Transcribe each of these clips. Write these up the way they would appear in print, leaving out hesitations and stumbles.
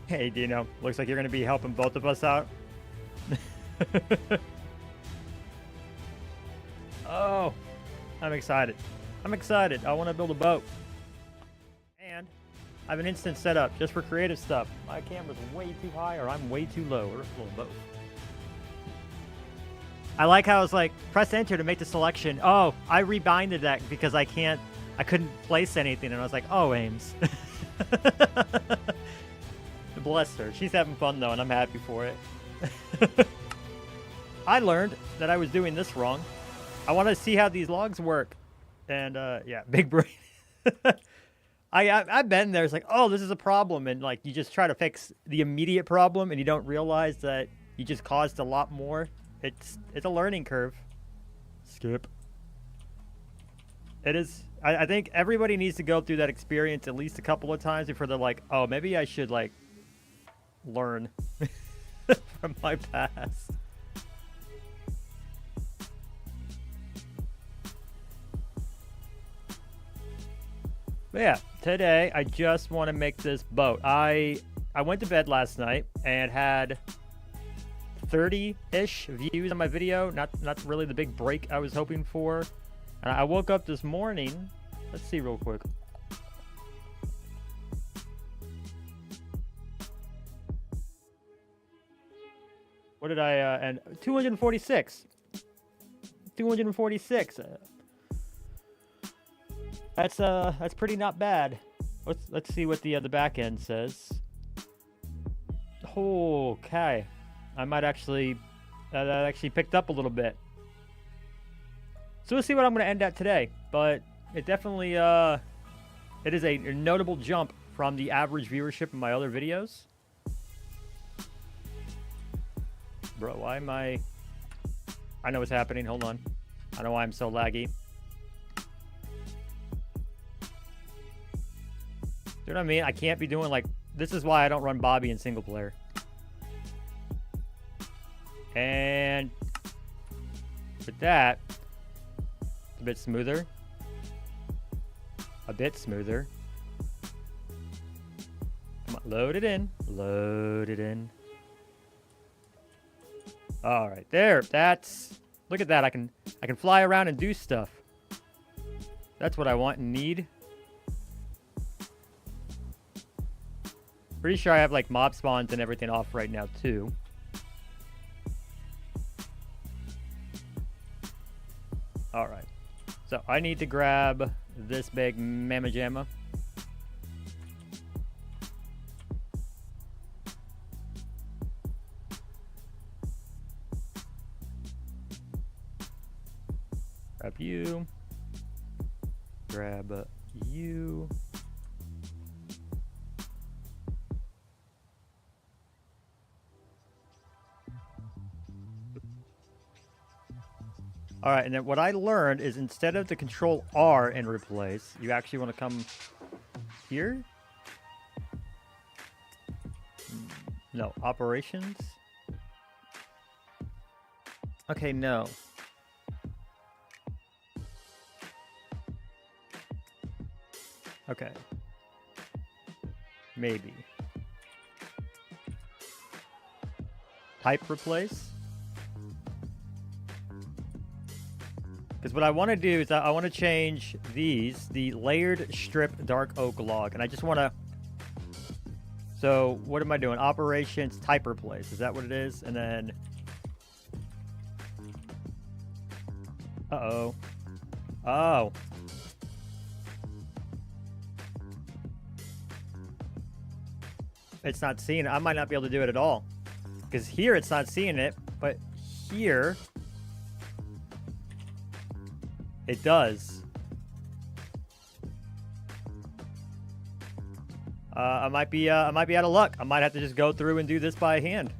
Hey, Dino. Looks like you're going to be helping both of us out. Oh, I'm excited. I'm excited. I want to build a boat. And I have an instant setup just for creative stuff. My camera's way too high or I'm way too low, or a little both. I like how it's like, press enter to make the selection. Oh, I rebinded that because I couldn't place anything. And I was like, oh, Ames. Bless her. She's having fun though, and I'm happy for it. I learned that I was doing this wrong. I want to see how these logs work. And yeah, big brain. I've been there. It's like, oh, this is a problem. And like, you just try to fix the immediate problem and you don't realize that you just caused a lot more. It's a learning curve. Skip. It is. I think everybody needs to go through that experience at least a couple of times before they're like, oh, maybe I should like learn from my past. But yeah, today I just want to make this boat. I went to bed last night and had 30-ish views on my video. Not really the big break I was hoping for. And I woke up this morning. Let's see real quick. What did I and 246. 246. That's pretty not bad. Let's see what the back end says. Okay. I might actually that actually picked up a little bit. So we'll see what I'm going to end at today, but it definitely it is a notable jump from the average viewership in my other videos. Bro, why am I know what's happening. Hold on. I know why I'm so laggy. You know what I mean? I can't be doing like, this is why I don't run Bobby in single player. And with that, a bit smoother. A bit smoother. Come on, load it in. Load it in. All right, there. That's, look at that. I can fly around and do stuff. That's what I want and need. Pretty sure I have like mob spawns and everything off right now too. All right. So I need to grab this big mamma jamma. Grab you. Grab you. All right, and then what I learned is instead of the control R and replace, you actually want to come here. No, operations. Okay, no. Okay. Maybe. Type replace. Because what I want to do is I want to change these, the layered strip dark oak log. And I just want to... So what am I doing? Operations type replace. Is that what it is? And then... Uh-oh. Oh. It's not seeing it. I might not be able to do it at all. Because here it's not seeing it. But here... it does. I might be out of luck. I might have to just go through and do this by hand.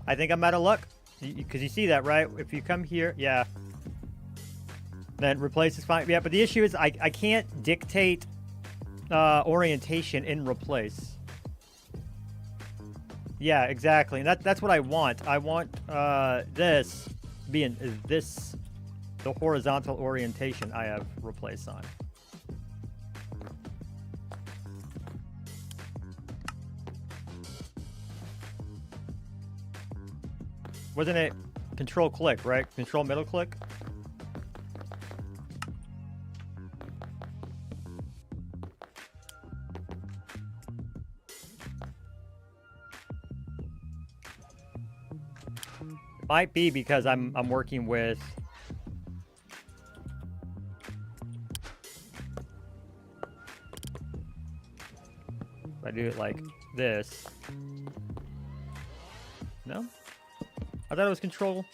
I think I'm out of luck. Because you see that, right? If you come here, yeah. Then replace is fine. Yeah, but the issue is I can't dictate orientation in replace. Yeah, exactly. And that's what I want. I want this being this, the horizontal orientation I have replaced on. Wasn't it control click, right? Control middle click? It might be because I'm working with if I do it like this. No? I thought it was control.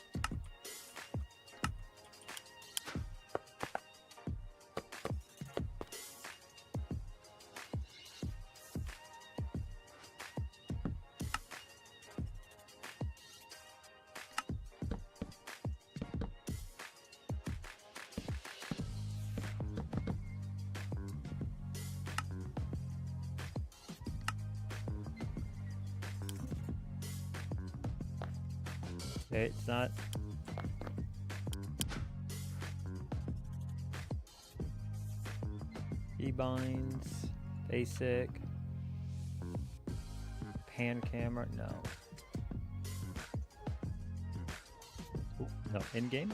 Okay, it's not. Keybinds, basic, pan camera, no. Ooh, no, in-game?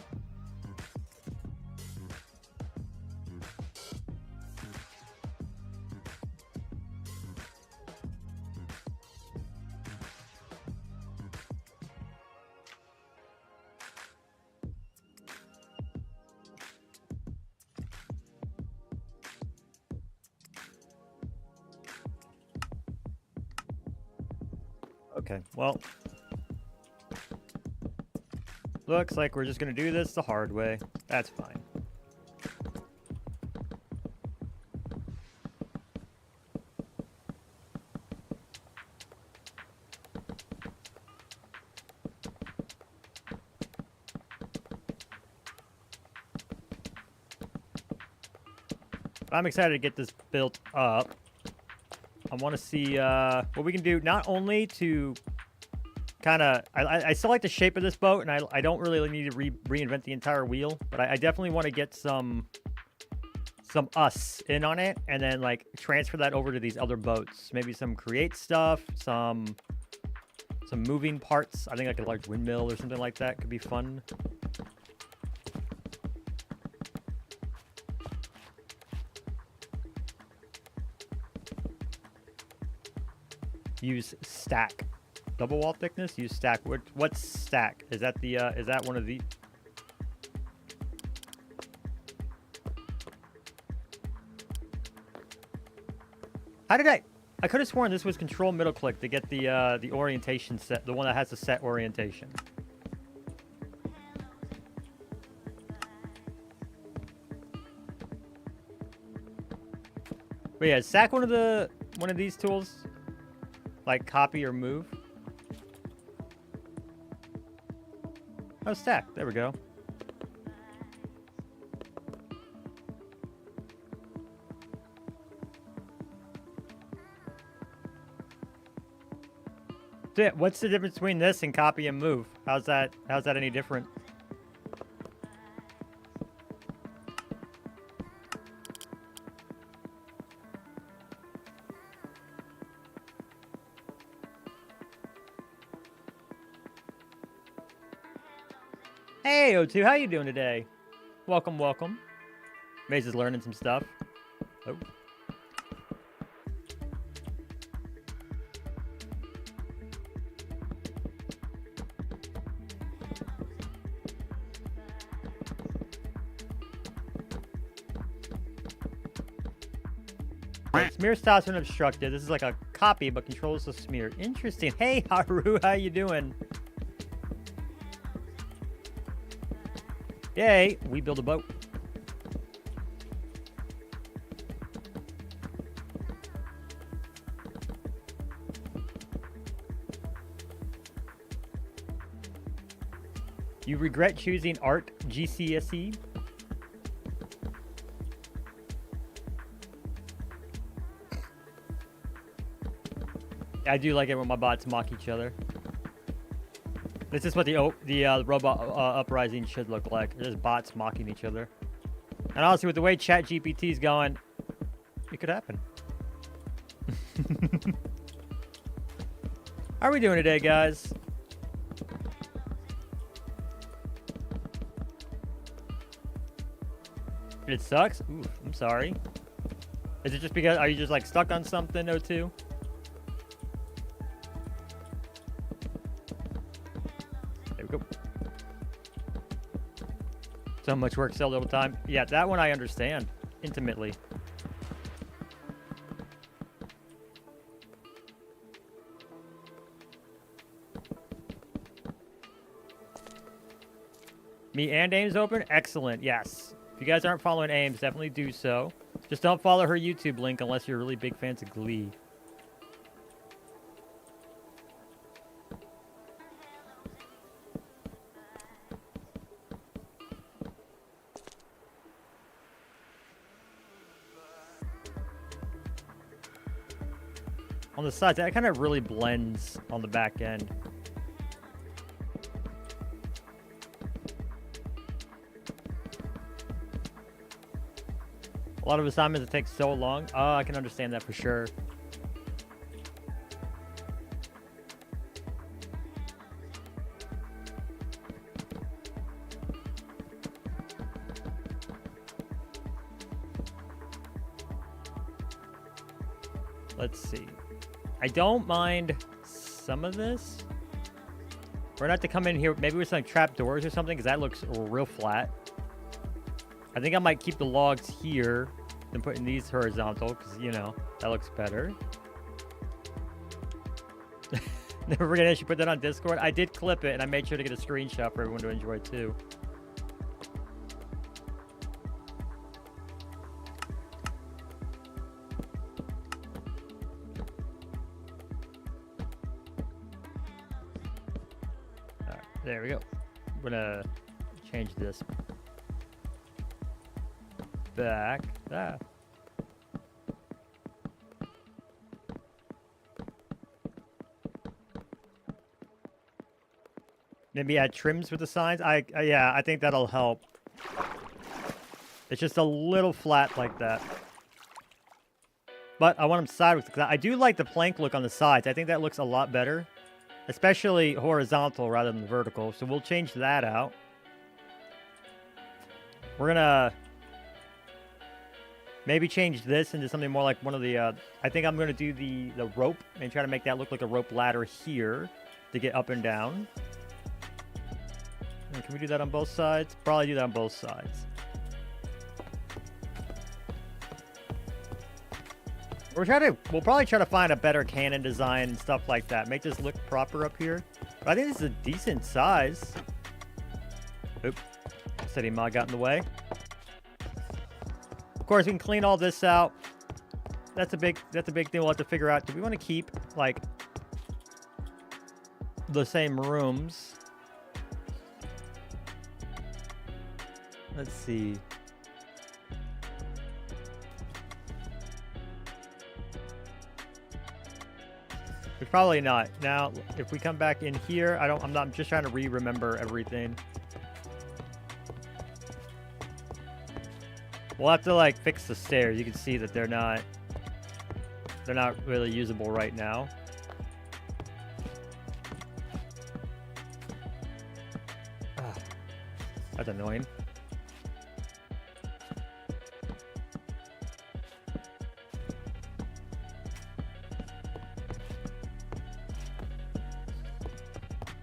Okay, well, looks like we're just gonna do this the hard way. That's fine. I'm excited to get this built up. I want to see what we can do, not only to kind of... I still like the shape of this boat, and I don't really need to reinvent the entire wheel, but I definitely want to get some us in on it, and then like transfer that over to these other boats. Maybe some create stuff, some moving parts. I think like a large windmill or something like that could be fun. Use stack. Double wall thickness, use stack. What's stack? Is that the is that one of the... How did I could have sworn this was control middle click to get the orientation set, the one that has the set orientation. But yeah, is stack one of these tools? Like copy or move? Oh, stack. There we go. So yeah, what's the difference between this and copy and move? How's that any different? Hey, O2, how you doing today? Welcome, welcome. Maze is learning some stuff. Oh. Smear stops when obstructed. This is like a copy, but controls the smear. Interesting. Hey, Haru, how you doing? Yay, we build a boat. You regret choosing art GCSE? I do like it when my bots mock each other. This is what the robot uprising should look like. There's bots mocking each other. And honestly, with the way ChatGPT is going, it could happen. How are we doing today, guys? It sucks? Ooh, I'm sorry. Is it just because, are you just like stuck on something, O2? There we go. So much work, so little time. Yeah, that one I understand intimately. Me and Ames open? Excellent, yes. If you guys aren't following Ames, definitely do so. Just don't follow her YouTube link unless you're really big fans of Glee. On the sides, that kind of really blends on the back end. A lot of assignments that take so long. Oh, I can understand that for sure. Let's see. I don't mind some of this. We're gonna have to come in here, maybe with some trap doors or something, because that looks real flat. I think I might keep the logs here and putting these horizontal, because, you know, that looks better. Never forget I should put that on Discord. I did clip it, and I made sure to get a screenshot for everyone to enjoy, too. All right, there we go. I'm gonna change this back. Ah. Maybe add trims with the signs. Yeah, I think that'll help. It's just a little flat like that. But I want them sideways, because I do like the plank look on the sides. I think that looks a lot better, especially horizontal rather than vertical. So we'll change that out. We're gonna maybe change this into something more like one of the, I think I'm going to do the rope and try to make that look like a rope ladder here to get up and down. And can we do that on both sides? Probably do that on both sides. We'll probably try to find a better cannon design and stuff like that. Make this look proper up here. But I think this is a decent size. Oop. City mod got in the way. Of course, we can clean all this out. That's a big thing we'll have to figure out. Do we want to keep, like, the same rooms? Let's see. Probably not. Now, if we come back in here, I'm just trying to remember everything. We'll have to, like, fix the stairs. You can see that they're not really usable right now. Ah, that's annoying.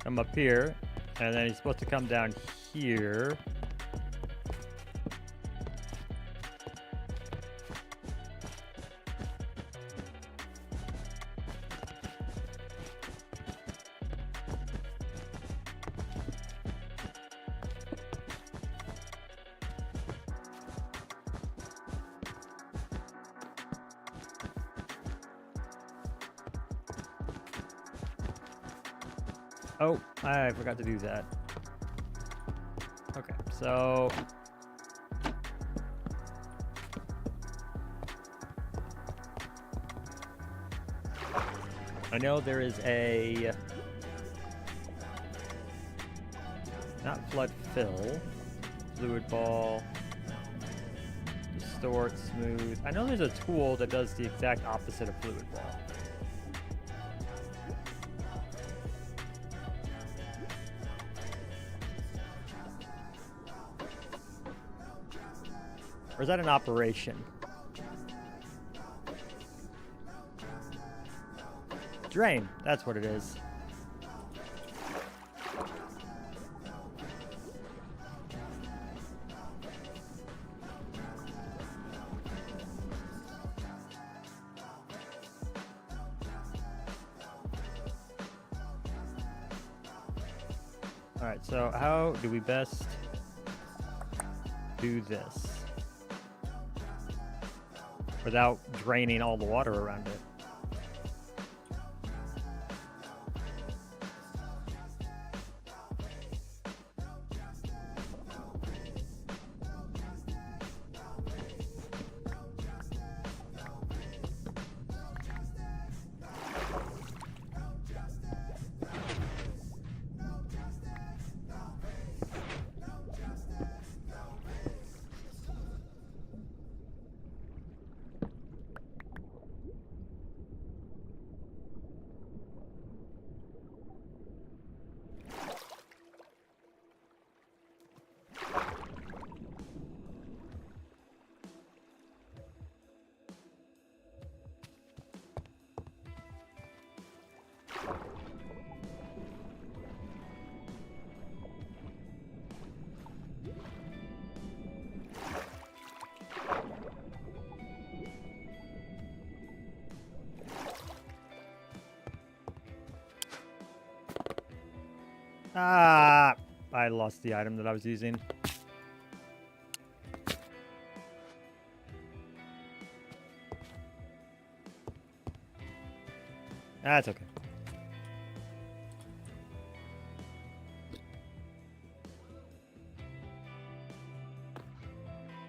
Come up here, and then he's supposed to come down here. Oh, I forgot to do that. Okay, so I know there is a not flood fill, fluid ball, distort, smooth. I know there's a tool that does the exact opposite of fluid ball. Or is that an operation? Drain. That's what it is. Alright, so how do we best do this without draining all the water around it? Ah, I lost the item that I was using. That's okay.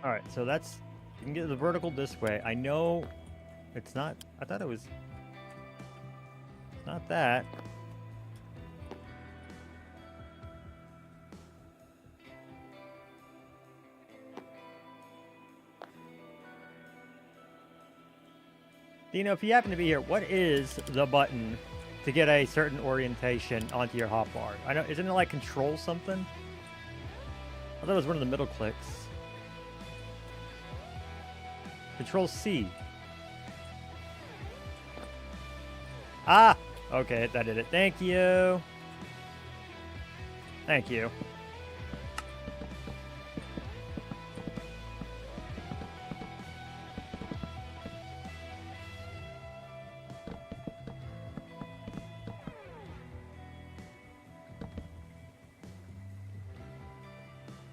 All right, so that's, you can get the vertical this way. I know it's not, I thought it was, it's not that. Dino, if you happen to be here, what is the button to get a certain orientation onto your hotbar? I know, isn't it like control something? I thought it was one of the middle clicks. Control C. Ah! Okay, that did it. Thank you. Thank you.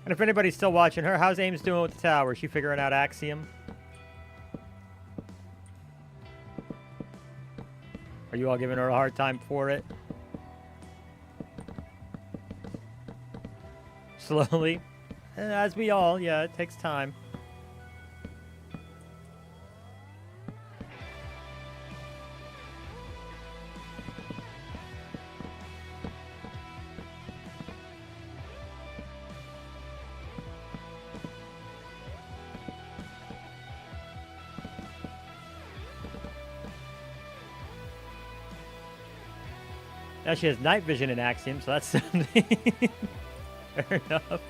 And if anybody's still watching her, how's Ames doing with the tower? Is she figuring out Axiom? Are you all giving her a hard time for it? Slowly. As we all, yeah, it takes time. Now she has night vision in Axiom, so that's something. Fair enough.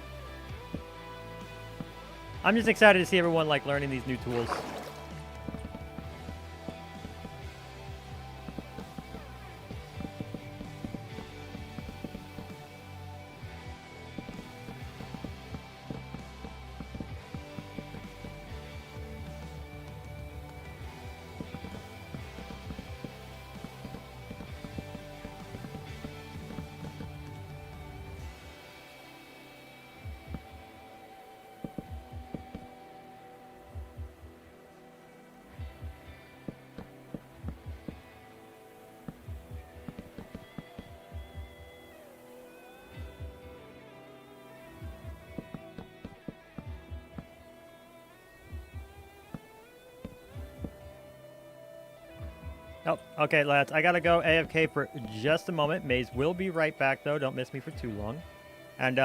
I'm just excited to see everyone like learning these new tools. Oh, okay, lads. I gotta go AFK for just a moment. Maze will be right back, though. Don't miss me for too long. And,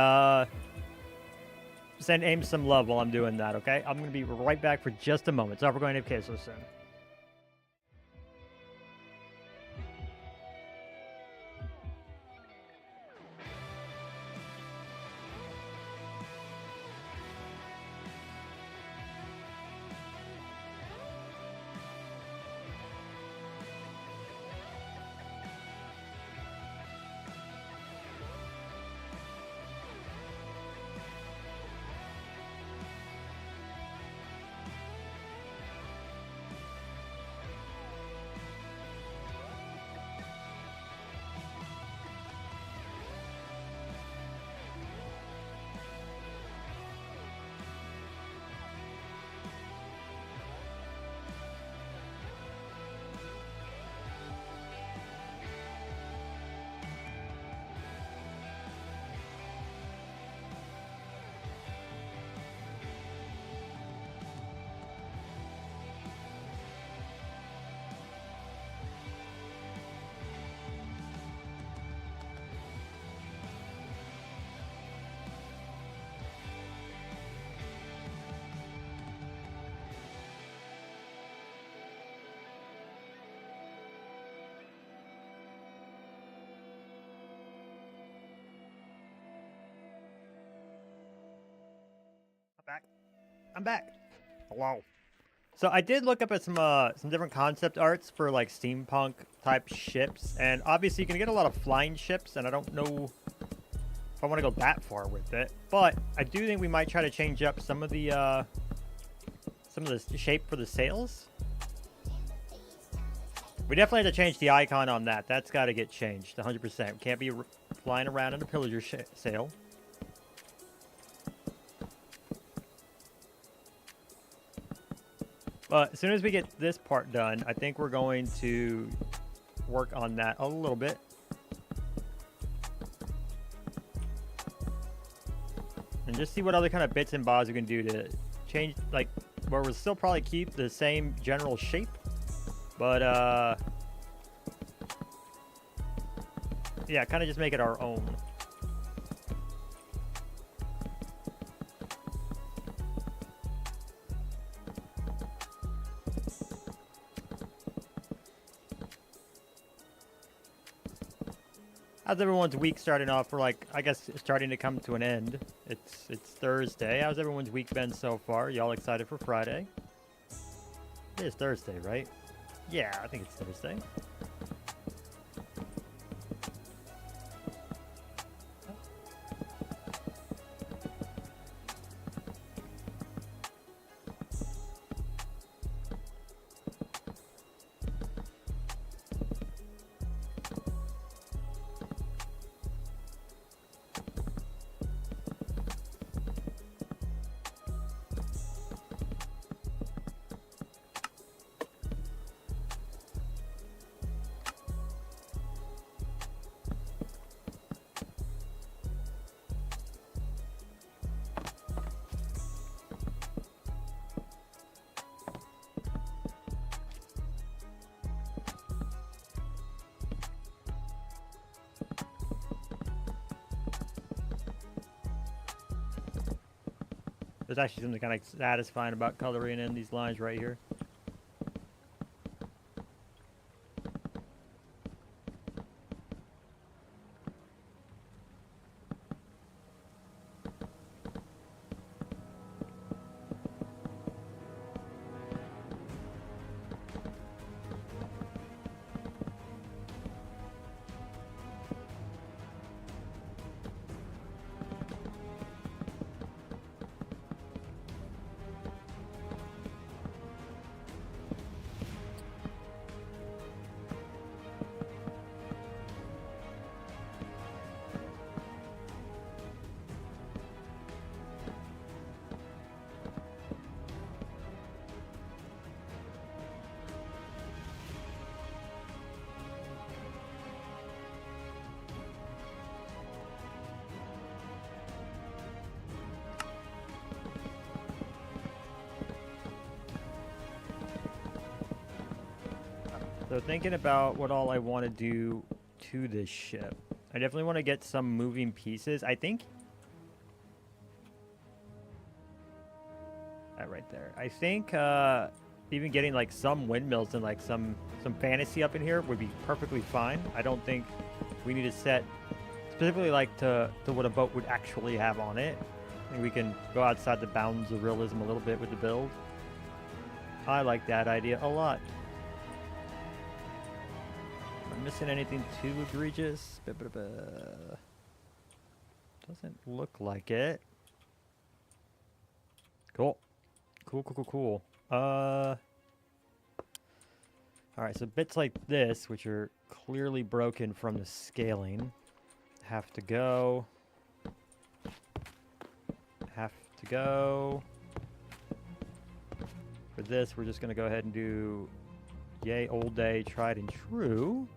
send Ames some love while I'm doing that, okay? I'm gonna be right back for just a moment. Sorry for going AFK so soon. I'm back. Hello. So I did look up at some different concept arts for like steampunk type ships, and obviously you can get a lot of flying ships, and I don't know if I want to go that far with it, but I do think we might try to change up some of the shape for the sails. We definitely have to change the icon on that. That's got to get changed 100%. Can't be flying around in a pillager sail. But as soon as we get this part done, I think we're going to work on that a little bit. And just see what other kind of bits and bobs we can do to change, like, where we'll still probably keep the same general shape. But, yeah, kind of just make it our own. How's everyone's week starting off? We're like, I guess, starting to come to an end. It's Thursday. How's everyone's week been so far? Y'all excited for Friday? It is Thursday, right? Yeah, I think it's Thursday. There's actually something kind of satisfying about coloring in these lines right here. So thinking about what all I want to do to this ship. I definitely want to get some moving pieces. I think... that right there. I think even getting like some windmills and like some fantasy up in here would be perfectly fine. I don't think we need to set specifically like to what a boat would actually have on it. I think we can go outside the bounds of realism a little bit with the build. I like that idea a lot. Missing anything too egregious? Doesn't look like it. Cool. Cool. Alright, so bits like this, which are clearly broken from the scaling, have to go. For this, we're just going to go ahead and do yay, old day, tried and true.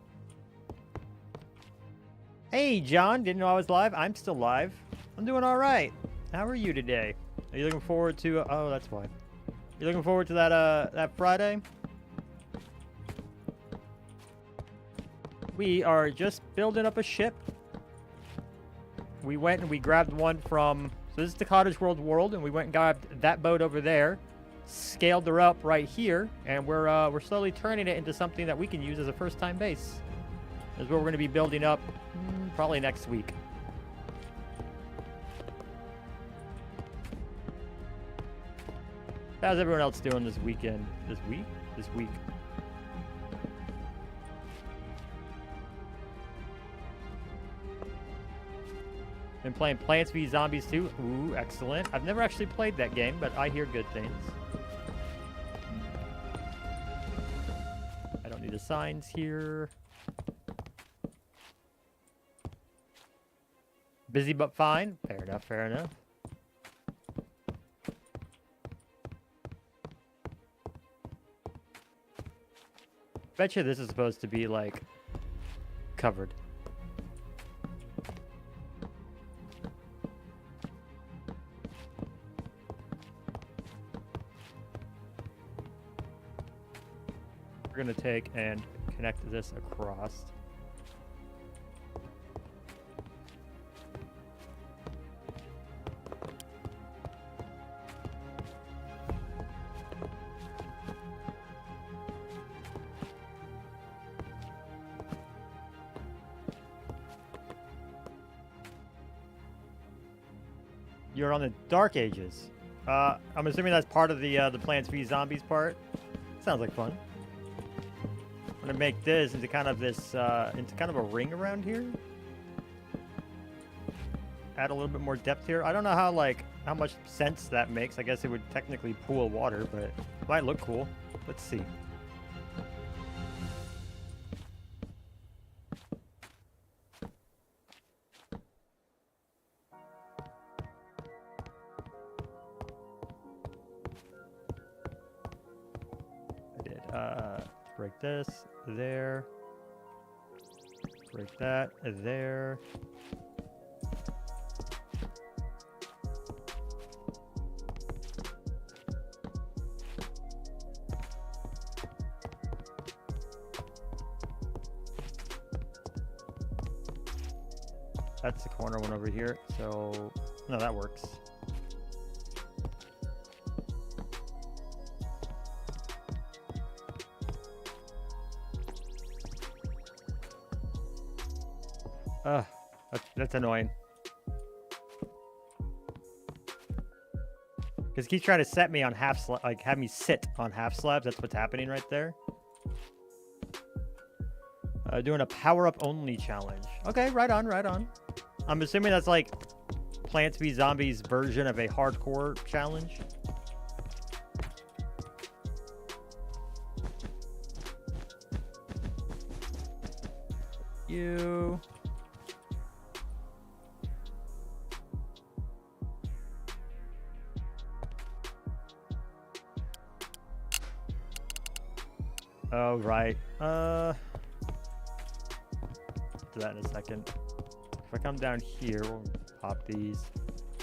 Hey, John, didn't know I was live. I'm still live. I'm doing all right. How are you today? Are you looking forward to... oh, that's why. You looking forward to that Friday? We are just building up a ship. We went and we grabbed one from... so this is the Cottage World, and we went and grabbed that boat over there, scaled her up right here, and we're slowly turning it into something that we can use as a first-time base. That's what we're going to be building up probably next week. How's everyone else doing this weekend? This week? This week. Been playing Plants vs. Zombies 2. Ooh, excellent. I've never actually played that game, but I hear good things. I don't need the signs here. Busy but fine. Fair enough, fair enough. Bet you this is supposed to be, like, covered. We're gonna take and connect this across. You're on the Dark Ages. I'm assuming that's part of the Plants vs Zombies part. Sounds like fun. I'm gonna make this into kind of this into kind of a ring around here. Add a little bit more depth here. I don't know how much sense that makes. I guess it would technically pool water, but it might look cool. Let's see. Break this, there. Break that, there. That's the corner one over here, so no, that works. That's annoying. Because he keeps trying to set me on half slab, like have me sit on half slabs. That's what's happening right there. Doing a power-up only challenge. Okay, right on, right on. I'm assuming that's like Plants vs. Zombies version of a hardcore challenge. You. Oh, right. Do that in a second. If I come down here, we'll pop these.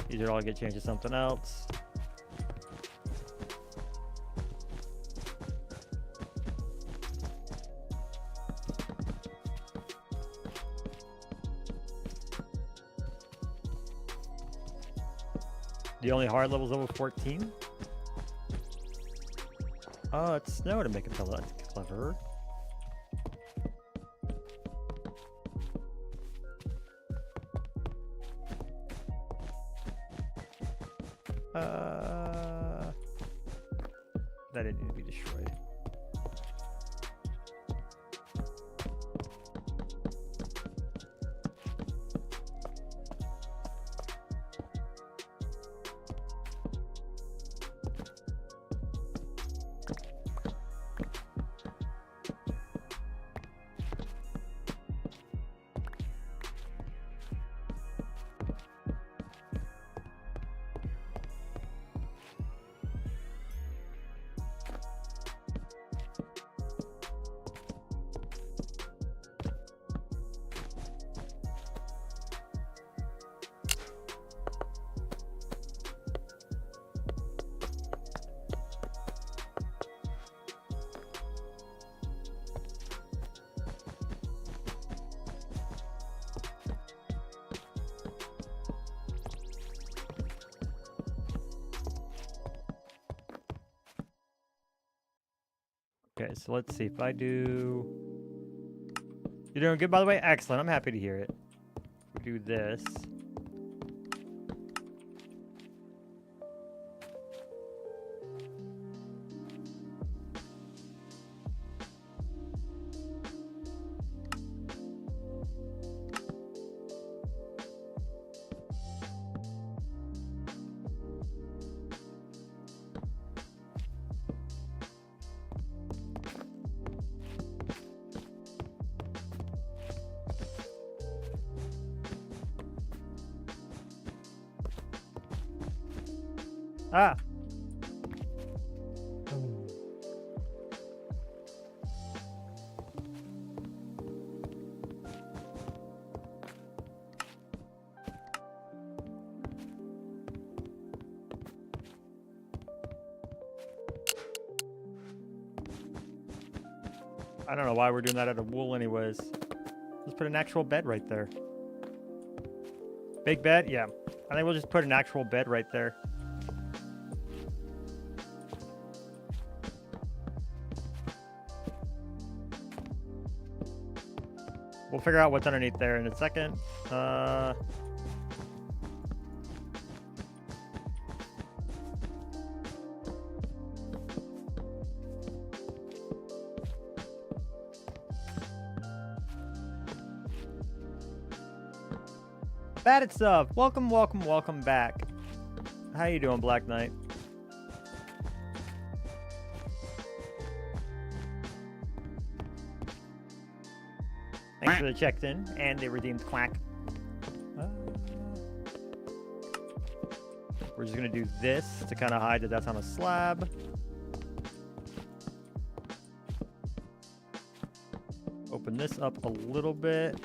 These are all get changed to something else. The only hard level is level 14? Oh, it's snow to make it feel that's clever. That didn't need to be destroyed. Okay, so let's see if I do... You're doing good, by the way? Excellent. I'm happy to hear it. If we do this... Ah. I don't know why we're doing that out of wool anyways. Let's put an actual bed right there. Big bed? Yeah. I think we'll just put an actual bed right there. We'll figure out what's underneath there in a second. Batted sub, welcome back. How you doing, Black Knight? Thanks for the checked in and the redeemed quack. We're just gonna do this to kind of hide that that's on a slab. Open this up a little bit.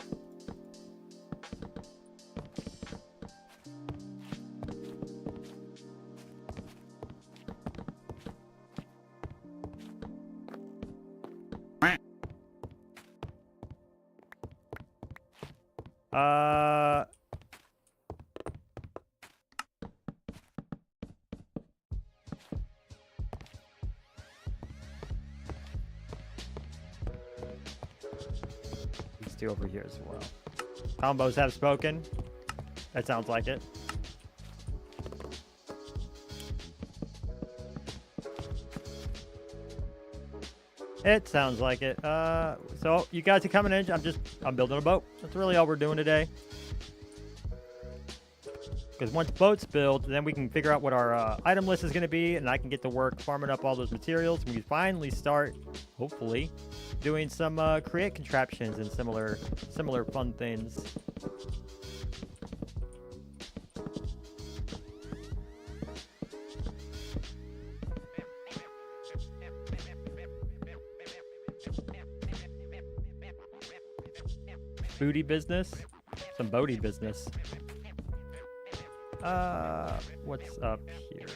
These two over here as well. Combos have spoken. That sounds like it. It sounds like it. So you guys are coming in. I'm building a boat. That's really all we're doing today. Because once boat's built, then we can figure out what our item list is going to be, and I can get to work farming up all those materials. We can finally start, hopefully, doing some create contraptions and similar fun things. Booty business, some boaty business. What's up here?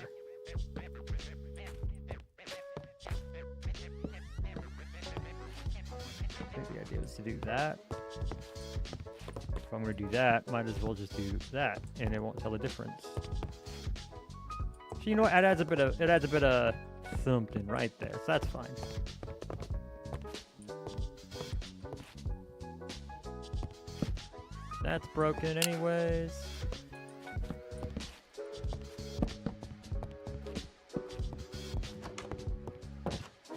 I think the idea is to do that. If I'm going to do that, might as well just do that, and it won't tell the difference. So you know what? It adds a bit of something right there, so that's fine. That's broken anyways.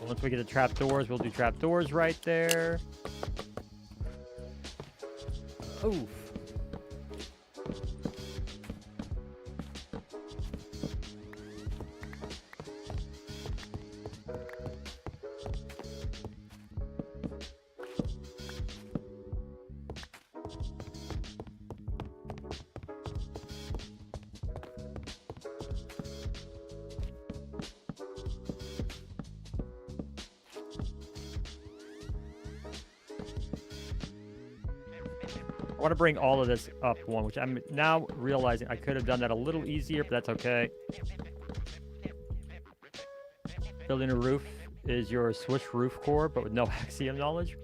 Once we get the trapdoors, we'll do trapdoors right there. Oof. I want to bring all of this up one, which I'm now realizing I could have done that a little easier, but that's okay. Building a roof is your switch roof core, but with no axiom knowledge.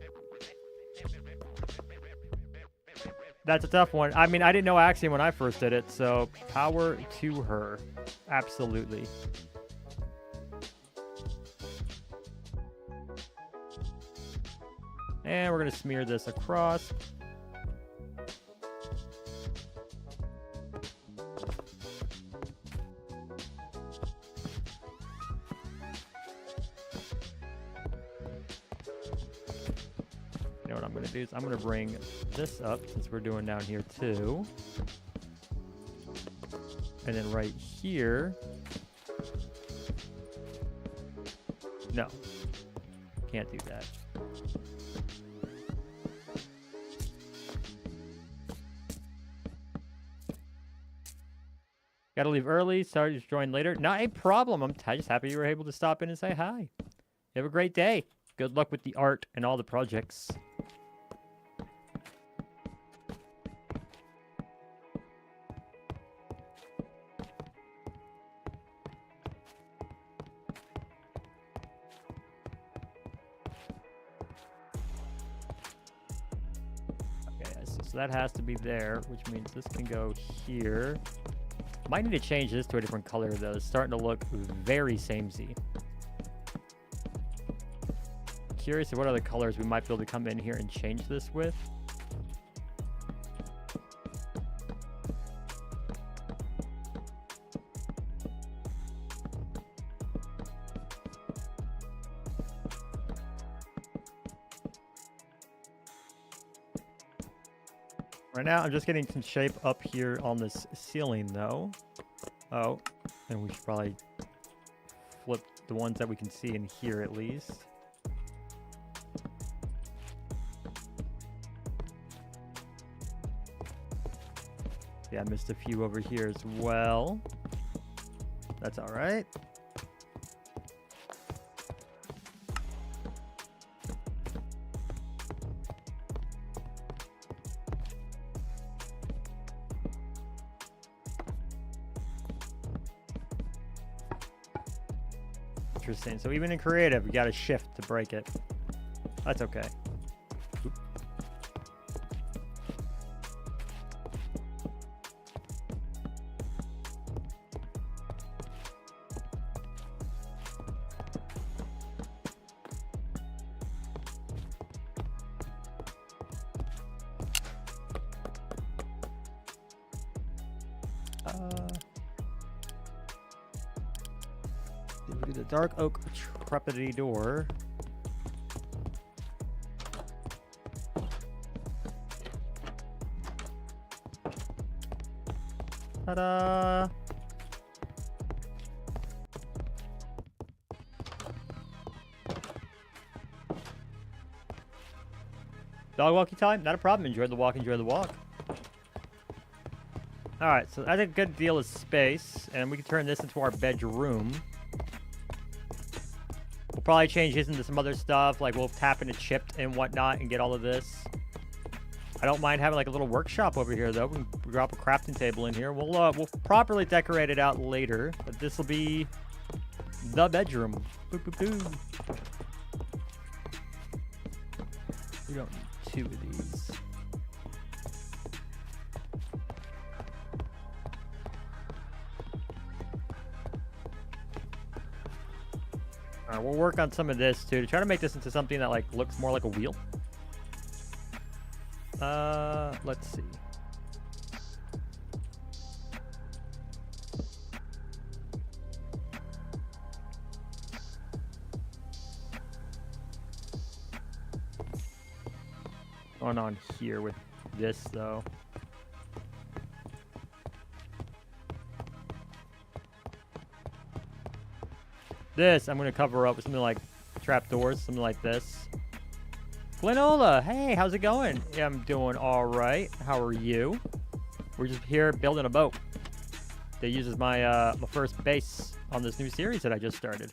That's a tough one. I mean, I didn't know axiom when I first did it, so power to her. Absolutely. And we're going to smear this across. You know what I'm going to do is I'm going to bring this up since we're doing down here too. And then right here. No. Can't do that. Gotta leave early. Sorry to join later. Not a problem. I'm just happy you were able to stop in and say hi. You have a great day. Good luck with the art and all the projects. So that has to be there, which means this can go here. Might need to change this to a different color, though. It's starting to look very samey. Curious of what other colors we might be able to come in here and change this with. Right now, I'm just getting some shape up here on this ceiling, though. Oh, and we should probably flip the ones that we can see in here, at least. Yeah, I missed a few over here as well. That's all right. Interesting. So even in creative, we got to shift to break it. That's okay. Oop. We do the dark oak trepidity door. Ta-da! Dog walkie time? Not a problem. Enjoy the walk, enjoy the walk. Alright, so that's a good deal of space, and we can turn this into our bedroom. We'll probably change this into some other stuff, like we'll tap into chipped and whatnot and get all of this. I don't mind having like a little workshop over here, though. We can drop a crafting table in here. We'll properly decorate it out later, but this will be the bedroom. Boop, boop, boop. We don't need two of these. Alright, we'll work on some of this too to try to make this into something that like looks more like a wheel. Let's see. Going on here with this though. This I'm going to cover up with something like trapdoors, something like this. Glenola, hey, how's it going? Yeah, I'm doing all right. How are you? We're just here building a boat that uses my my first base on this new series that I just started.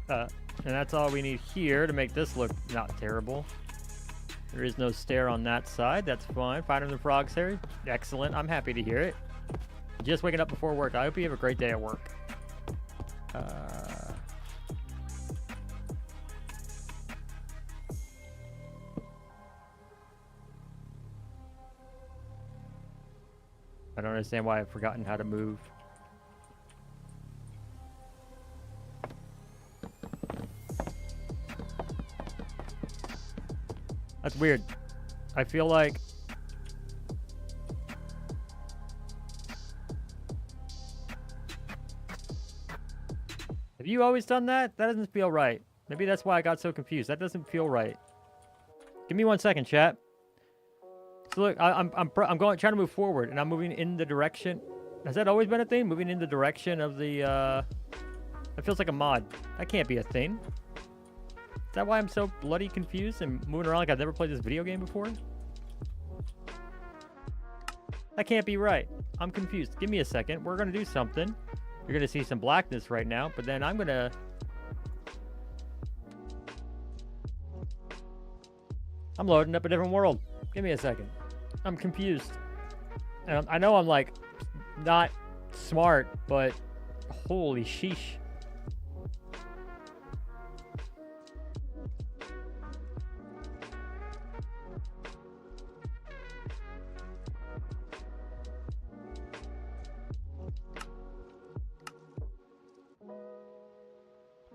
And that's all we need here to make this look not terrible. There is no stair on that side. That's fine. Fighter the Frogs, Harry. Excellent. I'm happy to hear it. Just waking up before work. I hope you have a great day at work. I don't understand why I've forgotten how to move. That's weird. I feel like... Have you always done that? That doesn't feel right. Maybe that's why I got so confused. That doesn't feel right. Give me 1 second, chat. So look, I'm trying to move forward, and I'm moving in the direction. Has that always been a thing? Moving in the direction of the. That feels like a mod. That can't be a thing. that why I'm so bloody confused and moving around like I've never played this video game before? That can't be right. I'm confused. Give me a second. We're gonna do something. You're gonna see some blackness right now, but then I'm gonna... I'm loading up a different world. Give me a second. I'm confused. And I know I'm like not smart, but holy sheesh.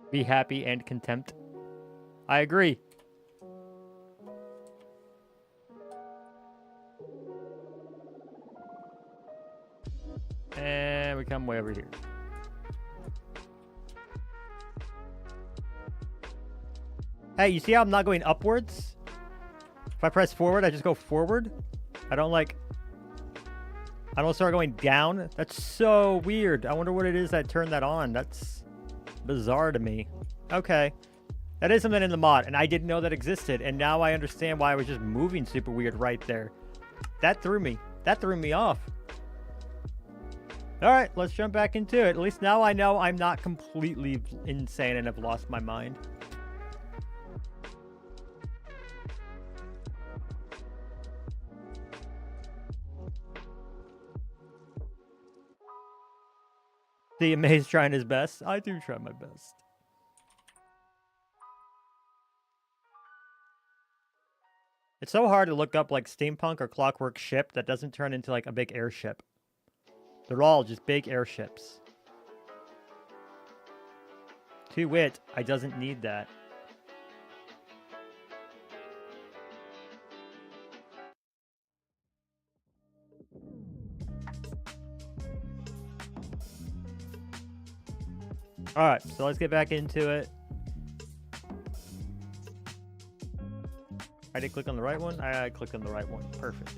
Be happy and contempt. I agree. And we come way over here. Hey, you see how I'm not going upwards? If I press forward, I just go forward. I don't start going down. That's so weird. I wonder what it is that turned that on. That's bizarre to me. Okay. That is something in the mod, and I didn't know that existed, and now I understand why I was just moving super weird right there. That threw me. That threw me off. Alright, let's jump back into it. At least now I know I'm not completely insane and have lost my mind. The Amaze trying his best. I do try my best. It's so hard to look up like steampunk or clockwork ship that doesn't turn into like a big airship. They're all just big airships. To wit, I doesn't need that. Alright, so let's get back into it. I did click on the right one. I clicked on the right one. Perfect.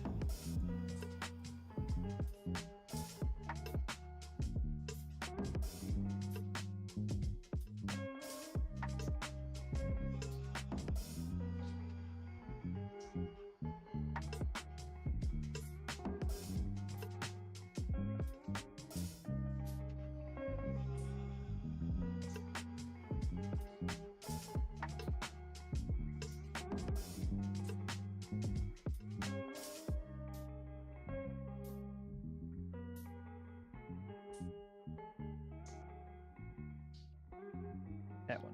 That one.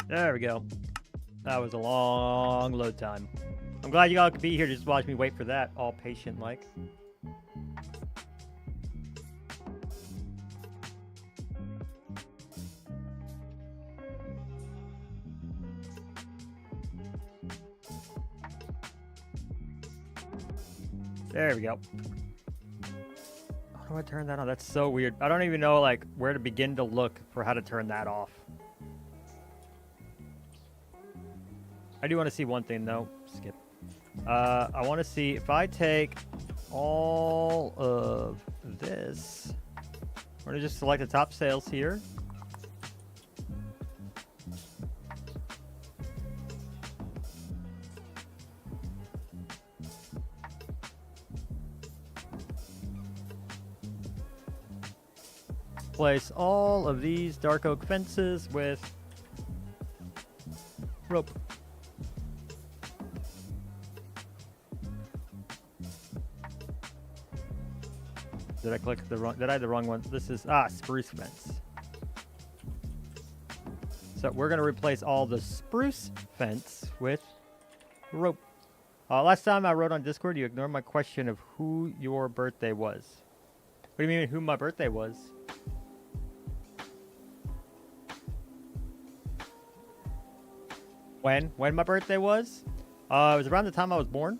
There we go. That was a long load time. I'm glad you all could be here to just watch me wait for that, all patient like. There we go. How do I turn that on? That's so weird. I don't even know like where to begin to look for how to turn that off. I do want to see one thing though. Skip. I want to see if I take all of this. We're gonna just select the top sales here. Place all of these dark oak fences with rope. Did I click the wrong? Did I have the wrong one? This is spruce fence. So we're gonna replace all the spruce fence with rope. Last time I wrote on Discord, you ignored my question of who your birthday was. What do you mean who my birthday was? When my birthday was? It was around the time I was born.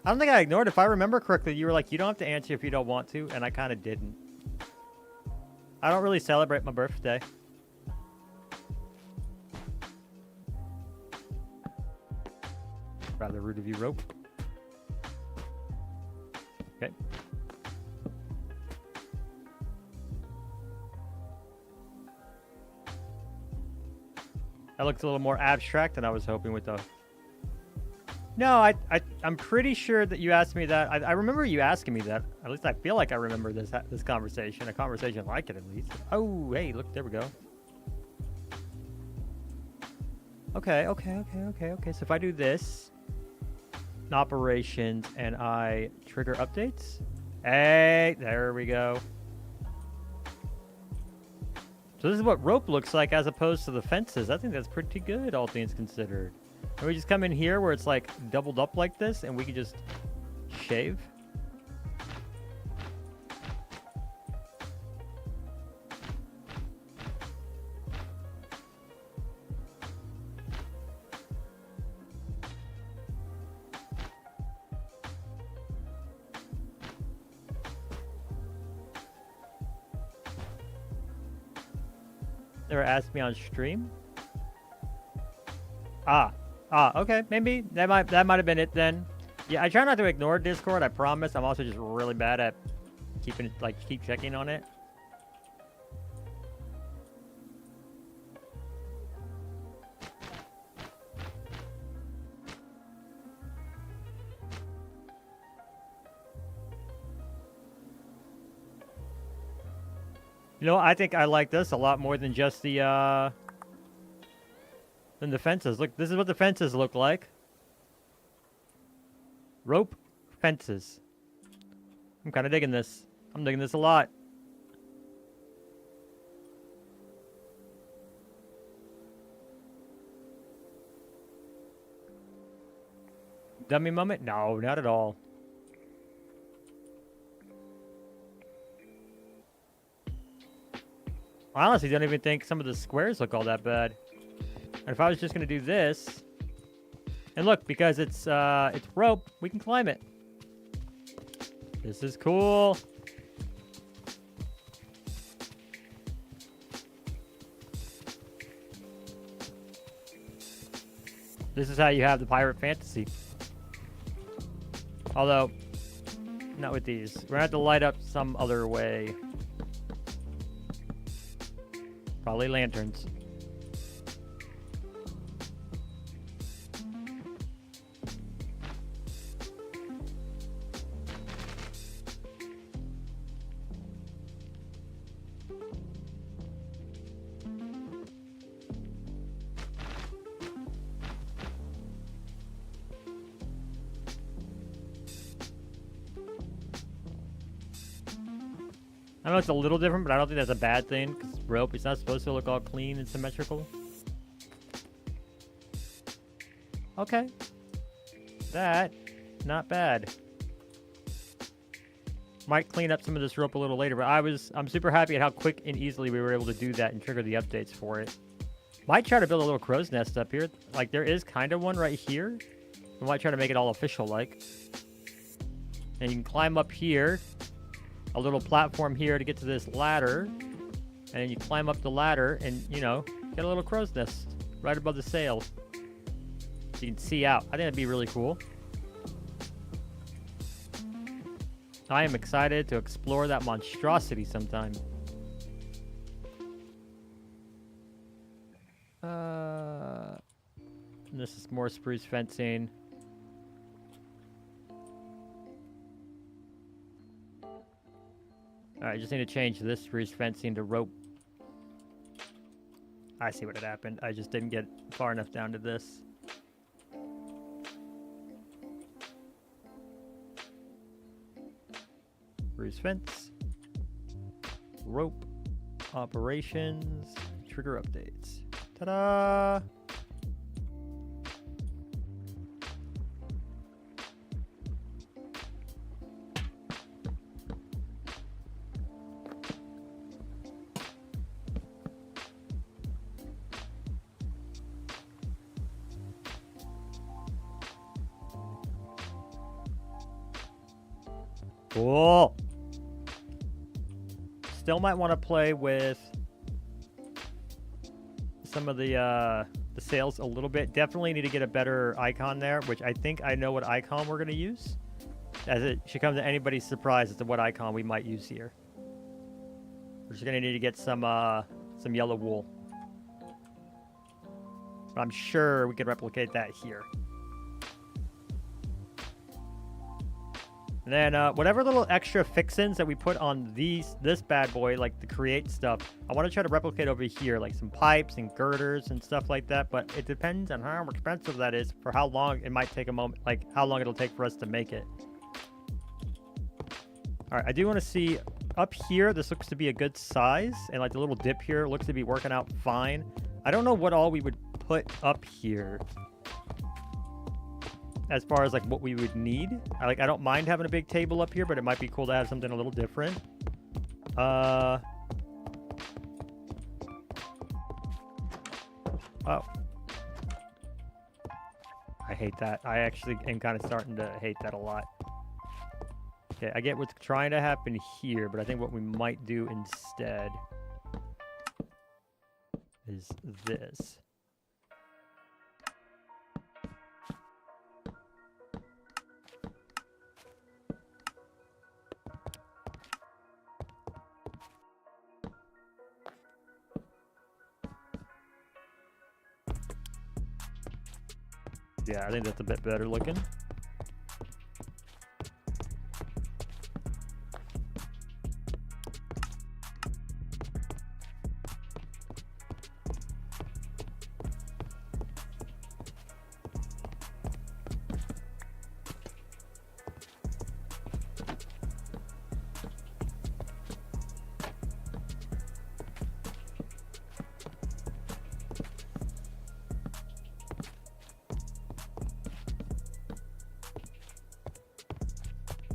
I don't think I ignored it. If I remember correctly, you were like, you don't have to answer if you don't want to, and I kind of didn't. I don't really celebrate my birthday. Rather rude of you, rope. Okay. That looks a little more abstract than I was hoping with the... No, I'm pretty sure that you asked me that. I remember you asking me that. At least I feel like I remember this conversation. A conversation like it, at least. Oh, hey, look, there we go. Okay. So if I do this, in operations, and I trigger updates. Hey, there we go. So this is what rope looks like as opposed to the fences. I think that's pretty good, all things considered. And we just come in here where it's like doubled up like this, and we can just shave. Never asked me on stream. Okay, maybe that might have been it then. Yeah, I try not to ignore Discord, I promise. I'm also just really bad at keeping it, keep checking on it. You know, I think I like this a lot more than just the fences. Look, this is what the fences look like. Rope fences. I'm kind of digging this. I'm digging this a lot. Dummy moment? No, not at all. I honestly don't even think some of the squares look all that bad. And if I was just gonna do this, and look, because it's rope, we can climb it. This is cool. This is how you have the pirate fantasy. Although, not with these. We're gonna have to light up some other way. Probably lanterns. I know it's a little different, but I don't think that's a bad thing, because rope, it's not supposed to look all clean and symmetrical. Okay. That, not bad. Might clean up some of this rope a little later, but I'm super happy at how quick and easily we were able to do that and trigger the updates for it. Might try to build a little crow's nest up here. Like, there is kind of one right here. We might try to make it all official-like. And you can climb up here. A little platform here to get to this ladder. And then you climb up the ladder and, you know, get a little crow's nest right above the sail. So you can see out. I think that'd be really cool. I am excited to explore that monstrosity sometime. This is more spruce fencing. Alright, just need to change this spruce fencing to rope. I see what had happened. I just didn't get far enough down to this. Spruce fence. Rope. Operations. Trigger updates. Ta-da! Cool. still might want to play with some of the sails a little bit. Definitely need to get a better icon there, which I think I know what icon we're going to use, as it should come to anybody's surprise as to what icon we might use here. We're just going to need to get some yellow wool. But I'm sure we could replicate that here. And then whatever little extra fixins that we put on this bad boy, like the create stuff, I want to try to replicate over here, like some pipes and girders and stuff like that. But it depends on how expensive that is, for how long it might take a moment, like how long it'll take for us to make it. All right, I do want to see up here. This looks to be a good size, and like the little dip here looks to be working out fine. I don't know what all we would put up here as far as like what we would need. I don't mind having a big table up here, but it might be cool to have something a little different. Oh. I hate that. I actually am kind of starting to hate that a lot. Okay, I get what's trying to happen here, but I think what we might do instead is this. Yeah, I think that's a bit better looking.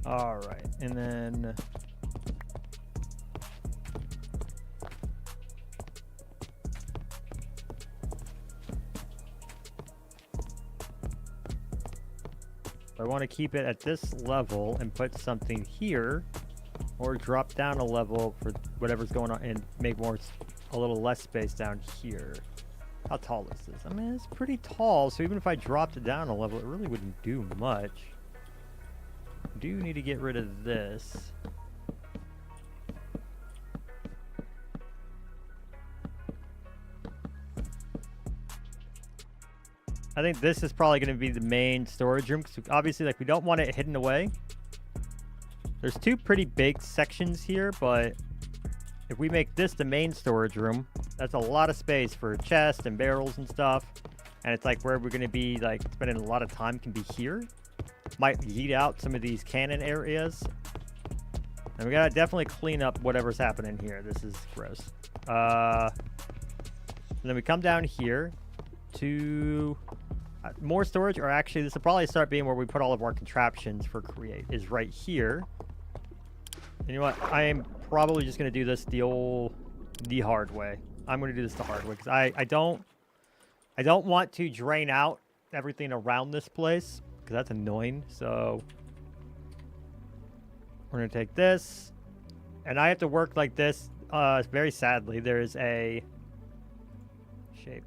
All right, and then I want to keep it at this level and put something here, or drop down a level for whatever's going on and make a little less space down here. How tall is this? I mean, it's pretty tall, so even if I dropped it down a level, it really wouldn't do much. Do need to get rid of this. I think this is probably going to be the main storage room, because obviously, like, we don't want it hidden away. There's two pretty big sections here, but if we make this the main storage room, that's a lot of space for chests and barrels and stuff. And it's like where we're going to be, like, spending a lot of time can be here. Might yeet out some of these cannon areas. And we gotta definitely clean up whatever's happening here. This is gross. And then we come down here to more storage, or actually this will probably start being where we put all of our contraptions for create, is right here. And you know what? I am probably just gonna do this the hard way. I'm gonna do this the hard way, because I don't want to drain out everything around this place, because that's annoying. So we're gonna take this, and I have to work like this. Very sadly, there is a shape,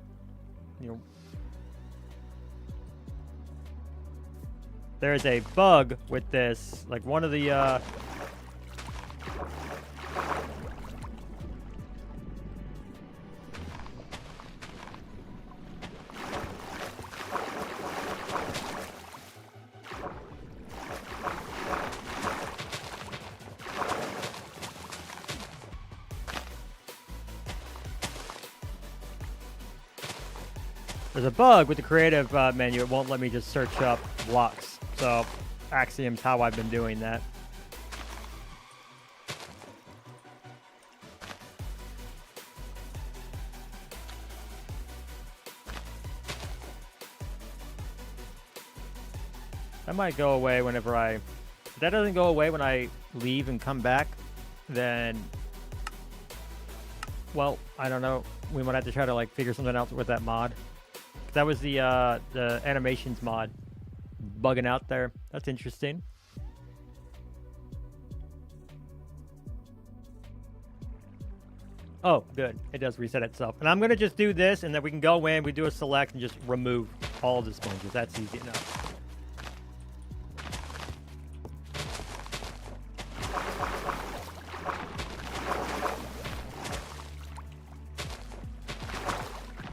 there is a bug with this. Like one of the there's a bug with the creative menu. It won't let me just search up blocks. So Axiom's how I've been doing that. That might go away whenever if that doesn't go away when I leave and come back, then, well, I don't know. We might have to try to, like, figure something out with that mod. That was the animations mod bugging out there. That's interesting. Oh, good. It does reset itself. And I'm going to just do this, and then we can go in, we do a select, and just remove all the sponges. That's easy enough.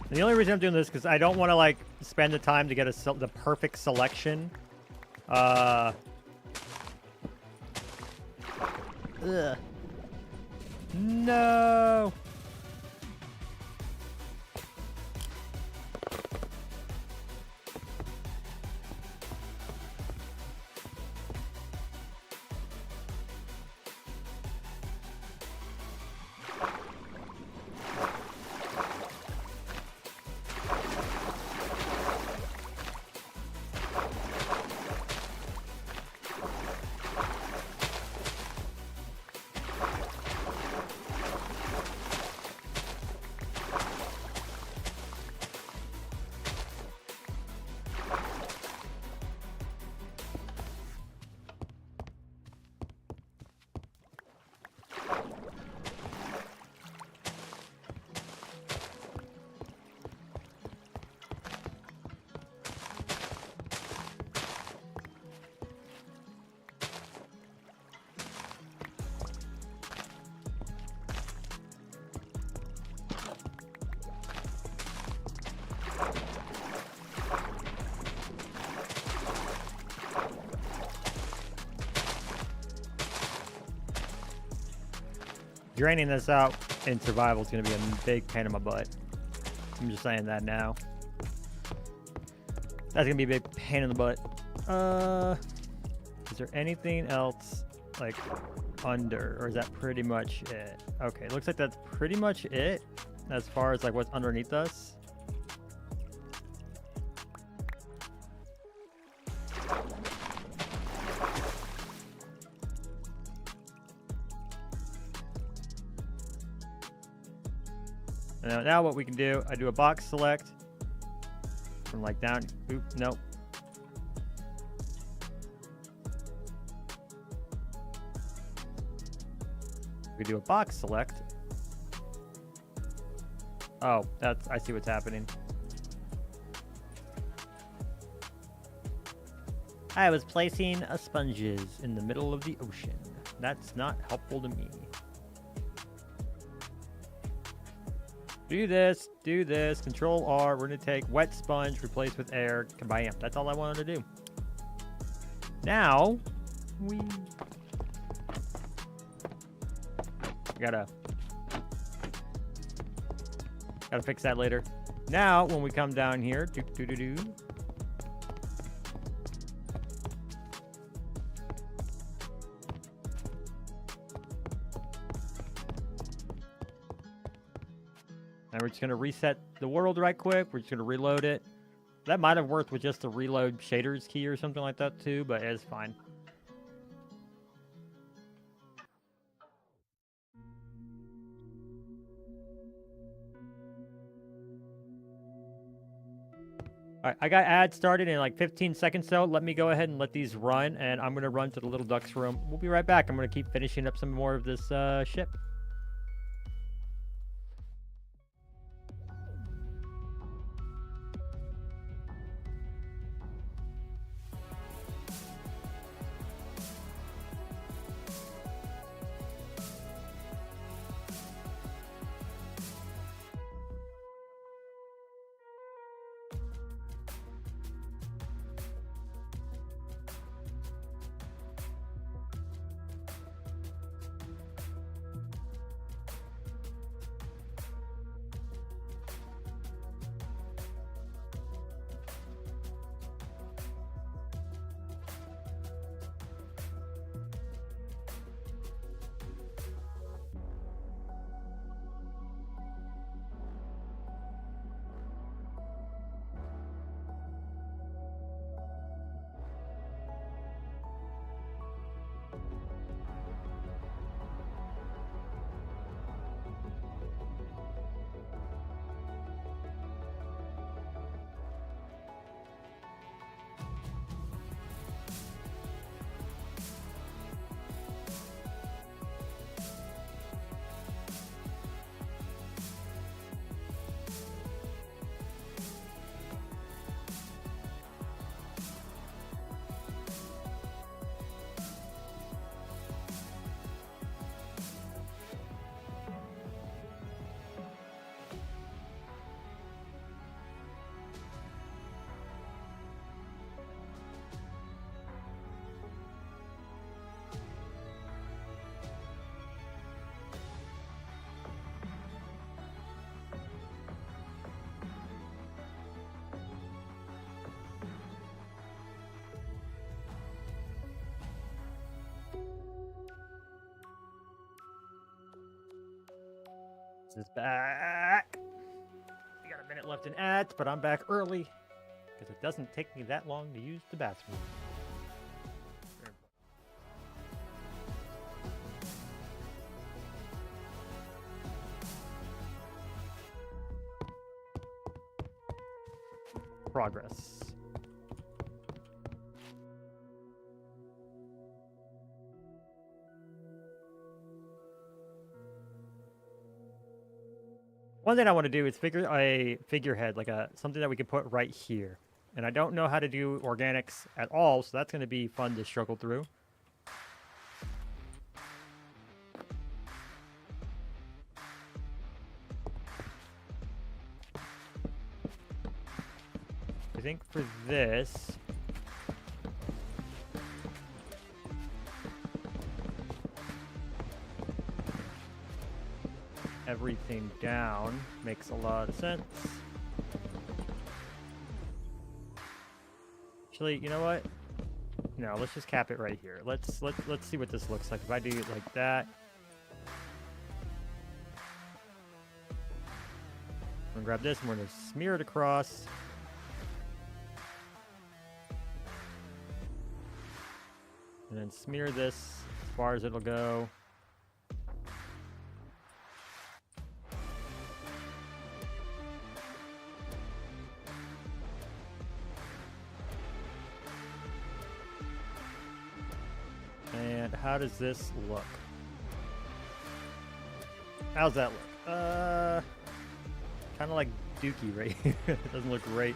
And the only reason I'm doing this is because I don't want to, like, spend the time to get the perfect selection. Ugh. No. Draining this out in survival is going to be a big pain in my butt. I'm just saying that now. That's going to be a big pain in the butt. Is there anything else, like, under? Or is that pretty much it? Okay, looks like that's pretty much it as far as, like, what's underneath us. Now what we can do, I do a box select from like down, oop, nope. We do a box select. Oh, I see what's happening. I was placing sponges in the middle of the ocean. That's not helpful to me. Do this, Control R. We're going to take wet sponge, replace with air, bam. That's all I wanted to do. Now, we gotta fix that later. Now, when we come down here, and we're just going to reset the world right quick. We're just going to reload it. That might have worked with just the reload shaders key or something like that too, but it's fine. All right, I got ads started in like 15 seconds, so let me go ahead and let these run, and I'm going to run to the little duck's room. We'll be right back. I'm going to keep finishing up some more of this ship. This is back. We got a minute left in ads, but I'm back early because it doesn't take me that long to use the bathroom. Progress. One thing I want to do is figure a figurehead, like something that we can put right here. And I don't know how to do organics at all, so that's going to be fun to struggle through. I think for this, everything down makes a lot of sense. Actually, you know what? No, let's just cap it right here. Let's see what this looks like. If I do it like that, I'm gonna grab this and we're gonna smear it across. And then smear this as far as it'll go. And how does this look? How's that look? Kind of like Dookie right here. It doesn't look great.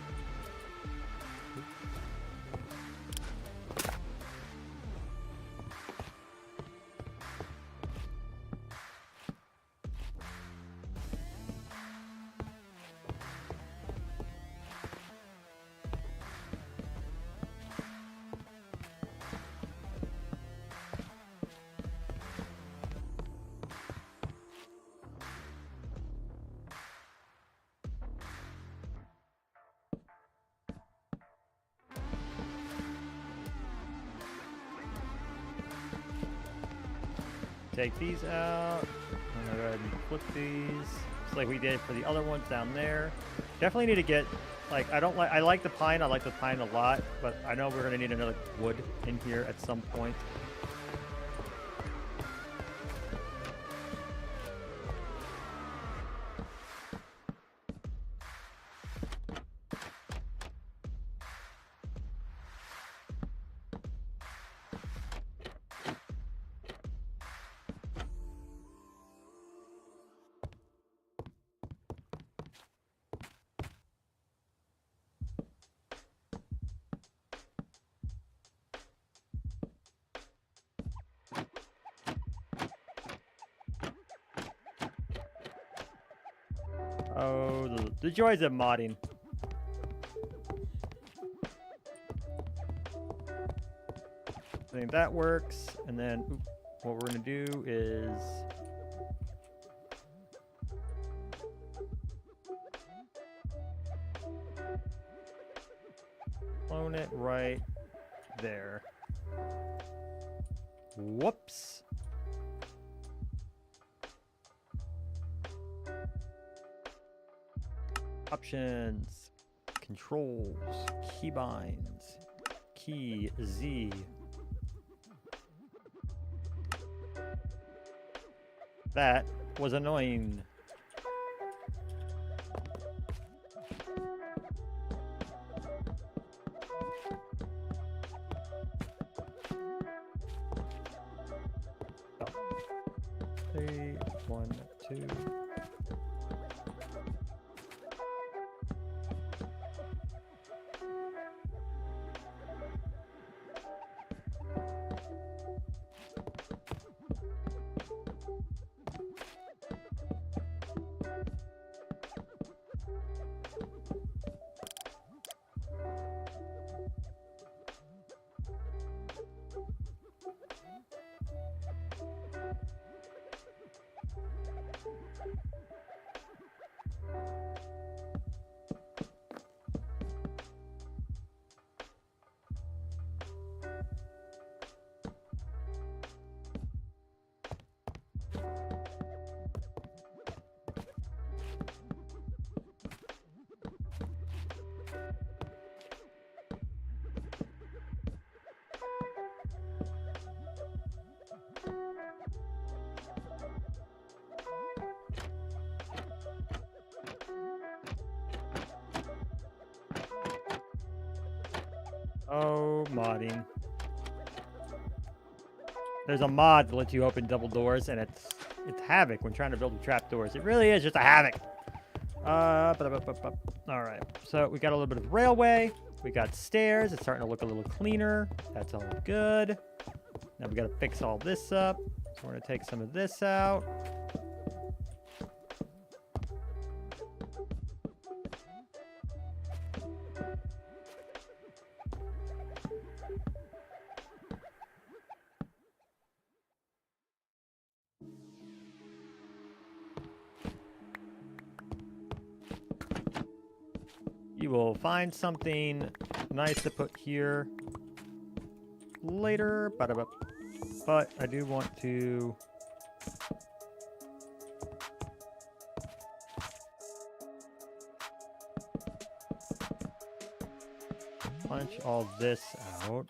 Take these out. I'm gonna go ahead and flip these, just like we did for the other ones down there. Definitely need to get, like, I like the pine. I like the pine a lot, but I know we're gonna need another wood in here at some point. Oh, the joys of modding. I think that works. And then what we're going to do is clone it right there. Whoops. Options, controls, keybinds, key Z. That was annoying. Oh. 3, 1, 2. Oh, modding. There's a mod that lets you open double doors, and it's havoc when trying to build trapdoors. It really is just a havoc. All right, so we got a little bit of railway. We got stairs. It's starting to look a little cleaner. That's all good. Now we got to fix all this up. So we're going to take some of this out. You will find something nice to put here later. But I do want to punch all this out.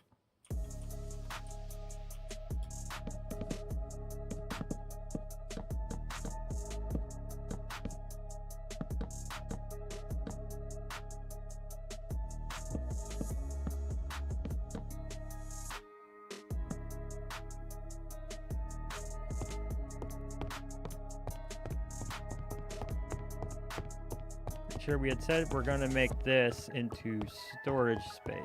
Sure, we had said we're going to make this into storage space.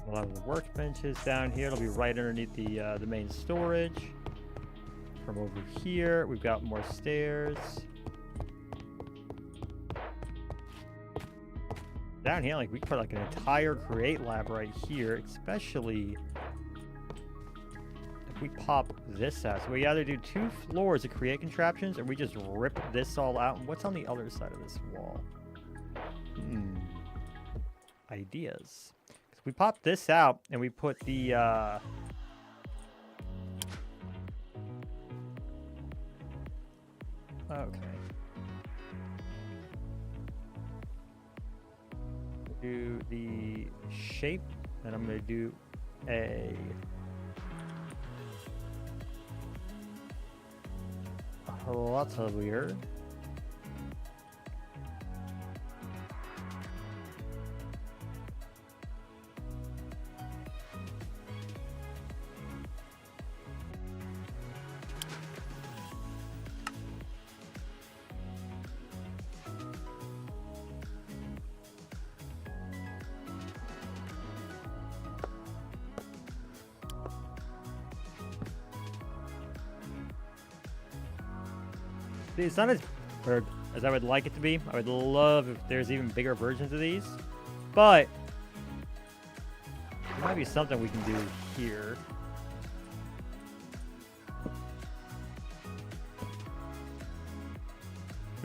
A lot of the workbenches down here. It'll be right underneath the main storage. From over here, we've got more stairs. Down here, like we could put like an entire create lab right here, especially if we pop this out. So we either do 2 floors of create contraptions, or we just rip this all out. And what's on the other side of this wall? Ideas. We pop this out and we put the okay. Do the shape, and I'm going to do a hotelier. It's not as big as I would like it to be. I would love if there's even bigger versions of these, but there might be something we can do here.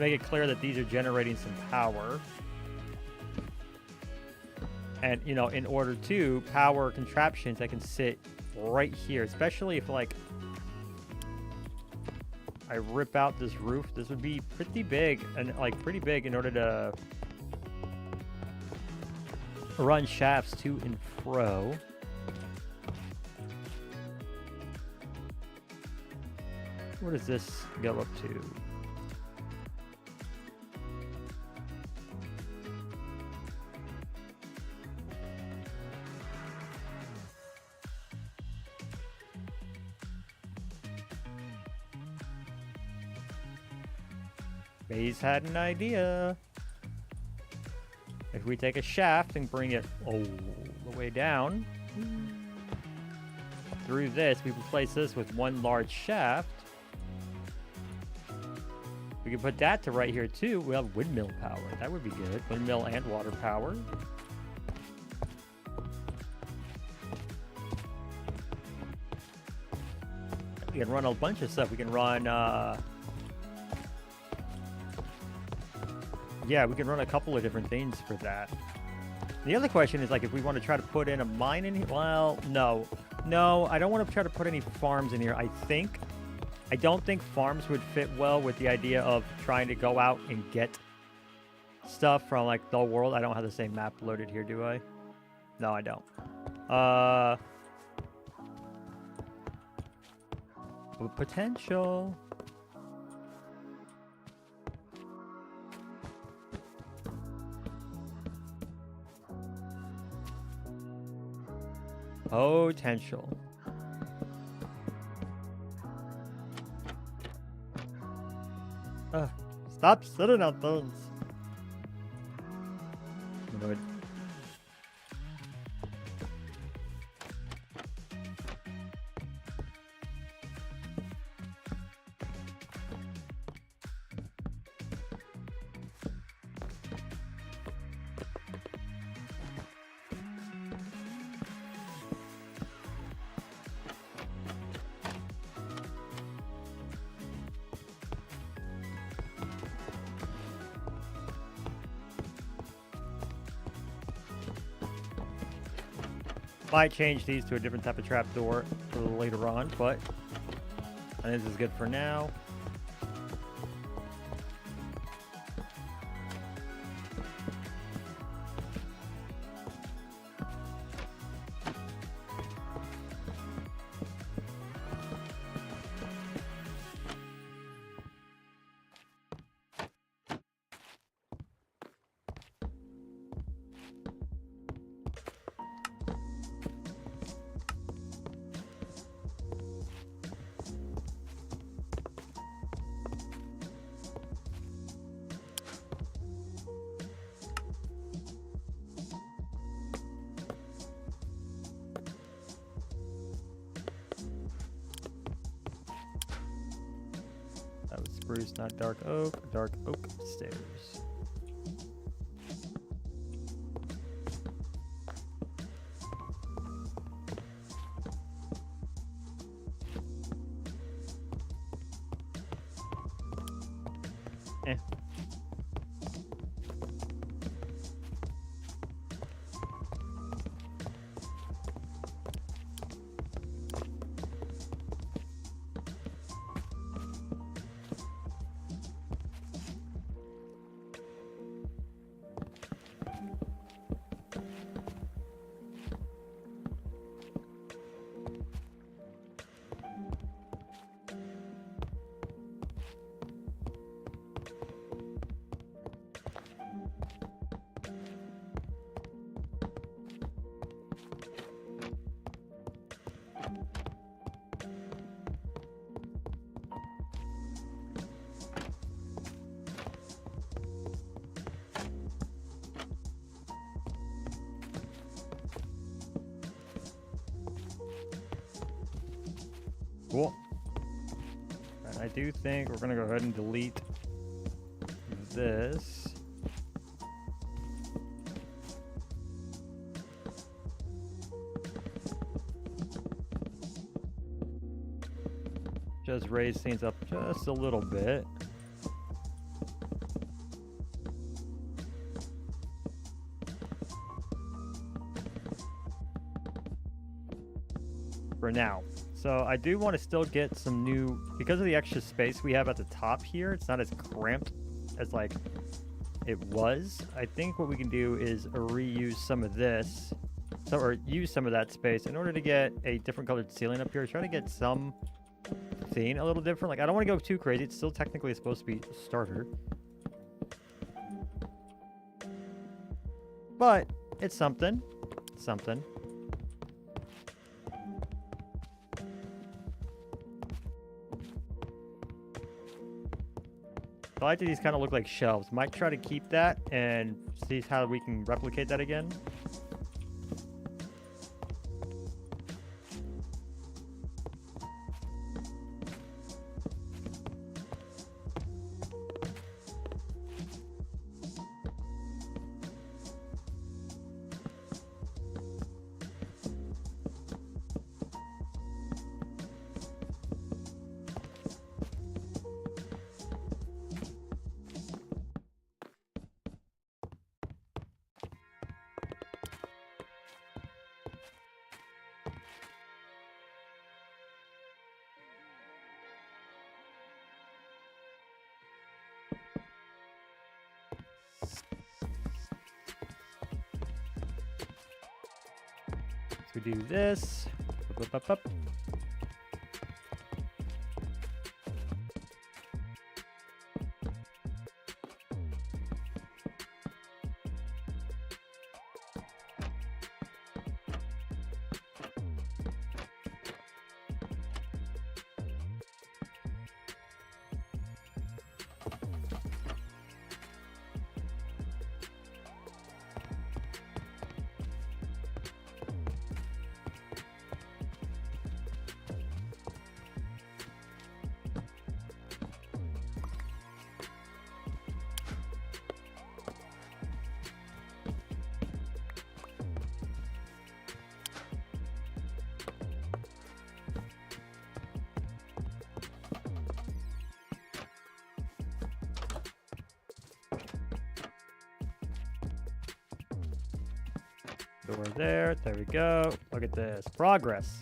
Make it clear that these are generating some power. And, you know, in order to power contraptions that can sit right here, especially if, like, I rip out this roof, this would be pretty big, and like pretty big in order to run shafts to and fro. What does this go up to? Faze had an idea. If we take a shaft and bring it all the way down through this, we replace this with one large shaft. We can put that to right here too. We'll have windmill power. That would be good. Windmill and water power. We can run a bunch of stuff. We can run, yeah, we can run a couple of different things for that. The other question is, like, if we want to try to put in a mine in here. Well, no. No, I don't want to try to put any farms in here. I don't think farms would fit well with the idea of trying to go out and get stuff from, like, the world. I don't have the same map loaded here, do I? No, I don't. Potential. Potential. Stop sitting on those. Good. Might change these to a different type of trapdoor for later on, but I think this is good for now. Spruce, not dark oak. Dark oak stairs. Eh. Cool. And I do think we're gonna go ahead and delete this. Just raise things up just a little bit. For now. So I do want to still get some new, because of the extra space we have at the top here, it's not as cramped as like it was. I think what we can do is reuse some of this, or use some of that space in order to get a different colored ceiling up here. Try to get some thing a little different. Like, I don't want to go too crazy. It's still technically supposed to be starter, but it's something. Something. I like that these kind of look like shelves. Might try to keep that and see how we can replicate that again. So we do this. Up, up, up, up. Door there. There we go. Look at this. Progress.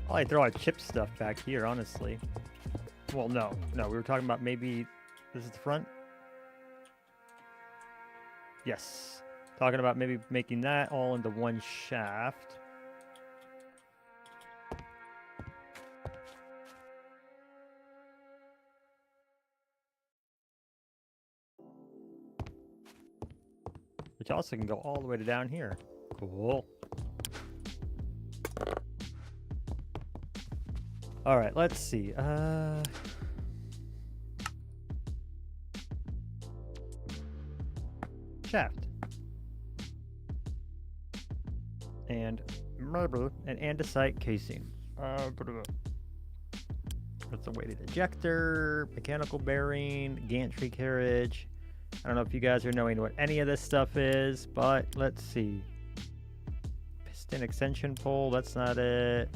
I'll throw our chip stuff back here, honestly. Well, no. No, we were talking about maybe this is the front? Yes. Talking about maybe making that all into one shaft. Which also can go all the way to down here. Cool. All right, let's see. Shaft. And an andesite casing. That's a weighted ejector, mechanical bearing, gantry carriage. I don't know if you guys are knowing what any of this stuff is, but let's see. Piston extension pole, that's not it.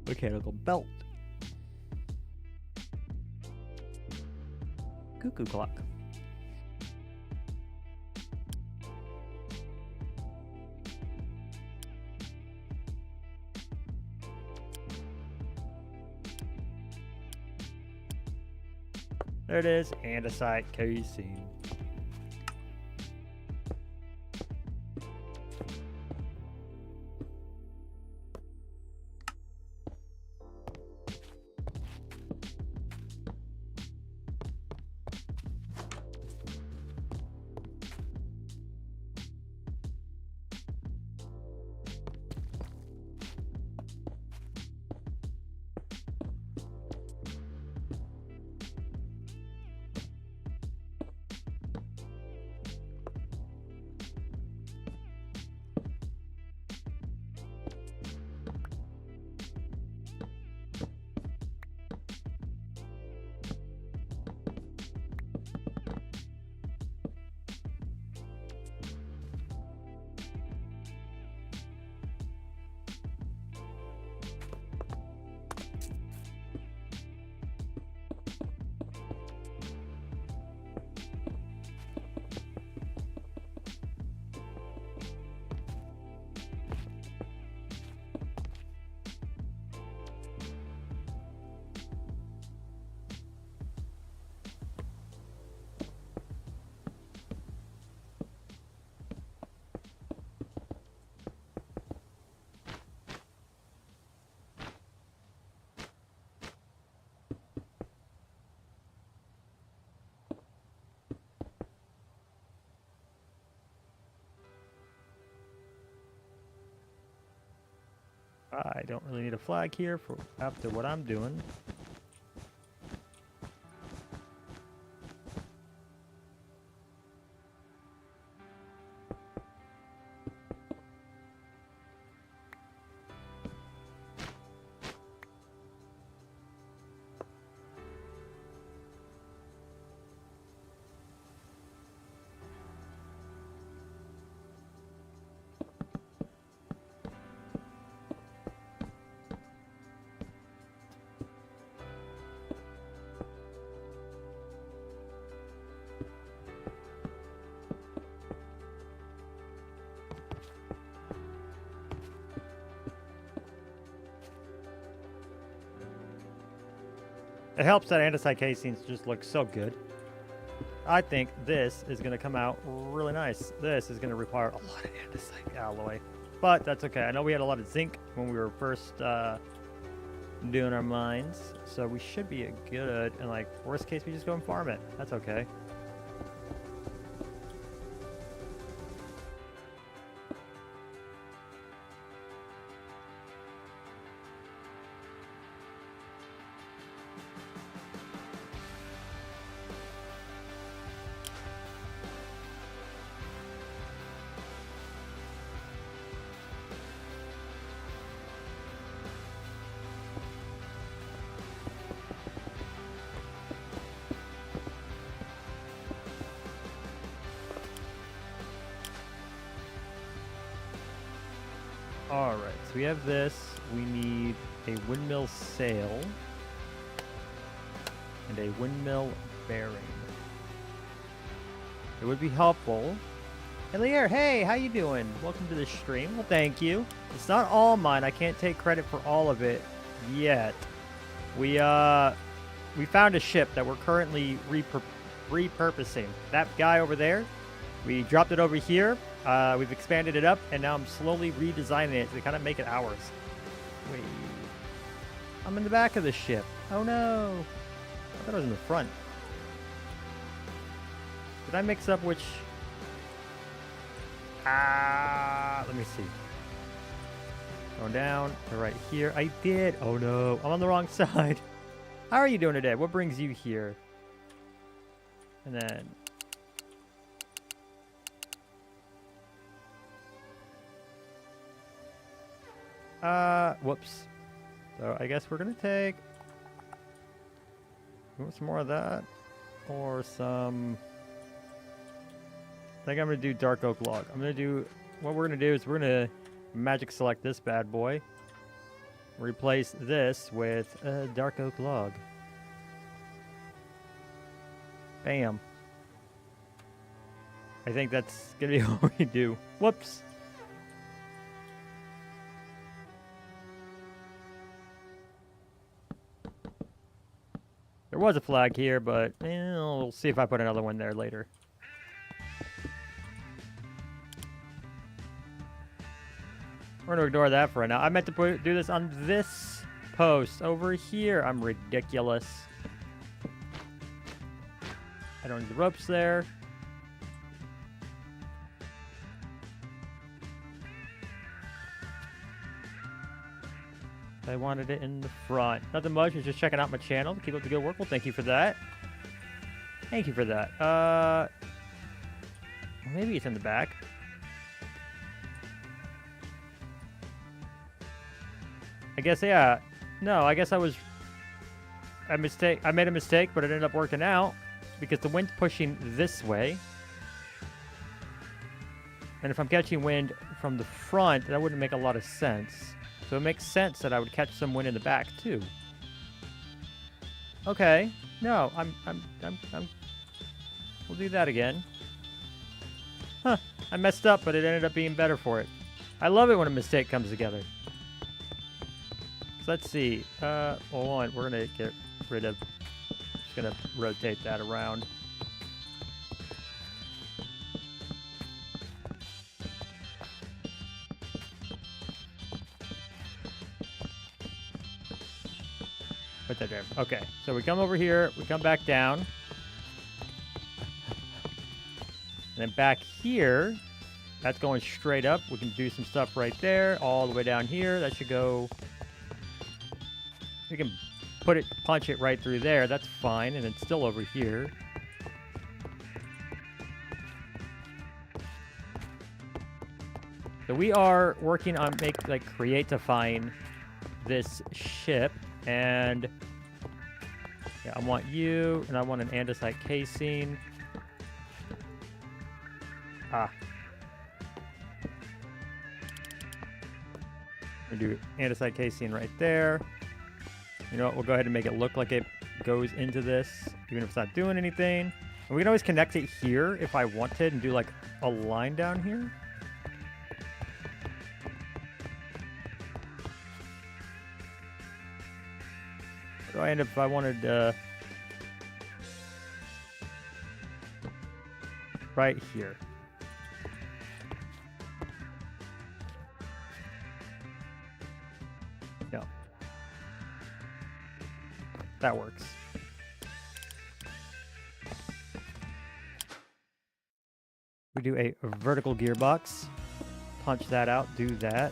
Mechanical belt. Cuckoo clock. There it is, andesite casing. I don't really need a flag here for after what I'm doing. It helps that andesite casings just look so good. I think this is going to come out really nice. This is going to require a lot of andesite alloy. But that's okay. I know we had a lot of zinc when we were first doing our mines. So we should be good. And like, worst case, we just go and farm it. That's okay. Alright, so we have this. We need a windmill sail and a windmill bearing. It would be helpful. Elier, hey, how you doing? Welcome to the stream. Well, thank you. It's not all mine. I can't take credit for all of it yet. We found a ship that we're currently repurposing. That guy over there, we dropped it over here. We've expanded it up, and now I'm slowly redesigning it to kind of make it ours. Wait. I'm in the back of the ship. Oh, no. I thought I was in the front. Did I mix up which... let me see. Going down to right here. I did. Oh, no. I'm on the wrong side. How are you doing today? What brings you here? And then... whoops. So I guess we're gonna take... You want some more of that? Or some... I think I'm gonna do dark oak log. I'm gonna do... What we're gonna do is we're gonna magic select this bad boy. Replace this with a dark oak log. Bam. I think that's gonna be what we do. Whoops. There was a flag here, but we'll see if I put another one there later. We're going to ignore that for now. I meant to do this on this post over here. I'm ridiculous. I don't need the ropes there. I wanted it in the front. Nothing much. Was just checking out my channel. Keep up the good work. Well, thank you for that. Thank you for that. Maybe it's in the back. I guess, yeah. No, I guess I made a mistake, but it ended up working out because the wind's pushing this way. And if I'm catching wind from the front, that wouldn't make a lot of sense. So it makes sense that I would catch some wind in the back too. Okay. No, we'll do that again. Huh. I messed up, but it ended up being better for it. I love it when a mistake comes together. So let's see. Hold on. We're going to get rid of... Just going to rotate that around. Put that there. Okay, so we come over here, we come back down. And then back here, That's going straight up. We can do some stuff right there, all the way down here. That should go... We can punch it right through there. That's fine, and it's still over here. So we are working on creatifying this ship, and yeah, I want you, and I want an andesite casing. We do andesite casing right there. You know what? We'll go ahead and make it look like it goes into this, even if it's not doing anything. And we can always connect it here if I wanted and do like a line down here. What do I end up if I wanted right here? No. That works. We do a vertical gearbox. Punch that out, do that.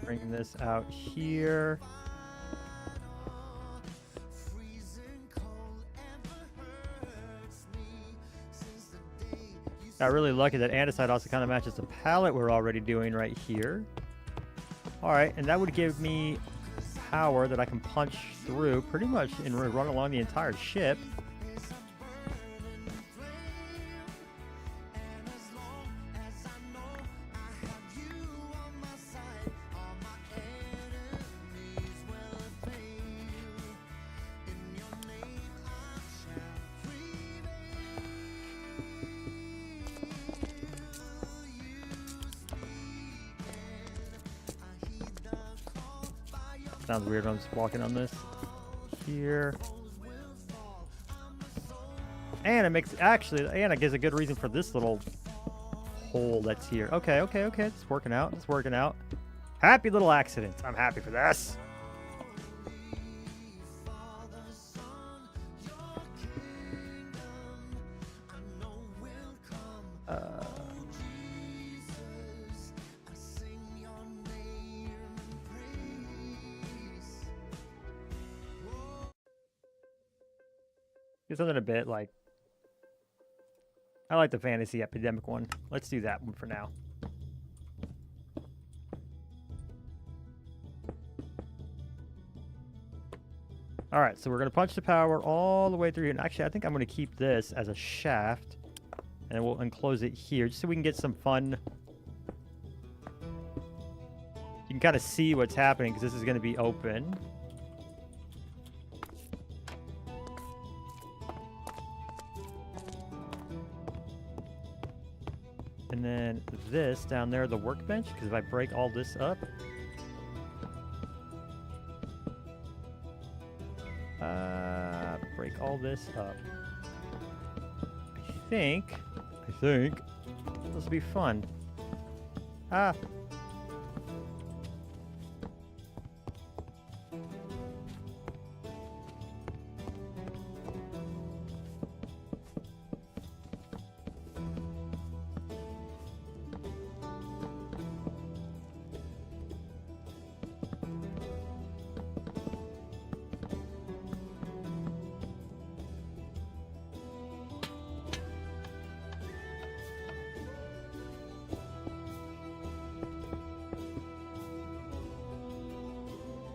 Bring this out here. Got really lucky that andesite also kind of matches the palette we're already doing right here. Alright, and that would give me power that I can punch through pretty much and run along the entire ship. Sounds weird when I'm just walking on this here. And it makes, actually, and it gives a good reason for this little hole that's here. Okay. It's working out. It's working out. Happy little accidents. I'm happy for this. Do something a bit like... I like the fantasy epidemic one. Let's do that one for now. Alright, so we're going to punch the power all the way through here. And actually, I think I'm going to keep this as a shaft. And we'll enclose it here, just so we can get some fun... You can kind of see what's happening, because this is going to be open. And then this down there, the workbench, because if I break all this up... break all this up. I think this will be fun. Ah!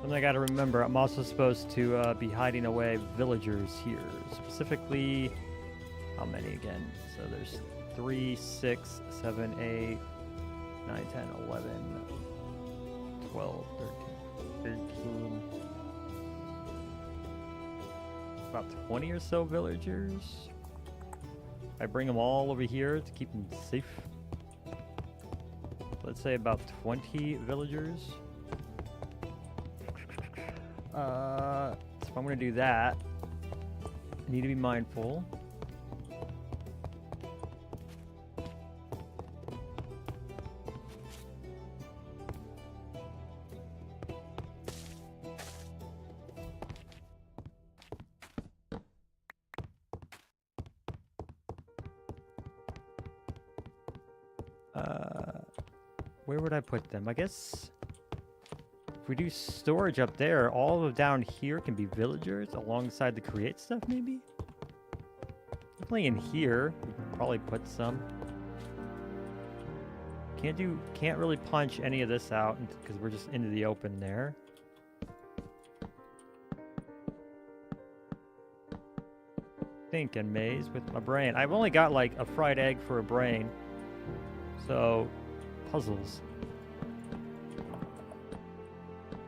Something I gotta remember, I'm also supposed to be hiding away villagers here. Specifically, how many again? So there's 3, 6, 7, 8, 9, 10, 11, 12, 13, 13. About 20 or so villagers. I bring them all over here to keep them safe. Let's say about 20 villagers. So if I'm gonna do that, I need to be mindful. Where would I put them? I guess if we do storage up there, all of down here can be villagers alongside the create stuff, maybe? Definitely in here, we could probably put some. Can't really punch any of this out because we're just into the open there. Thinking maze with my brain. I've only got like a fried egg for a brain. So, puzzles.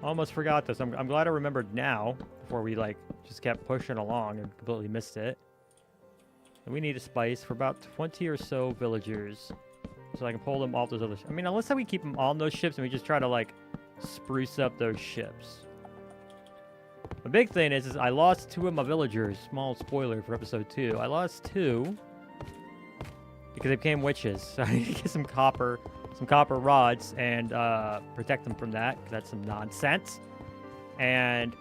Almost forgot this. I'm glad I remembered now before we like just kept pushing along and completely missed it. And we need a spice for about 20 or so villagers. So I can pull them off those other I mean, unless we keep them on those ships and we just try to like spruce up those ships. The big thing is I lost 2 of my villagers. Small spoiler for episode 2. I lost 2 because they became witches. So I need to get some copper rods and protect them from that, because that's some nonsense. And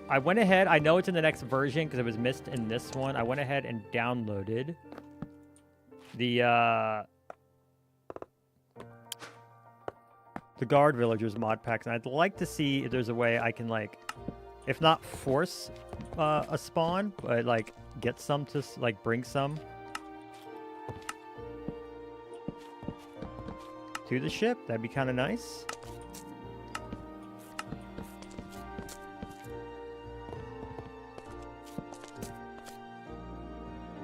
I went ahead, I know it's in the next version because it was missed in this one. I went ahead and downloaded the guard villagers mod packs, and I'd like to see if there's a way I can, like, if not force a spawn, but like get some to like bring some to the ship. That'd be kind of nice.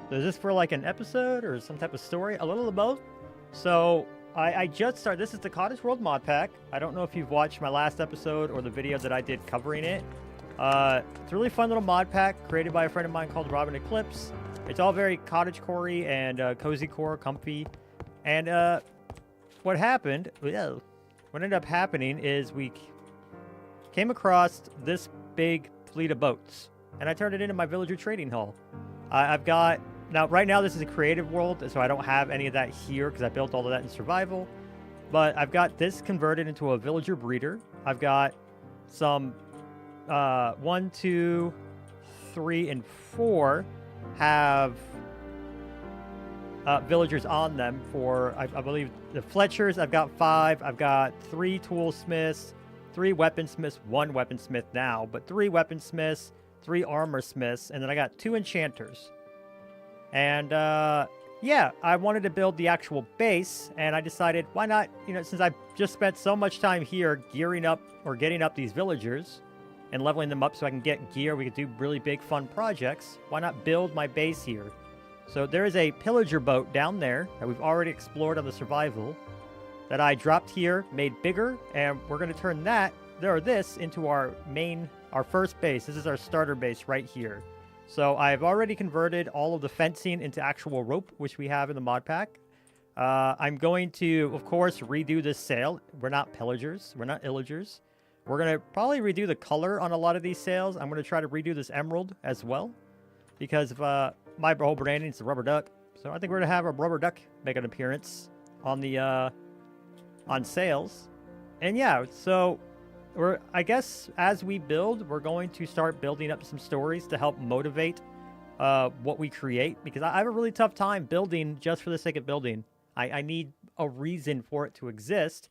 So is this for like an episode or some type of story? A little of both. So I just started. This is the Cottage World mod pack. I don't know if you've watched my last episode or the video that I did covering it. It's a really fun little mod pack created by a friend of mine called Robin Eclipse. It's all very cottage-core-y and cozy core, comfy. And what happened, what ended up happening is we came across this big fleet of boats, and I turned it into my villager trading hall. I've got, now right now this is a creative world, so I don't have any of that here because I built all of that in survival. But I've got this converted into a villager breeder. I've got some 1, 2, 3, and 4 have villagers on them for, I believe, the Fletchers. I've got 5. I've got 3 toolsmiths, 3 weaponsmiths, 1 weaponsmith now, but 3 weaponsmiths, 3 armorsmiths, and then I got 2 enchanters. And yeah, I wanted to build the actual base, and I decided, why not, you know, since I've just spent so much time here gearing up or getting up these villagers and leveling them up so I can get gear, we could do really big fun projects, why not build my base here? So there is a pillager boat down there that we've already explored on the survival that I dropped here, made bigger, and we're going to turn this into our first base. This is our starter base right here. So I've already converted all of the fencing into actual rope, which we have in the mod pack. I'm going to, of course, redo this sail. We're not pillagers. We're not illagers. We're going to probably redo the color on a lot of these sails. I'm going to try to redo this emerald as well, because of my whole branding is a rubber duck. So I think we're going to have a rubber duck make an appearance on the on sails. And yeah, so I guess as we build, we're going to start building up some stories to help motivate what we create, because I have a really tough time building just for the sake of building. I need a reason for it to exist.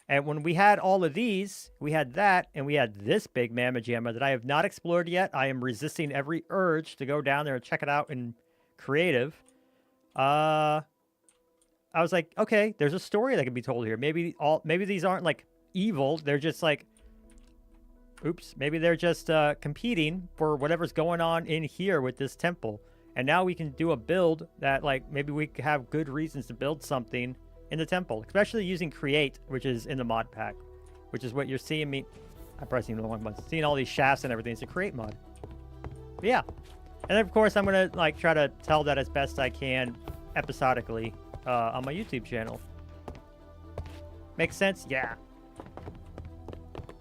And when we had all of these, we had that, and we had this big mamma jamma that I have not explored yet. I am resisting every urge to go down there and check it out in creative. I was like, okay, there's a story that can be told here. Maybe these aren't like evil. They're just like, maybe they're just competing for whatever's going on in here with this temple. And now we can do a build that, like, maybe we could have good reasons to build something in the temple, especially using create, which is in the mod pack, which is what you're seeing me. I'm pressing the wrong button. Seeing all these shafts and everything. It's a create mod. But yeah, and then of course I'm gonna like try to tell that as best I can episodically on my YouTube channel. Makes sense? Yeah.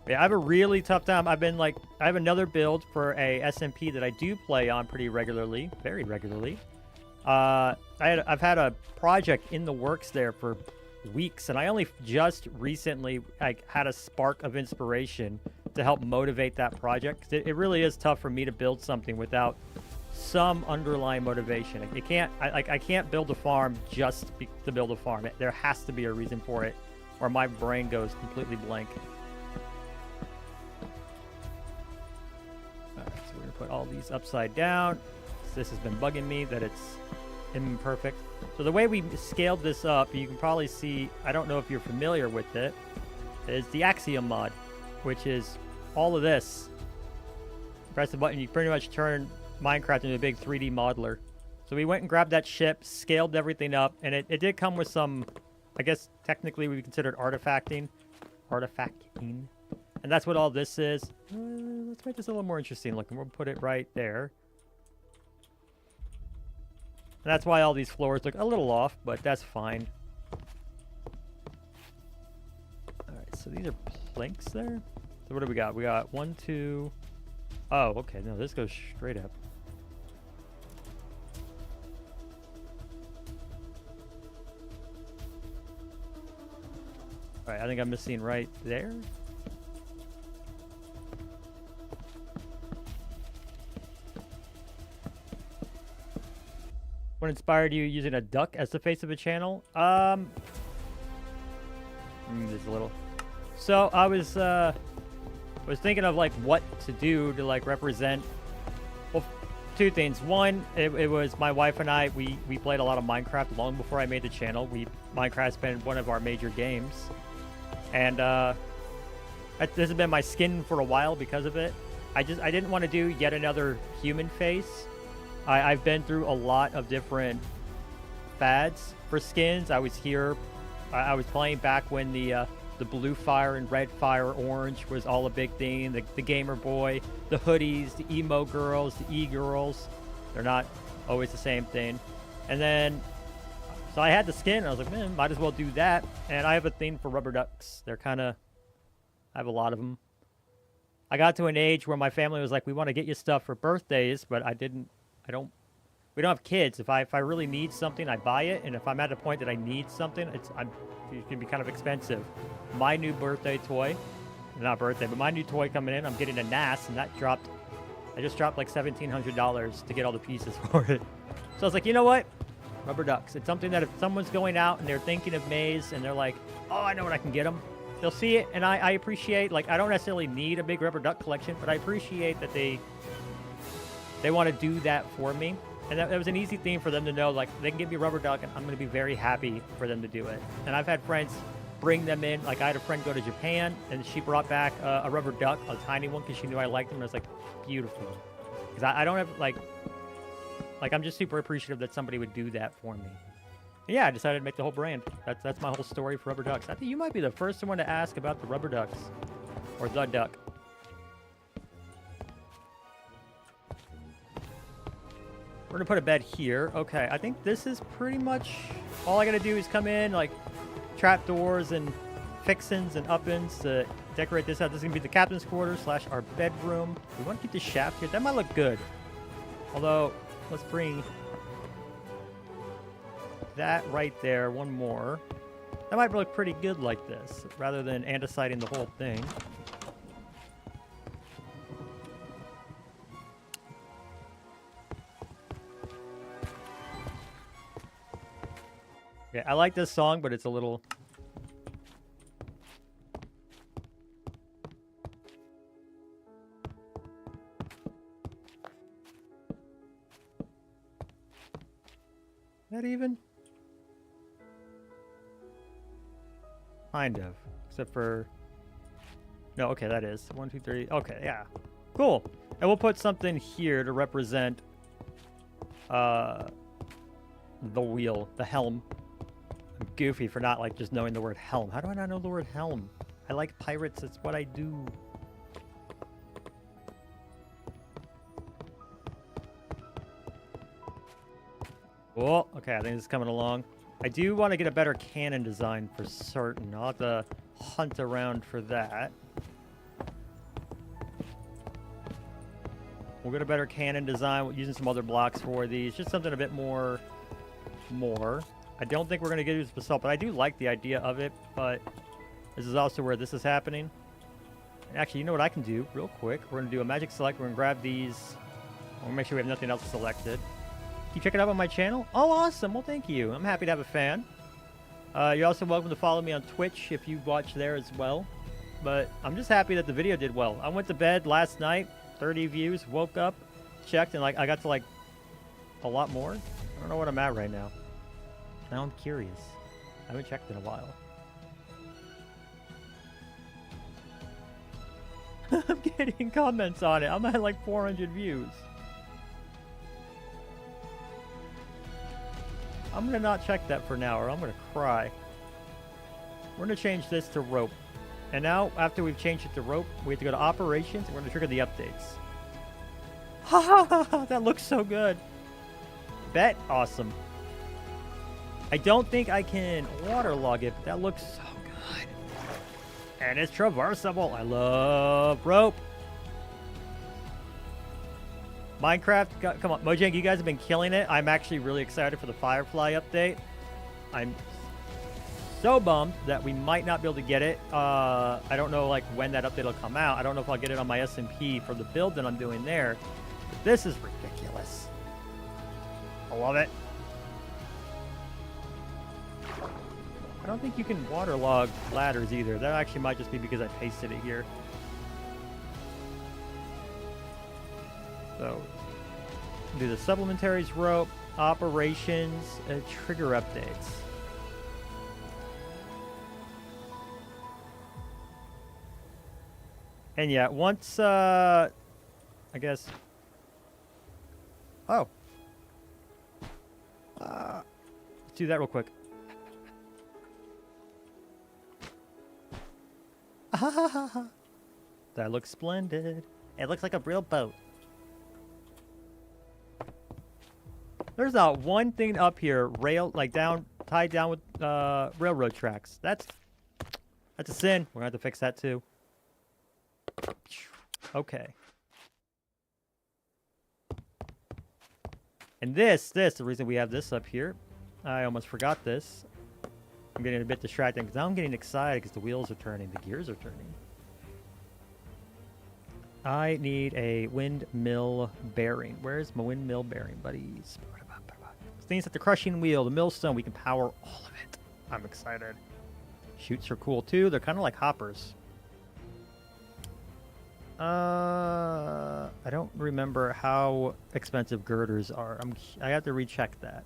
Yeah, I have a really tough time. I've been like, I have another build for a SMP that I do play on pretty regularly, very regularly. I've had a project in the works there for weeks, and I only just recently like had a spark of inspiration to help motivate that project. 'Cause it really is tough for me to build something without some underlying motivation. I can't build a farm just to build a farm. There has to be a reason for it, or my brain goes completely blank. All right, so we're gonna put all these upside down. This has been bugging me that it's imperfect. So the way we scaled this up, you can probably see, I don't know if you're familiar with it, is the Axiom mod, which is all of this. Press the button, you pretty much turn Minecraft into a big 3D modeler. So we went and grabbed that ship, scaled everything up, and it did come with some, I guess technically we considered artifacting. And that's what all this is. Let's make this a little more interesting looking. We'll put it right there. And that's why all these floors look a little off, but that's fine. Alright, so these are planks there. So what do we got? We got 1, 2... Oh, okay. No, this goes straight up. Alright, I think I'm missing right there. What inspired you using a duck as the face of a channel? Just a little. So I was thinking of like what to do to like represent. Well, two things. One, it was my wife and I. We played a lot of Minecraft long before I made the channel. Minecraft's been one of our major games, and this has been my skin for a while because of it. I didn't want to do yet another human face. I've been through a lot of different fads for skins. I was playing back when the blue fire and red fire orange was all a big thing. The gamer boy, the hoodies, the emo girls, the e-girls. They're not always the same thing. And then, so I had the skin, and I was like, man, might as well do that. And I have a thing for rubber ducks. I have a lot of them. I got to an age where my family was like, we want to get you stuff for birthdays, but we don't have kids. If I really need something, I buy it. And if I'm at a point that I need something, it can be kind of expensive. My new birthday toy, not birthday, but my new toy coming in, I'm getting a NAS, and I just dropped like $1,700 to get all the pieces for it. So I was like, you know what? Rubber ducks. It's something that if someone's going out and they're thinking of Maze and they're like, oh, I know what I can get them. They'll see it, and I appreciate, like, I don't necessarily need a big rubber duck collection, but I appreciate that they want to do that for me. And that was an easy thing for them to know, like, they can give me a rubber duck, and I'm going to be very happy for them to do it. And I've had friends bring them in. Like, I had a friend go to Japan, and she brought back a rubber duck, a tiny one, because she knew I liked them. And I was like, beautiful. Because I don't have, like, I'm just super appreciative that somebody would do that for me. And yeah, I decided to make the whole brand. That's my whole story for rubber ducks. I think you might be the first one to ask about the rubber ducks. Or the duck. We're gonna put a bed here. Okay, I think this is pretty much all I gotta do is come in, like, trapdoors and fixins and up-ins to decorate this out. This is gonna be the captain's quarters / our bedroom. We want to keep the shaft here. That might look good. Although, let's bring that right there. One more. That might look pretty good like this, rather than andesiting the whole thing. Yeah, I like this song, but it's a little... That even? Kind of. Except for... No, okay, that is. 1, 2, 3. Okay, yeah. Cool. And we'll put something here to represent the wheel, the helm. I'm goofy for not, like, just knowing the word helm. How do I not know the word helm? I like pirates. It's what I do. Cool. Okay, I think this is coming along. I do want to get a better cannon design for certain. I'll have to hunt around for that. We'll get a better cannon design using some other blocks for these. Just something a bit more. I don't think we're going to get use of basalt, but I do like the idea of it. But this is also where this is happening. And actually, you know what I can do real quick? We're going to do a magic select. We're going to grab these. We'll make sure we have nothing else selected. You check it out on my channel? Oh, awesome. Well, thank you. I'm happy to have a fan. You're also welcome to follow me on Twitch if you watch there as well. But I'm just happy that the video did well. I went to bed last night, 30 views, woke up, checked, and like I got to like a lot more. I don't know what I'm at right now. Now I'm curious. I haven't checked in a while. I'm getting comments on it. I'm at like 400 views. I'm going to not check that for now or I'm going to cry. We're going to change this to rope. And now, after we've changed it to rope, we have to go to operations and we're going to trigger the updates. Ha ha ha! That looks so good. Bet. Awesome. I don't think I can waterlog it, but that looks so good. And it's traversable. I love rope. Minecraft, come on, Mojang, you guys have been killing it. I'm actually really excited for the Firefly update. I'm so bummed that we might not be able to get it. I don't know like when that update will come out. I don't know if I'll get it on my SMP for the build that I'm doing there. But this is ridiculous. I love it. I don't think you can waterlog ladders either. That actually might just be because I pasted it here. So, do the supplementaries rope, operations, trigger updates. And yeah, once, I guess... Oh. Let's do that real quick. That looks splendid. It looks like a real boat. There's not one thing up here, tied down with railroad tracks. That's a sin. We're gonna have to fix that too. Okay. And the reason we have this up here, I almost forgot this. I'm getting a bit distracted because now I'm getting excited because the wheels are turning, the gears are turning. I need a windmill bearing. Where's my windmill bearing, buddies? Things like the crushing wheel, the millstone, we can power all of it. I'm excited. Chutes are cool too. They're kind of like hoppers. I don't remember how expensive girders are. I have to recheck that.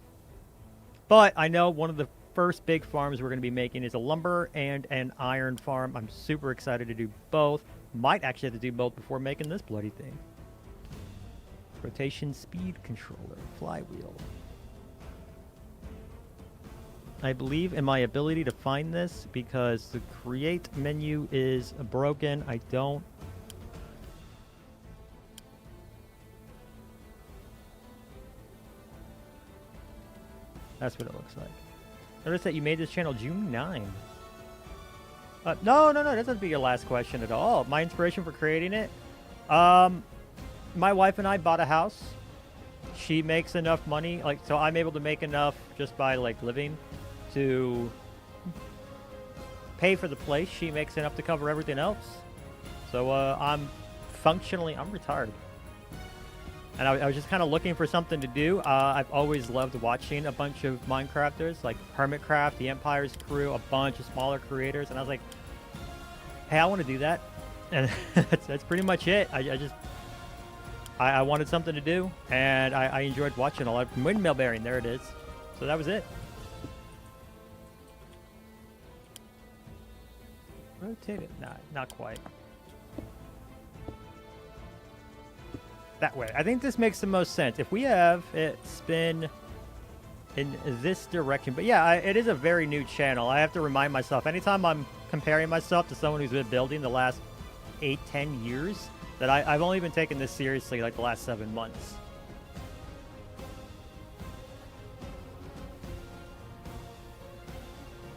But I know one of the first big farms we're going to be making is a lumber and an iron farm. I'm super excited to do both. Might actually have to do both before making this bloody thing. Rotation speed controller, flywheel. I believe in my ability to find this because the create menu is broken. I don't. That's what it looks like. Notice that you made this channel June 9. No, that doesn't be your last question at all. My inspiration for creating it? My wife and I bought a house. She makes enough money, so I'm able to make enough just by living to pay for the place. She makes enough to cover everything else. So I'm retired. And I was just kind of looking for something to do. I've always loved watching a bunch of Minecrafters, like Hermitcraft, The Empire's Crew, a bunch of smaller creators. And I was like, hey, I want to do that. And that's pretty much it. I wanted something to do. And I enjoyed watching a lot of windmill bearing. There it is. So that was it. Rotate it. Nah, not quite. That way. I think this makes the most sense. If we have it spin in this direction. But yeah, it is a very new channel. I have to remind myself, anytime I'm comparing myself to someone who's been building the last 8-10 years, that I've only been taking this seriously the last 7 months.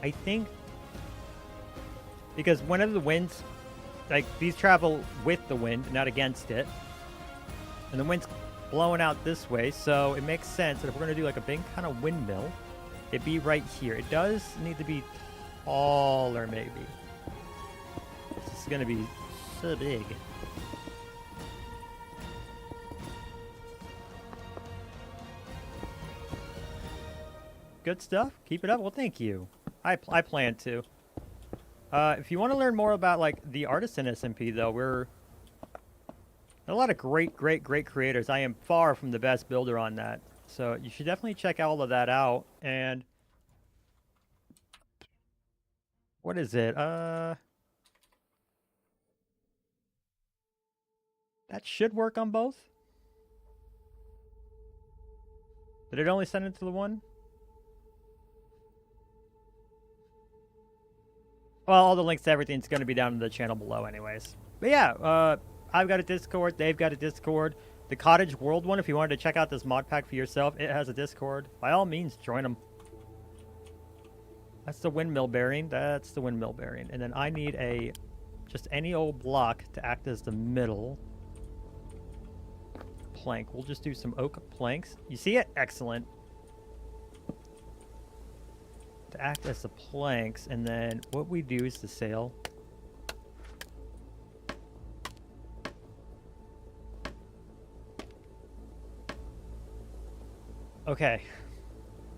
I think because whenever the winds, these travel with the wind, not against it. And the wind's blowing out this way, so it makes sense that if we're going to do like a big kind of windmill, it'd be right here. It does need to be taller, maybe. This is going to be so big. Good stuff. Keep it up. Well, thank you. I plan to. If you want to learn more about like the Artisan SMP, though, we're a lot of great creators. I am far from the best builder on that, so you should definitely check all of that out. And what is it? That should work on both. Did it only send it to the one? Well, all the links to everything's going to be down in the channel below anyways. But yeah, I've got a Discord. They've got a Discord. The Cottage World one, if you wanted to check out this mod pack for yourself, it has a Discord. By all means, join them. That's the windmill bearing. That's the windmill bearing. And then I need a just any old block to act as the middle plank. We'll just do some oak planks. You see it? Excellent. To act as the planks, and then what we do is the sail. Okay,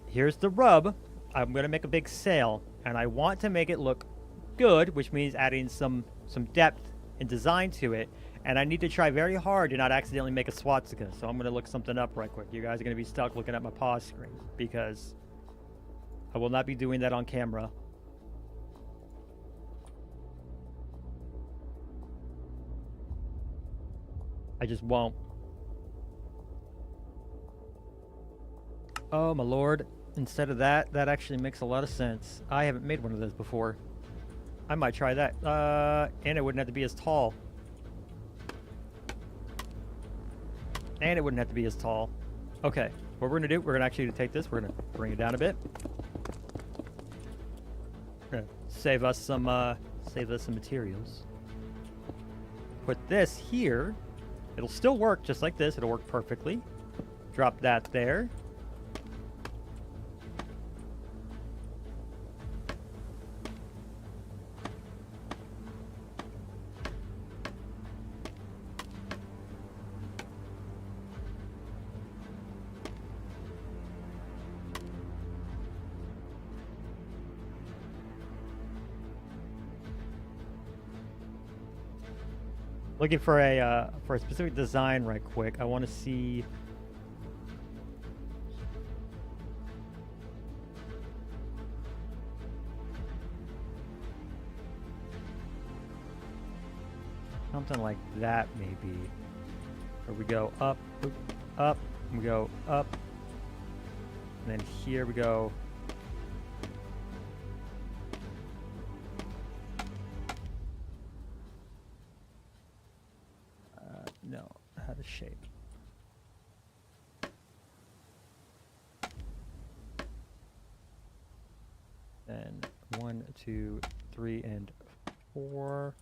here's the rub. I'm gonna make a big sail, and I want to make it look good, which means adding some depth and design to it. And I need to try very hard to not accidentally make a swastika. So I'm gonna look something up right quick. You guys are gonna be stuck looking at my pause screen because I will not be doing that on camera. I just won't. Oh my lord. Instead of that, that actually makes a lot of sense. I haven't made one of those before. I might try that. And it wouldn't have to be as tall. And it wouldn't have to be as tall. Okay, what we're gonna do, we're gonna actually take this, we're gonna bring it down a bit. Save us some materials. Put this here. It'll still work just like this. It'll work perfectly. Drop that there. Looking for a specific design right quick. I want to see. Something like that, maybe. Where we go up, up, and we go up, and then here we go. No, how to shape. Then 1, 2, 3, and 4.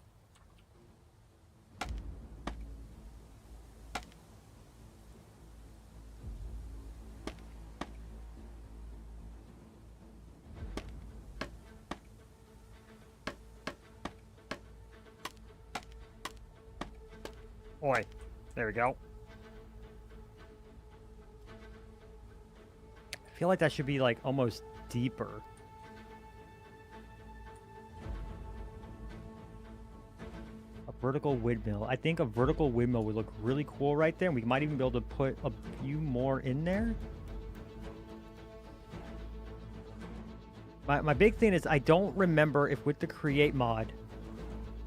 Oi, there we go. I feel like that should be like almost deeper. A vertical windmill. I think a vertical windmill would look really cool right there. And we might even be able to put a few more in there. My big thing is I don't remember if with the create mod,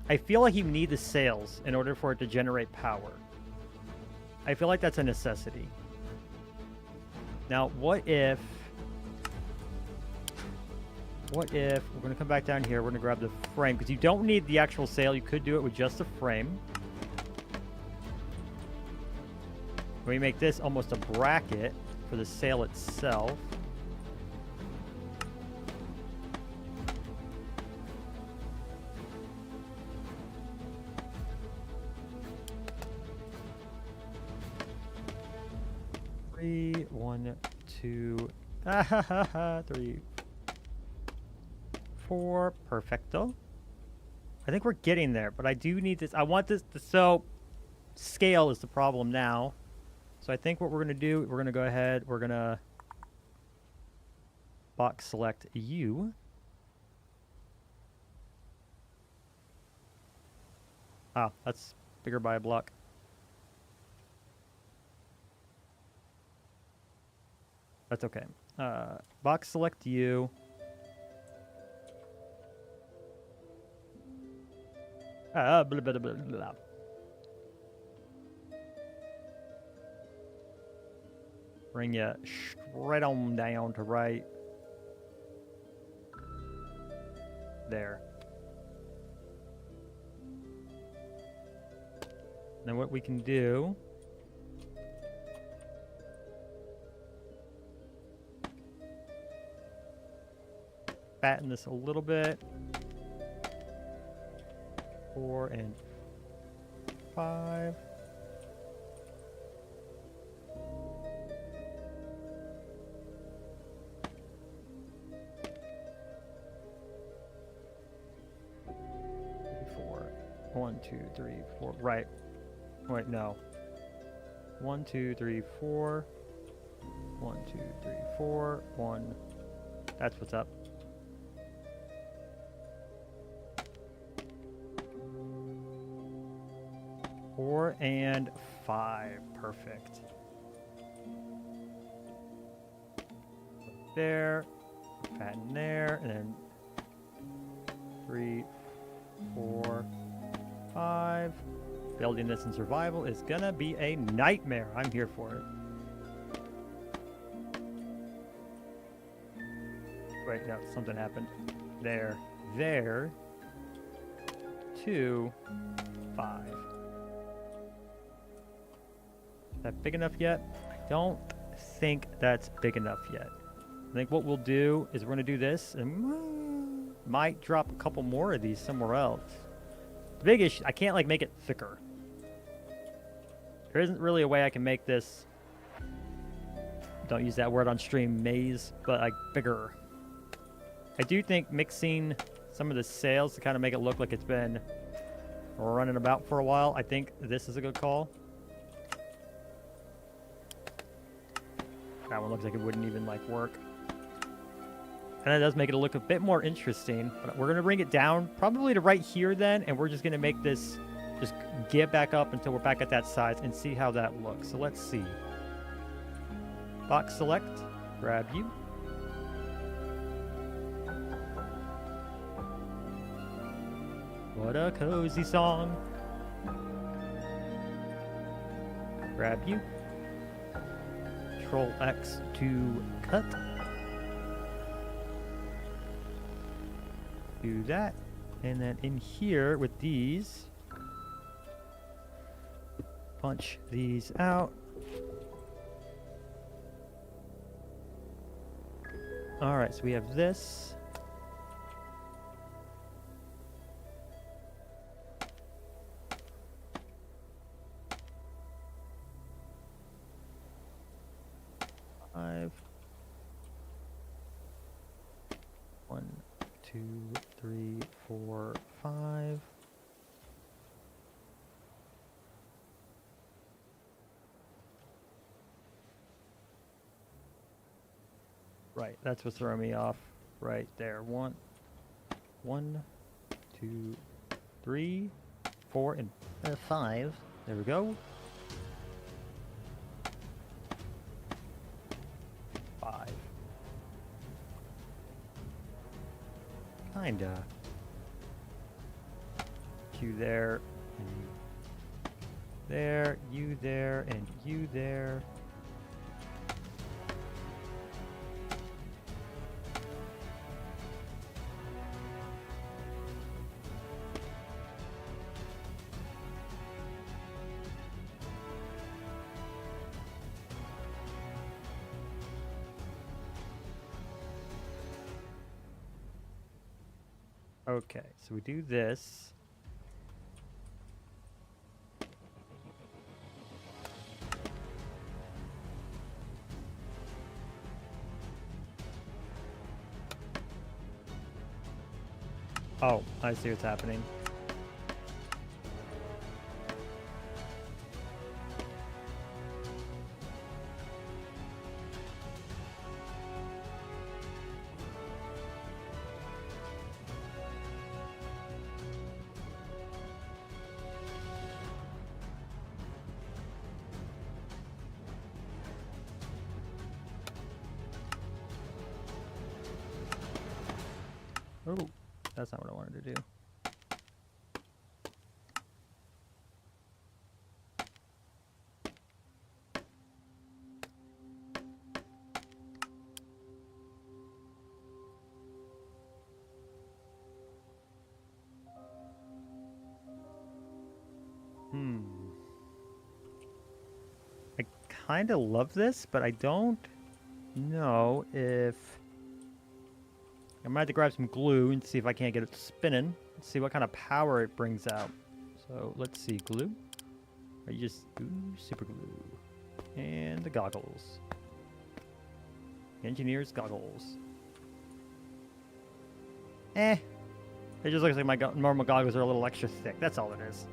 I feel like you need the sails in order for it to generate power. I feel like that's a necessity. Now, what if we're going to come back down here, we're going to grab the frame, because you don't need the actual sail. You could do it with just the frame. We make this almost a bracket for the sail itself. 3, 1, 2, 3, 4. Perfecto. I think we're getting there, but I do need this. I want this. So, scale is the problem now. So I think what we're going to do, we're going to go ahead. We're going to box select U. Oh, that's bigger by a block. That's okay. Box select U. Blah, blah, blah, blah, blah. Bring you straight on down to right. There. Then what we can do, fatten this a little bit. 4 and 5. Four. 1, 2, 3, 4. Right. Wait, no. 1, 2, 3, 4. 1, 2, 3, 4. 1. That's what's up. Four and 5. Perfect. There. Fatten there. And then 3, 4, 5. Building this in survival is gonna be a nightmare. I'm here for it. Wait, no, something happened. There. There. 2, 5. Is that big enough yet? I don't think that's big enough yet. I think what we'll do is we're going to do this and might drop a couple more of these somewhere else. The big issue, I can't like make it thicker. There isn't really a way I can make this, don't use that word on stream, maze, but like bigger. I do think mixing some of the sails to kind of make it look like it's been running about for a while, I think this is a good call. That one looks like it wouldn't even like work. And that does make it look a bit more interesting. But we're going to bring it down probably to right here then. And we're just going to make this just get back up until we're back at that size and see how that looks. So let's see. Box select. Grab you. What a cozy song. Grab you. Control X to cut. Do that. And then in here with these, punch these out. All right, so we have this. One, 2, 3, 4, 5. Right, that's what's throwing me off. Right there. 1, 2, 3, 4, and 5. There we go. 5. Kinda. You there, and you there, you there, and you there. Okay, so we do this. Oh, I see what's happening. Oh, that's not what I wanted to do. I kind of love this, but I don't know if... I might have to grab some glue and see if I can't get it spinning. Let's see what kind of power it brings out. So let's see, glue. Or you just super glue. And the goggles. Engineer's goggles. It just looks like my normal goggles are a little extra thick. That's all it is.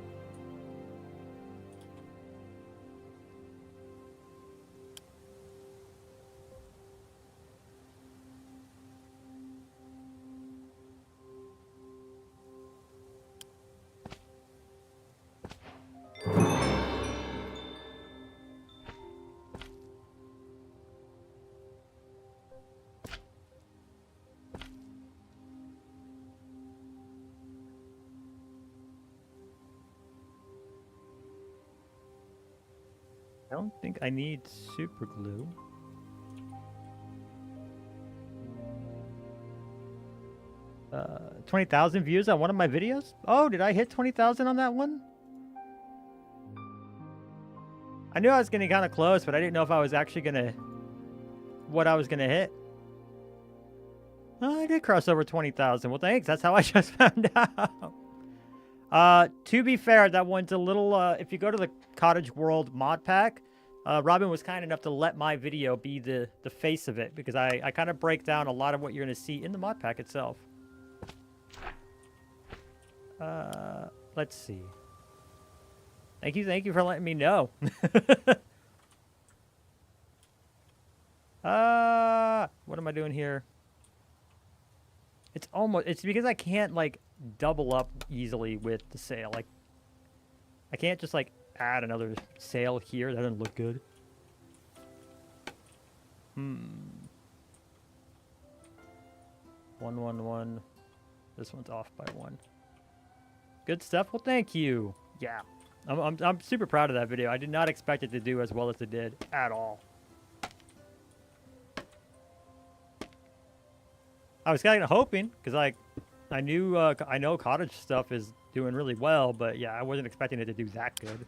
I don't think I need super glue. Uh, 20,000 views on one of my videos? Oh, did I hit 20,000 on that one? I knew I was getting kind of close, but I didn't know if I was actually gonna... what I was gonna hit. Oh, I did cross over 20,000. Well, thanks. That's how I just found out. To be fair, that one's a little... if you go to the Cottage World mod pack, Robin was kind enough to let my video be the face of it, because I kind of break down a lot of what you're going to see in the mod pack itself. Let's see. Thank you for letting me know. What am I doing here? It's because I can't, like, double up easily with the sail. Like, I can't just, like, add another sail here. That doesn't look good. 111. This one's off by 1. Good stuff. Well, thank you. Yeah. I'm super proud of that video. I did not expect it to do as well as it did at all. I was kind of hoping, because I know cottage stuff is doing really well, but yeah, I wasn't expecting it to do that good.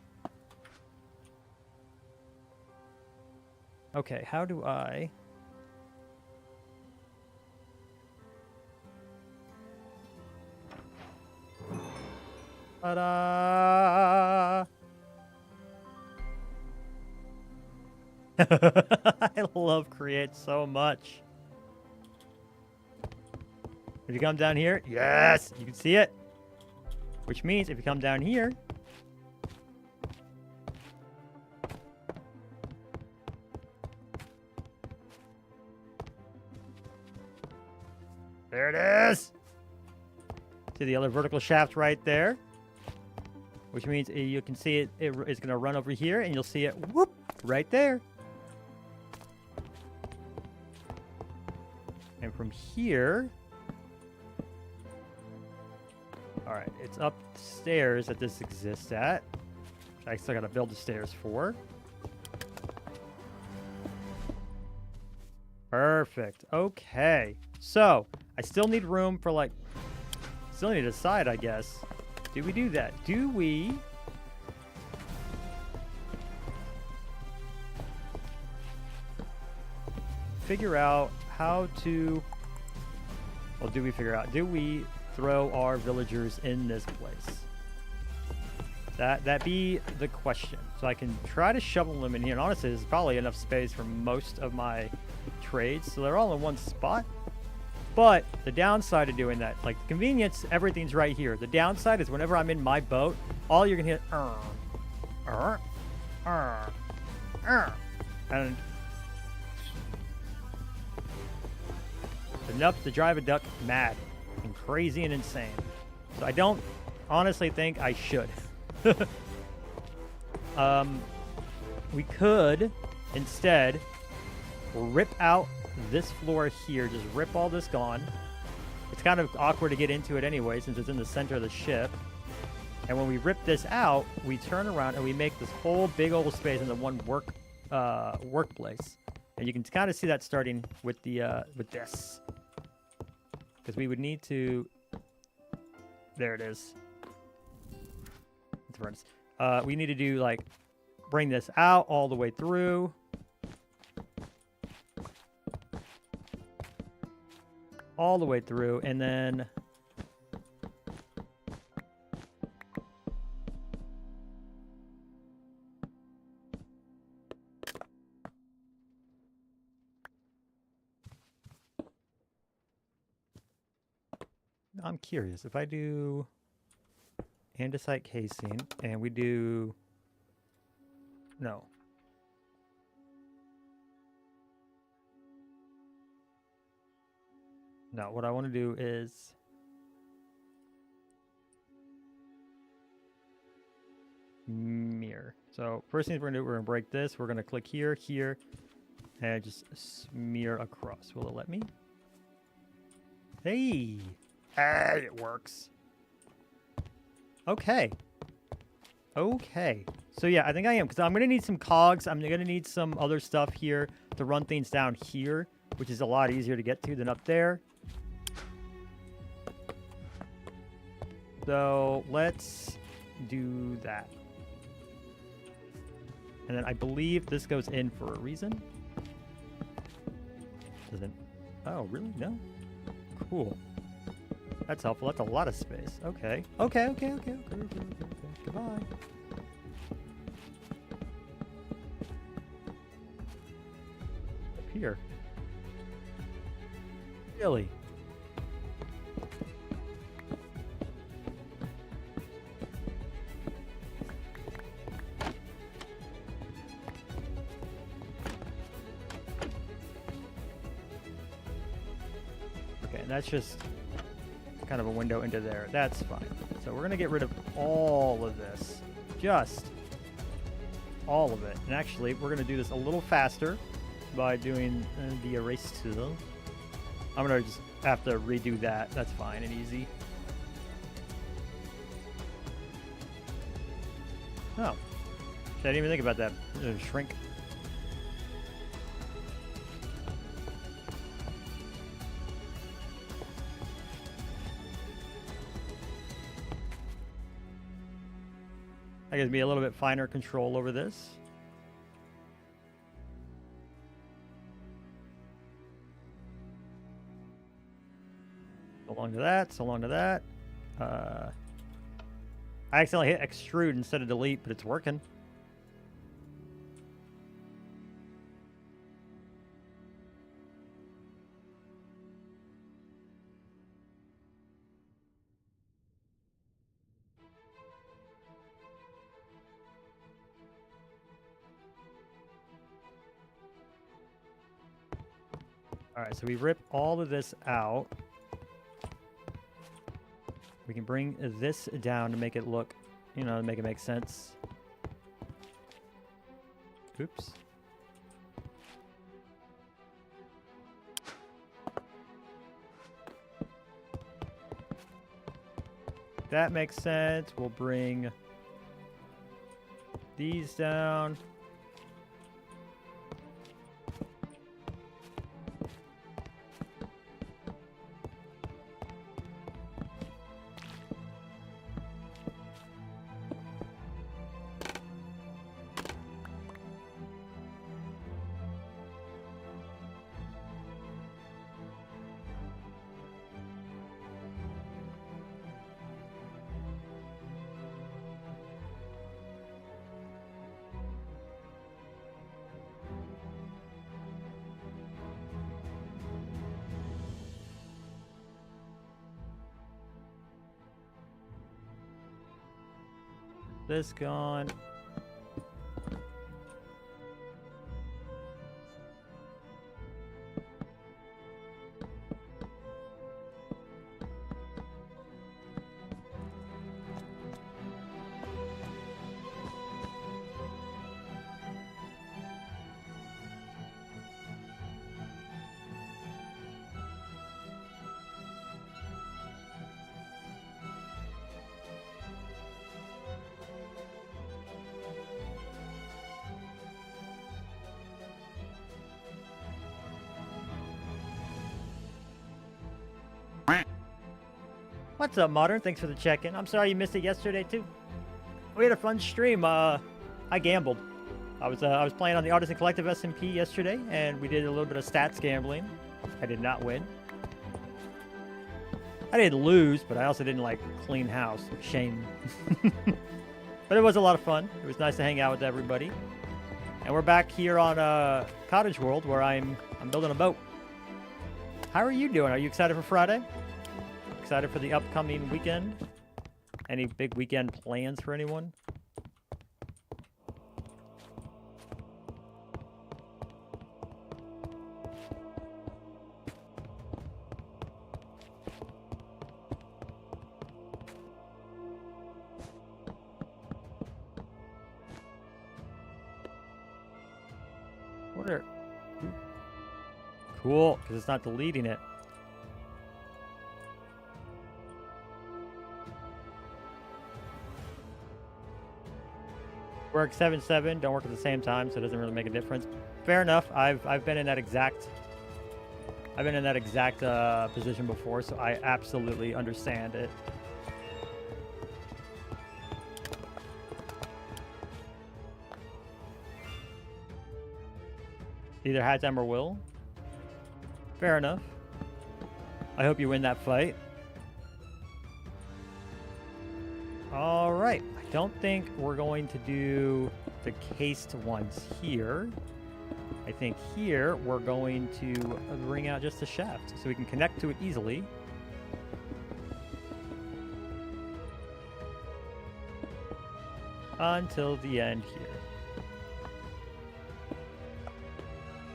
Okay, how do I... Ta-da! I love Create so much. If you come down here, yes, you can see it. Which means if you come down here, there it is. See the other vertical shaft right there, which means you can see it's going to run over here, and you'll see it whoop right there. And from here, all right, it's upstairs that this exists at. I still got to build the stairs for. Perfect. Okay. So, I still need room for, like, still need a side, I guess. Do we do that? Do we... figure out how to... Well, do we figure out... Do we throw our villagers in this place? That be the question. So I can try to shovel them in here. And honestly, there's probably enough space for most of my trades. So they're all in one spot. But the downside of doing that, like convenience, everything's right here. The downside is whenever I'm in my boat, all you're gonna hear, and enough to drive a duck mad and crazy and insane. So I don't honestly think I should. We could instead rip out this floor here, just rip all this gone. It's kind of awkward to get into it anyway since it's in the center of the ship. And when we rip this out, we turn around and we make this whole big old space into one workplace. And you can kind of see that starting with the with this, because we would need to. There it is. We need to do like bring this out all the way through. All the way through, and then I'm curious if I do andesite casing and we do no. No, what I want to do is mirror. So first thing we're going to do, we're going to break this. We're going to click here, here, and just smear across. Will it let me? Hey! Ah, it works. Okay. Okay. So yeah, I think I am, because I'm going to need some cogs. I'm going to need some other stuff here to run things down here, which is a lot easier to get to than up there. So let's do that. And then I believe this goes in for a reason. Doesn't. Oh, really? No? Cool. That's helpful. That's a lot of space. Okay. Okay, okay, okay, okay, okay, okay. Goodbye. Up here. Really? That's just kind of a window into there. That's fine. So we're going to get rid of all of this. Just all of it. And actually, we're going to do this a little faster by doing the erase tool. I'm going to just have to redo that. That's fine and easy. Oh. I didn't even think about that. Shrink. That gives me a little bit finer control over this. So long to that, so long to that. I accidentally hit extrude instead of delete, but it's working. All right, so we rip all of this out. We can bring this down to make it look, you know, to make it make sense. Oops. That makes sense. We'll bring these down. This gone. What's up, Modern? Thanks for the check-in. I'm sorry you missed it yesterday too. We had a fun stream. I gambled. I was playing on the Artisan Collective SMP yesterday, and we did a little bit of stats gambling. I did not win. I didn't lose, but I also didn't like clean house. Shame. But it was a lot of fun. It was nice to hang out with everybody. And we're back here on Cottage World, where I'm building a boat. How are you doing? Are you excited for Friday? Excited for the upcoming weekend? Any big weekend plans for anyone? What are... Cool, because it's not deleting it. Work 7/7, don't work at the same time, so it doesn't really make a difference. Fair enough. I've been in that exact position before, so I absolutely understand it. Either had time or will. Fair enough. I hope you win that fight. All right. I don't think we're going to do the cased ones here. I think here we're going to bring out just a shaft so we can connect to it easily. Until the end here.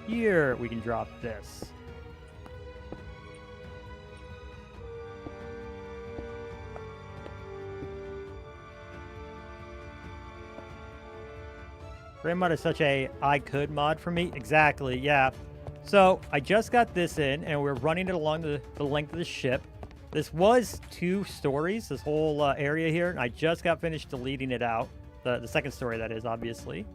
Here we can drop this. Frame mod is such a I could mod for me. Exactly, yeah. So I just got this in and we're running it along the length of the ship. This was 2 stories, this whole area here, and I just got finished deleting it out. The second story, that is, obviously.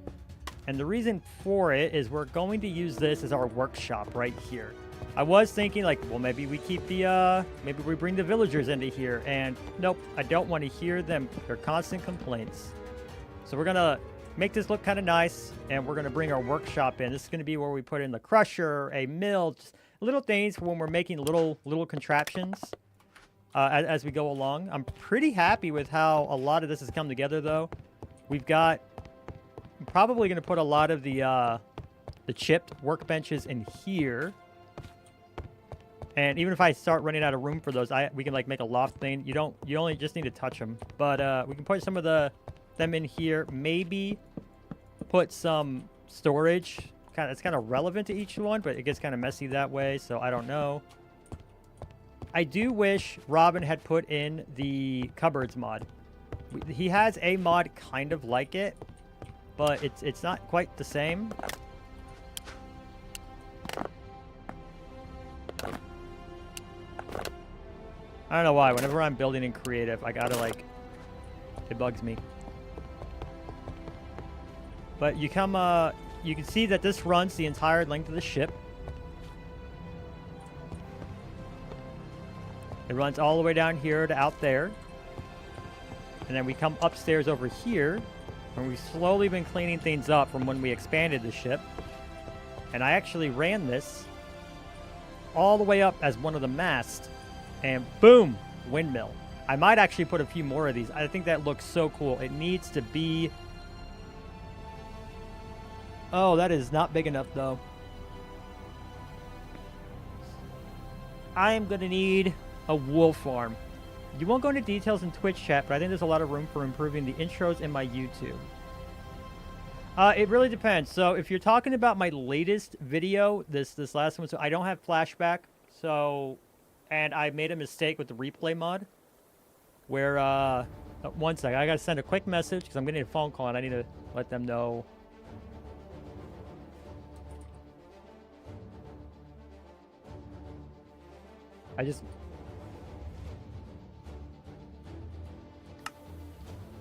And the reason for it is we're going to use this as our workshop right here. I was thinking, like, well, maybe we keep the, maybe we bring the villagers into here. And nope, I don't want to hear them, their constant complaints. So we're going to make this look kind of nice, and we're going to bring our workshop in. This is going to be where we put in the crusher, a mill, just little things for when we're making little contraptions as we go along. I'm pretty happy with how a lot of this has come together, though. We've got... I'm probably going to put a lot of the chipped workbenches in here. And even if I start running out of room for those, we can like make a loft thing. You only just need to touch them. But we can put some of them in here. Maybe put some storage. It's kind of relevant to each one, but it gets kind of messy that way. So I don't know. I do wish Robin had put in the cupboards mod. He has a mod kind of like it, but it's not quite the same. I don't know why. Whenever I'm building in creative, I gotta like... It bugs me. But you come... you can see that this runs the entire length of the ship. It runs all the way down here to out there. And then we come upstairs over here. And we've slowly been cleaning things up from when we expanded the ship. And I actually ran this all the way up as one of the masts. And boom, windmill. I might actually put a few more of these. I think that looks so cool. It needs to be... Oh, that is not big enough, though. I am going to need a wool farm. You won't go into details in Twitch chat, but I think there's a lot of room for improving the intros in my YouTube. It really depends. So if you're talking about my latest video, this last one, so I don't have flashback. So, and I made a mistake with the replay mod, where one second, I gotta send a quick message because I'm getting a phone call and I need to let them know.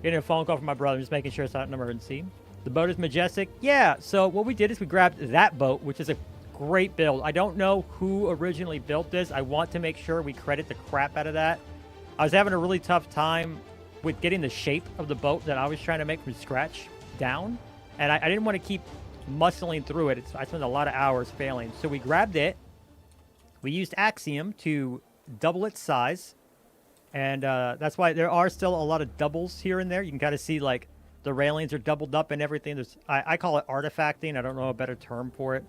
Getting a phone call from my brother, just making sure it's not an emergency. The boat is majestic. Yeah, so what we did is we grabbed that boat, which is a great build. I don't know who originally built this. I want to make sure we credit the crap out of that. I was having a really tough time with getting the shape of the boat that I was trying to make from scratch down. And I didn't want to keep muscling through it. I spent a lot of hours failing. So we grabbed it. We used Axiom to double its size. And that's why there are still a lot of doubles here and there. You can kind of see, like, the railings are doubled up and everything. There's, I call it artifacting. I don't know a better term for it.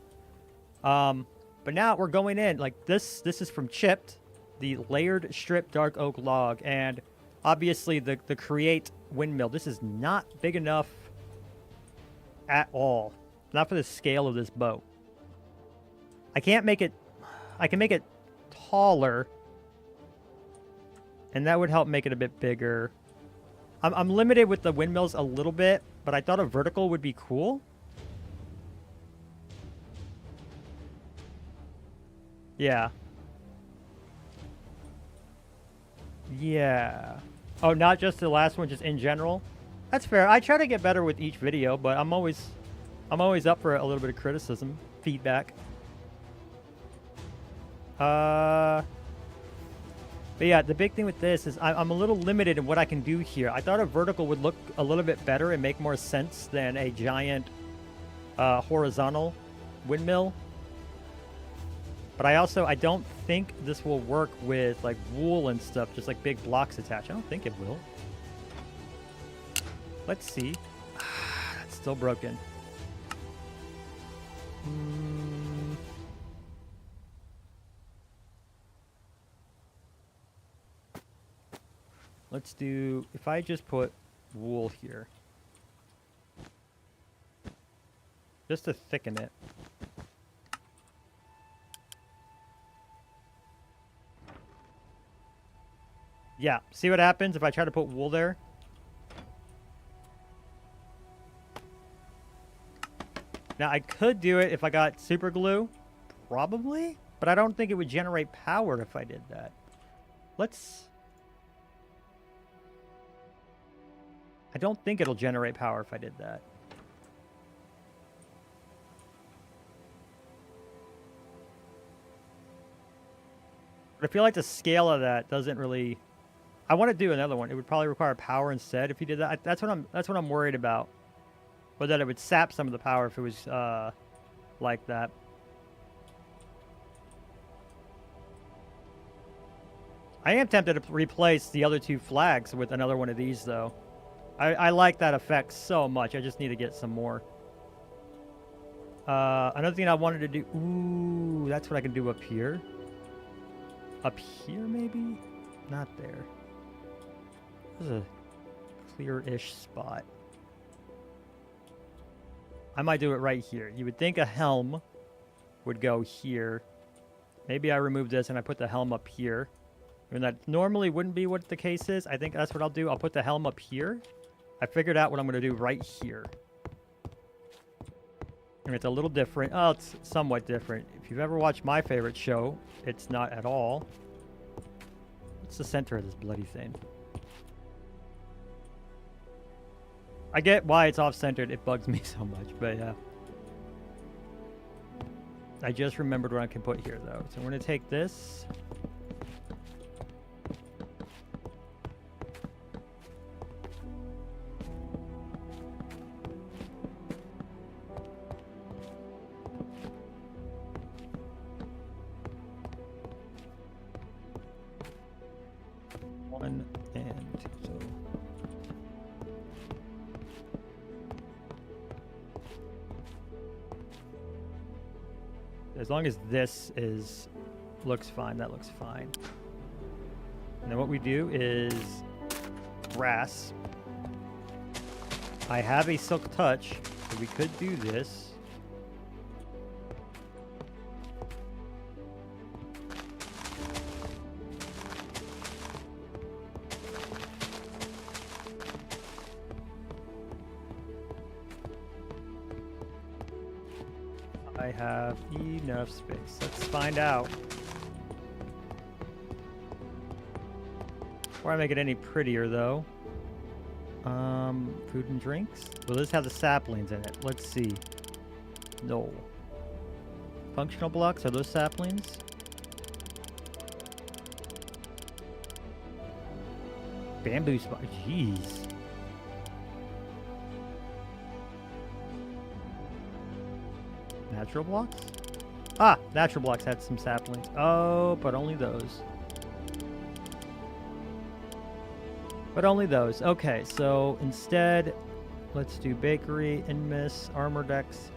But now we're going in. Like, this is from Chipped, the layered strip dark oak log. And obviously the Create windmill. This is not big enough at all. Not for the scale of this boat. I can't make it... I can make it taller... and that would help make it a bit bigger. I'm limited with the windmills a little bit, but I thought a vertical would be cool. Yeah. Yeah. Oh, not just the last one, just in general? That's fair. I try to get better with each video, but I'm always up for a little bit of criticism, feedback. But yeah, the big thing with this is I'm a little limited in what I can do here. I thought a vertical would look a little bit better and make more sense than a giant horizontal windmill. But I don't think this will work with like wool and stuff, just like big blocks attached. I don't think it will. Let's see. That's still broken. Let's do, if I just put wool here, just to thicken it. Yeah, see what happens if I try to put wool there? Now, I could do it if I got super glue, probably, but I don't think it would generate power if I did that. I don't think it'll generate power if I did that. But I feel like the scale of that doesn't really... I want to do another one. It would probably require power instead if you did that. That's what I'm worried about. But that it would sap some of the power if it was like that. I am tempted to replace the other two flags with another one of these, though. I like that effect so much. I just need to get some more. Another thing I wanted to do... Ooh, that's what I can do up here. Up here, maybe? Not there. This is a clear-ish spot. I might do it right here. You would think a helm would go here. Maybe I remove this and I put the helm up here. I mean, that normally wouldn't be what the case is. I think that's what I'll do. I'll put the helm up here. I figured out what I'm going to do right here. And it's a little different. Oh, it's somewhat different. If you've ever watched my favorite show, it's not at all. What's the center of this bloody thing? I get why it's off-centered. It bugs me so much, but yeah. I just remembered what I can put here, though. So I'm going to take this. One and two. As long as this looks fine, that looks fine. And then what we do is grass. I have a silk touch, so we could do this. I have enough space. Let's find out. Before I make it any prettier, though. Food and drinks? Will this have the saplings in it? Let's see. No. Functional blocks? Are those saplings? Bamboo spot. Jeez. Natural blocks? Ah! Natural blocks had some saplings. Oh, but only those. But only those. Okay, so instead, let's do bakery, inmis, armor decks.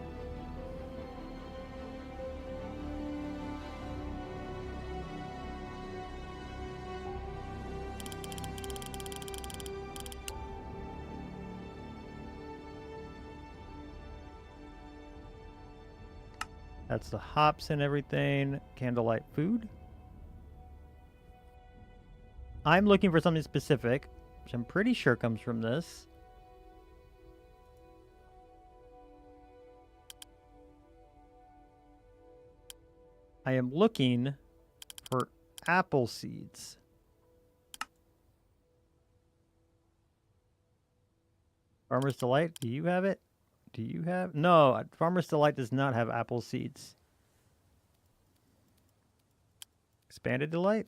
That's the hops and everything. Candlelight food. I'm looking for something specific, which I'm pretty sure comes from this. I am looking for apple seeds. Farmer's Delight, do you have it? Do you have? No, Farmer's Delight does not have apple seeds. Expanded Delight?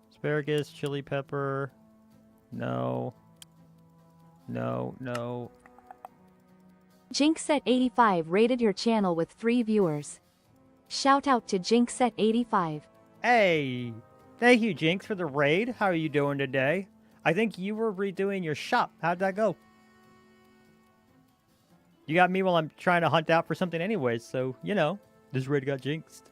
Asparagus, chili pepper. No. No, no. Jinxet85 rated your channel with 3 viewers. Shout out to Jinxet85. Hey! Thank you, Jinx, for the raid. How are you doing today? I think you were redoing your shop. How'd that go? You got me while I'm trying to hunt out for something anyways, so, you know, this raid got jinxed.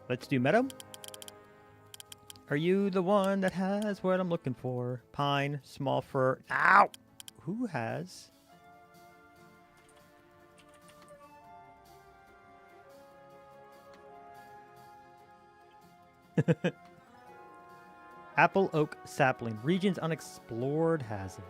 Let's do meadow. Are you the one that has what I'm looking for? Pine, small fir. Ow! Who has? Apple oak sapling. Regions unexplored has it.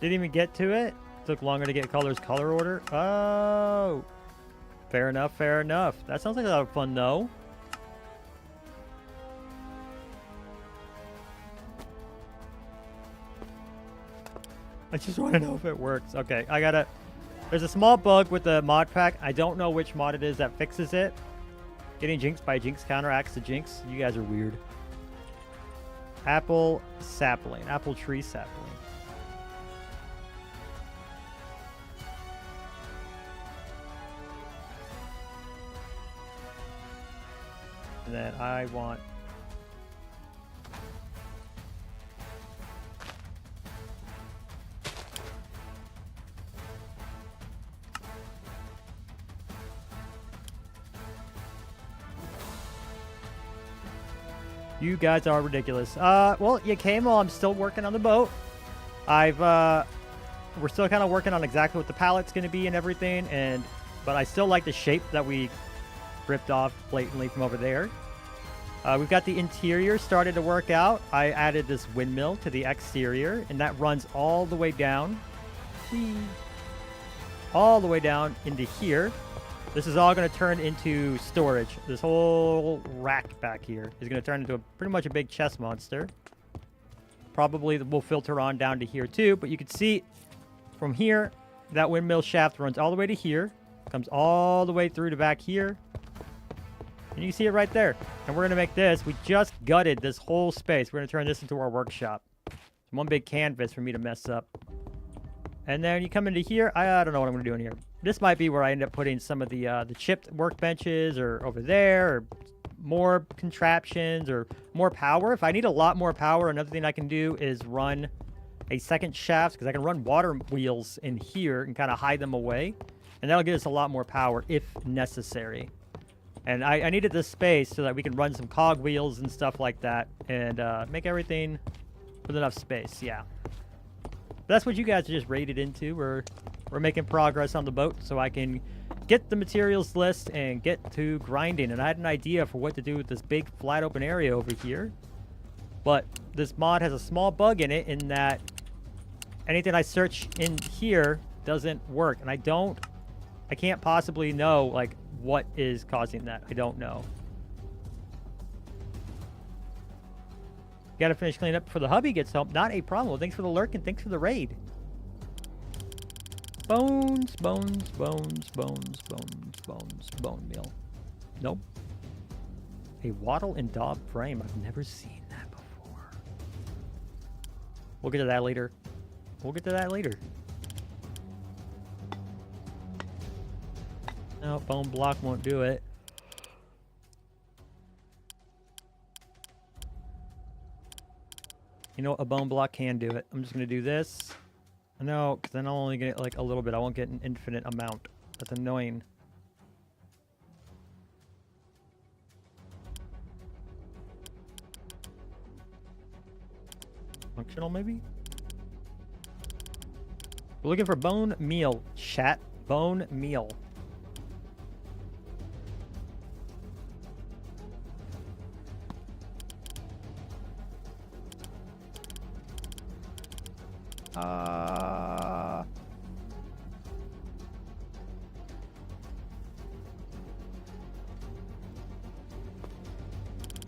Didn't even get to it. Took longer to get colors color order. Oh. Fair enough, fair enough. That sounds like a lot of fun though. I just want to know if it works. Okay, I gotta... There's a small bug with the mod pack. I don't know which mod it is that fixes it. Getting jinxed by jinx counteracts the jinx. You guys are weird. Apple sapling. Apple tree sapling. And then I want... You guys are ridiculous. Well, you came while I'm still working on the boat. We're still kind of working on exactly what the palette's going to be and everything, but I still like the shape that we ripped off blatantly from over there. We've got the interior started to work out. I added this windmill to the exterior, and that runs all the way down. Whee! All the way down into here. This is all going to turn into storage. This whole rack back here is going to turn into pretty much a big chest monster. Probably will filter on down to here too, but you can see from here, that windmill shaft runs all the way to here, comes all the way through to back here, and you can see it right there. And we're going to make this, we just gutted this whole space. We're going to turn this into our workshop. It's one big canvas for me to mess up. And then you come into here. I don't know what I'm going to do in here. This might be where I end up putting some of the chipped workbenches or over there, or more contraptions or more power. If I need a lot more power, another thing I can do is run a second shaft, because I can run water wheels in here and kind of hide them away. And that'll give us a lot more power if necessary. And I needed this space so that we can run some cog wheels and stuff like that and make everything with enough space. Yeah. But that's what you guys are just raided into. We're making progress on the boat so I can get the materials list and get to grinding. And I had an idea for what to do with this big flat open area over here. But this mod has a small bug in it in that anything I search in here doesn't work. And I can't possibly know, like, what is causing that. I don't know. Gotta finish cleaning up before the hubby gets home. Not a problem. Well, thanks for the lurk and thanks for the raid. Bones, bones, bones, bones, bones, bones, bone meal. Nope. A wattle and daub frame. I've never seen that before. We'll get to that later. We'll get to that later. No, bone block won't do it. You know what? A bone block can do it. I'm just going to do this. No, because then I'll only get like a little bit. I won't get an infinite amount. That's annoying. Functional, maybe? We're looking for bone meal, chat. Bone meal.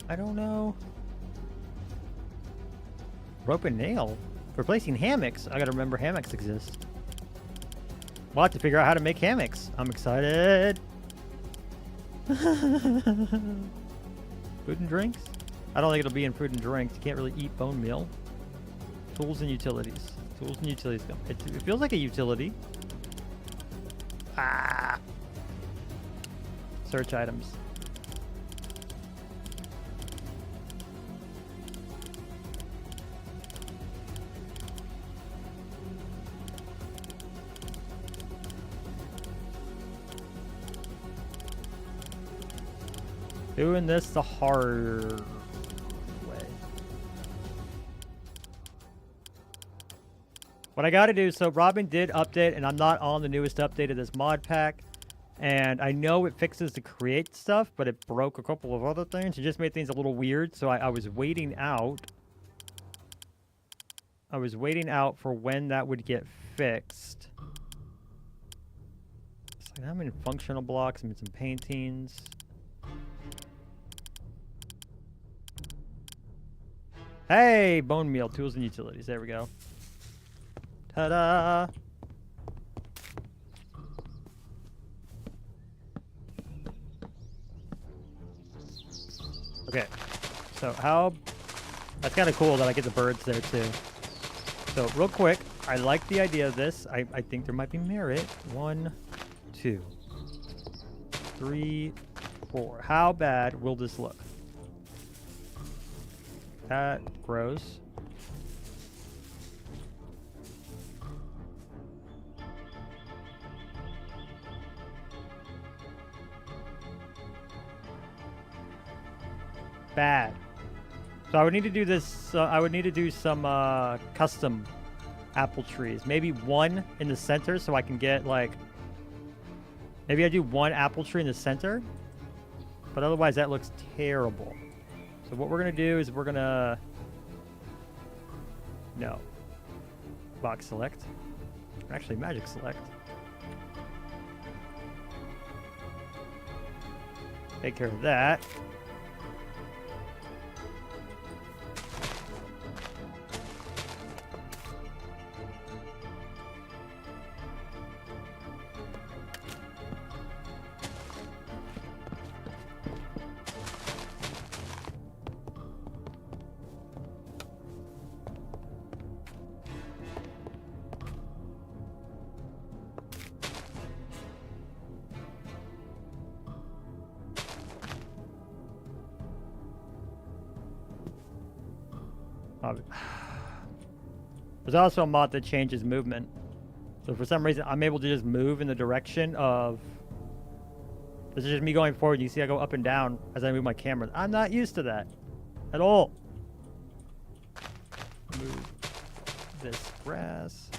I don't know. Rope and nail. For placing hammocks. I gotta remember hammocks exist. We'll have to figure out how to make hammocks. I'm excited. Food and drinks? I don't think it'll be in food and drinks. You can't really eat bone meal. Tools and utilities. Tools and utilities. It feels like a utility. Ah. Search items. Doing this the hard way. What I gotta do, so Robin did update, and I'm not on the newest update of this mod pack. And I know it fixes the create stuff, but it broke a couple of other things. It just made things a little weird, so I was waiting out. I was waiting out for when that would get fixed. So I'm in functional blocks, I'm in some paintings. Hey, bone meal, tools and utilities. There we go. Ta-da! Okay, so how... That's kind of cool that I get the birds there too. So real quick, I like the idea of this. I think there might be merit. 1, 2, 3, 4. How bad will this look? That grows. Bad. So I would need to do this. I would need to do some custom apple trees. Maybe one in the center so I can get like. Maybe I do one apple tree in the center. But otherwise that looks terrible. So what we're going to do is we're going to... No. Box select. Actually, magic select. Take care of that. There's also a mod that changes movement. So for some reason, I'm able to just move in the direction of... This is just me going forward. You see I go up and down as I move my camera. I'm not used to that at all. Move this grass.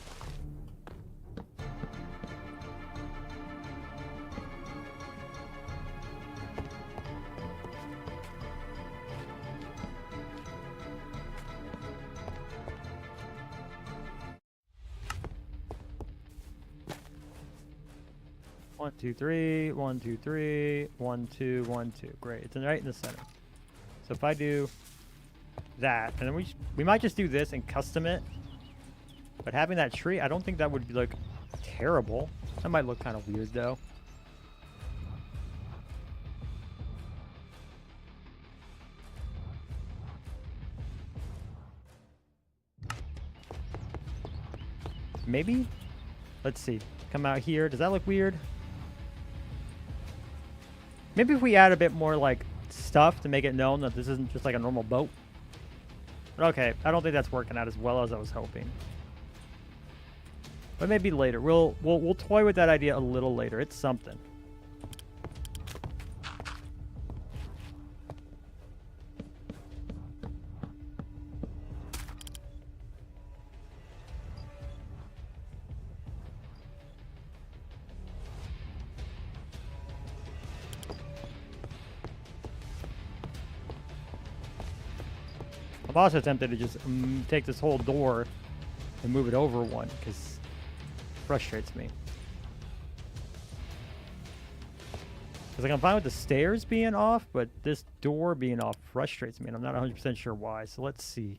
One, two, three, 1, 2, 3, 1, 2, 1, 2. Great. It's right in the center. So if I do that, and then we might just do this and custom it. But having that tree, I don't think that would be like terrible. That might look kind of weird though. Maybe? Let's see. Come out here. Does that look weird? Maybe if we add a bit more like stuff to make it known that this isn't just like a normal boat. But okay, I don't think that's working out as well as I was hoping. But maybe later. We'll toy with that idea a little later. It's something. I'm also tempted to just take this whole door and move it over one, because it frustrates me. Because like, I'm fine with the stairs being off, but this door being off frustrates me, and I'm not 100% sure why. So let's see.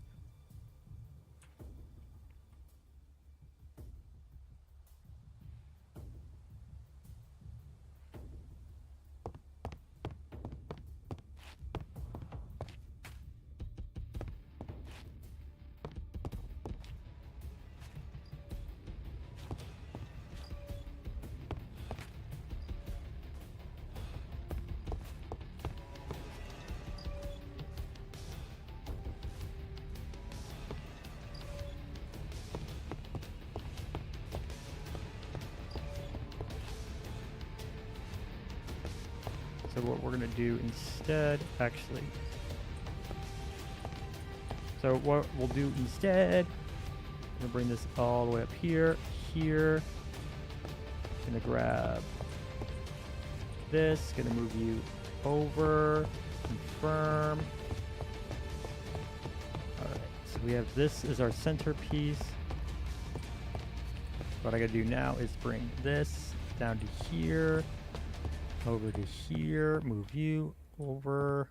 So what we're going to do instead, actually. So what we'll do instead, I'm going to bring this all the way up here, here. Going to grab this, going to move you over, confirm. Alright, so we have this as our centerpiece. What I got to do now is bring this down to here. Over to here, move you over.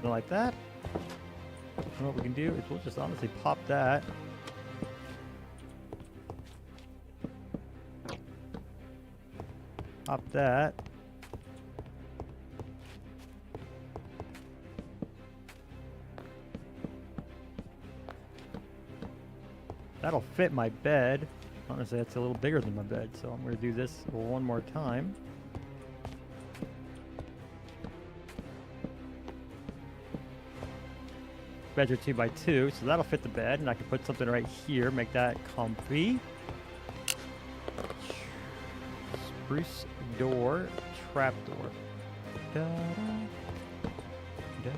Like that. And what we can do is we'll just honestly pop that. Pop that. That'll fit my bed. Honestly, that's a little bigger than my bed, so I'm going to do this one more time. Beds are 2x2, so that'll fit the bed, and I can put something right here, make that comfy. Spruce door, trap door. Da, da, da.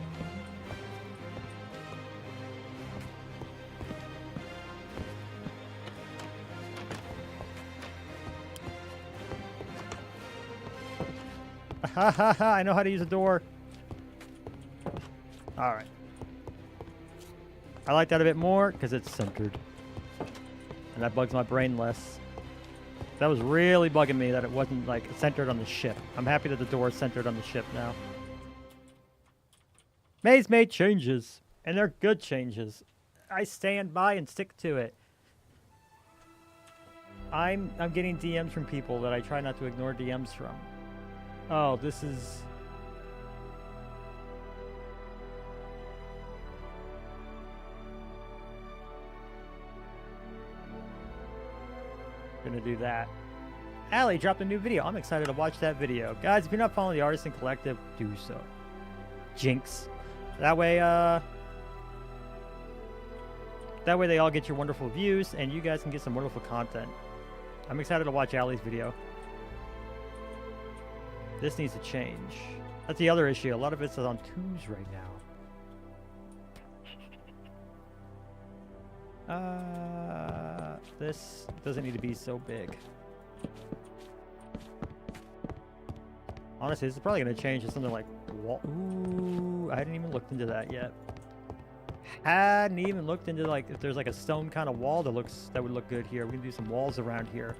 Ha ha ha! I know how to use a door. All right. I like that a bit more because it's centered. And that bugs my brain less. That was really bugging me that it wasn't like centered on the ship. I'm happy that the door is centered on the ship now. May's made changes, and they're good changes. I stand by and stick to it. I'm getting DMs from people that I try not to ignore DMs from. Oh, this is... Gonna do that. Allie dropped a new video. I'm excited to watch that video. Guys, if you're not following the Artisan Collective, do so. Jinx. That way they all get your wonderful views, and you guys can get some wonderful content. I'm excited to watch Allie's video. This needs to change. That's the other issue. A lot of it's on 2s right now. This doesn't need to be so big. Honestly, this is probably going to change to something like wall. Ooh, I hadn't even looked into that yet. Hadn't even looked into like if there's like a stone kind of wall that would look good here. We can do some walls around here.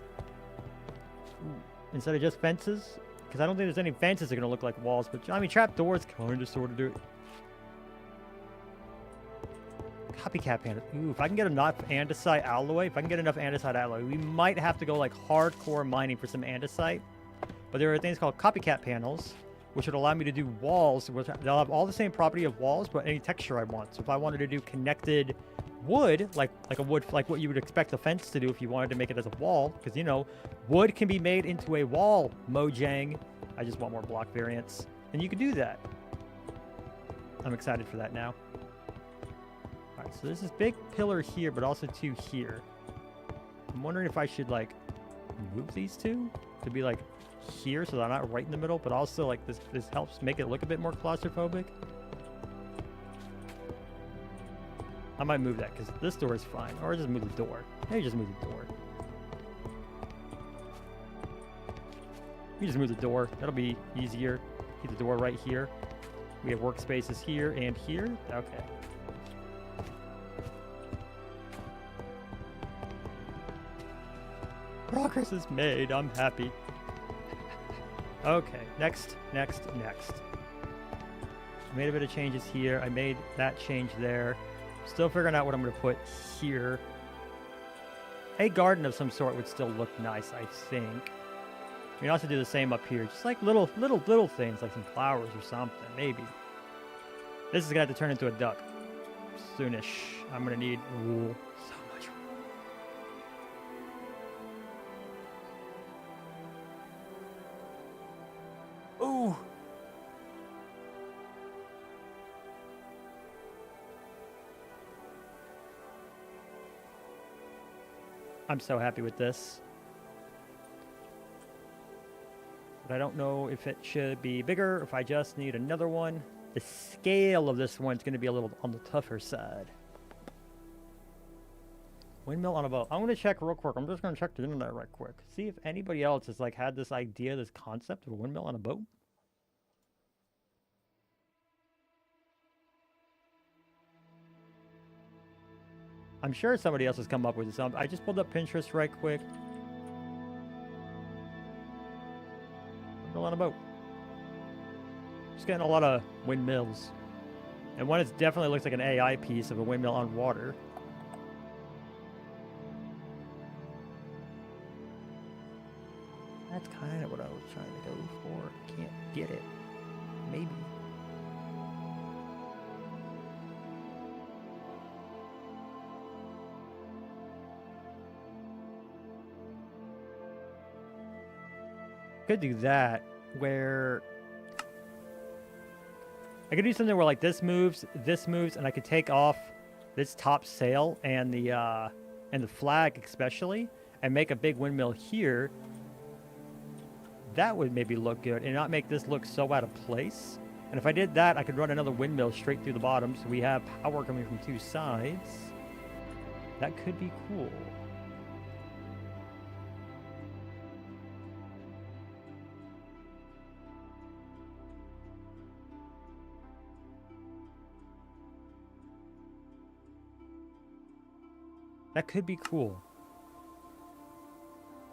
Ooh, instead of just fences, because I don't think there's any fences that are going to look like walls. But I mean, trap doors kind of sort of do it. Copycat panel. Ooh, if I can get enough andesite alloy, we might have to go like hardcore mining for some andesite. But there are things called copycat panels, which would allow me to do walls. They'll have all the same property of walls, but any texture I want. So if I wanted to do connected wood, like what you would expect a fence to do if you wanted to make it as a wall, because you know, wood can be made into a wall, Mojang. I just want more block variants, and you can do that. I'm excited for that now. All right, so there's this big pillar here, but also 2 here. I'm wondering if I should like move these 2 to be like here so they're not right in the middle, but also like this helps make it look a bit more claustrophobic. I might move that because this door is fine, or just move the door. Maybe just move the door. You just move the door. That'll be easier. Keep the door right here. We have workspaces here and here. Okay. Progress is made. I'm happy. Okay, next. I made a bit of changes here. I made that change there. Still figuring out what I'm going to put here. A garden of some sort would still look nice, I think. We can also do the same up here. Just like little things, like some flowers or something, maybe. This is going to have to turn into a duck soonish. I'm going to need wool. So much wool. Ooh. I'm so happy with this. But I don't know if it should be bigger, if I just need another one. The scale of this one's going to be a little on the tougher side. Windmill on a boat. I'm going to check real quick. I'm just going to check the internet right quick. See if anybody else has like had this idea, this concept of a windmill on a boat. I'm sure somebody else has come up with something. I just pulled up Pinterest right quick. Windmill on a boat. Just getting a lot of windmills. And one it definitely looks like an AI piece of a windmill on water. That's kind of what I was trying to go for. Can't get it. Maybe. Could do that where I could do something where like this moves, and I could take off this top sail and the flag especially, and make a big windmill here. That would maybe look good and not make this look so out of place. And if I did that, I could run another windmill straight through the bottom, so we have power coming from 2 sides. That could be cool. That could be cool.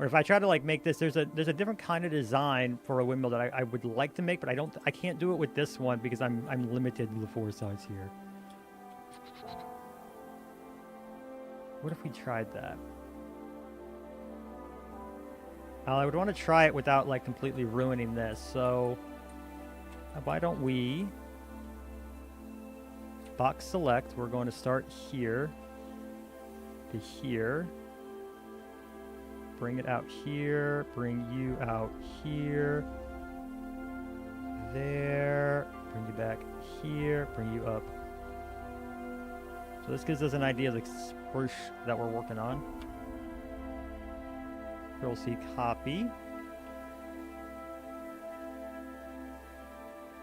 Or if I try to like make this, there's a different kind of design for a windmill that I would like to make, but I can't do it with this one because I'm limited to the 4 sides here. What if we tried that? I would want to try it without like completely ruining this. So why don't we box select? We're going to start here to here. Bring it out here, bring you out here, there, bring you back here, bring you up. So this gives us an idea of the spruce that we're working on. Control C, copy.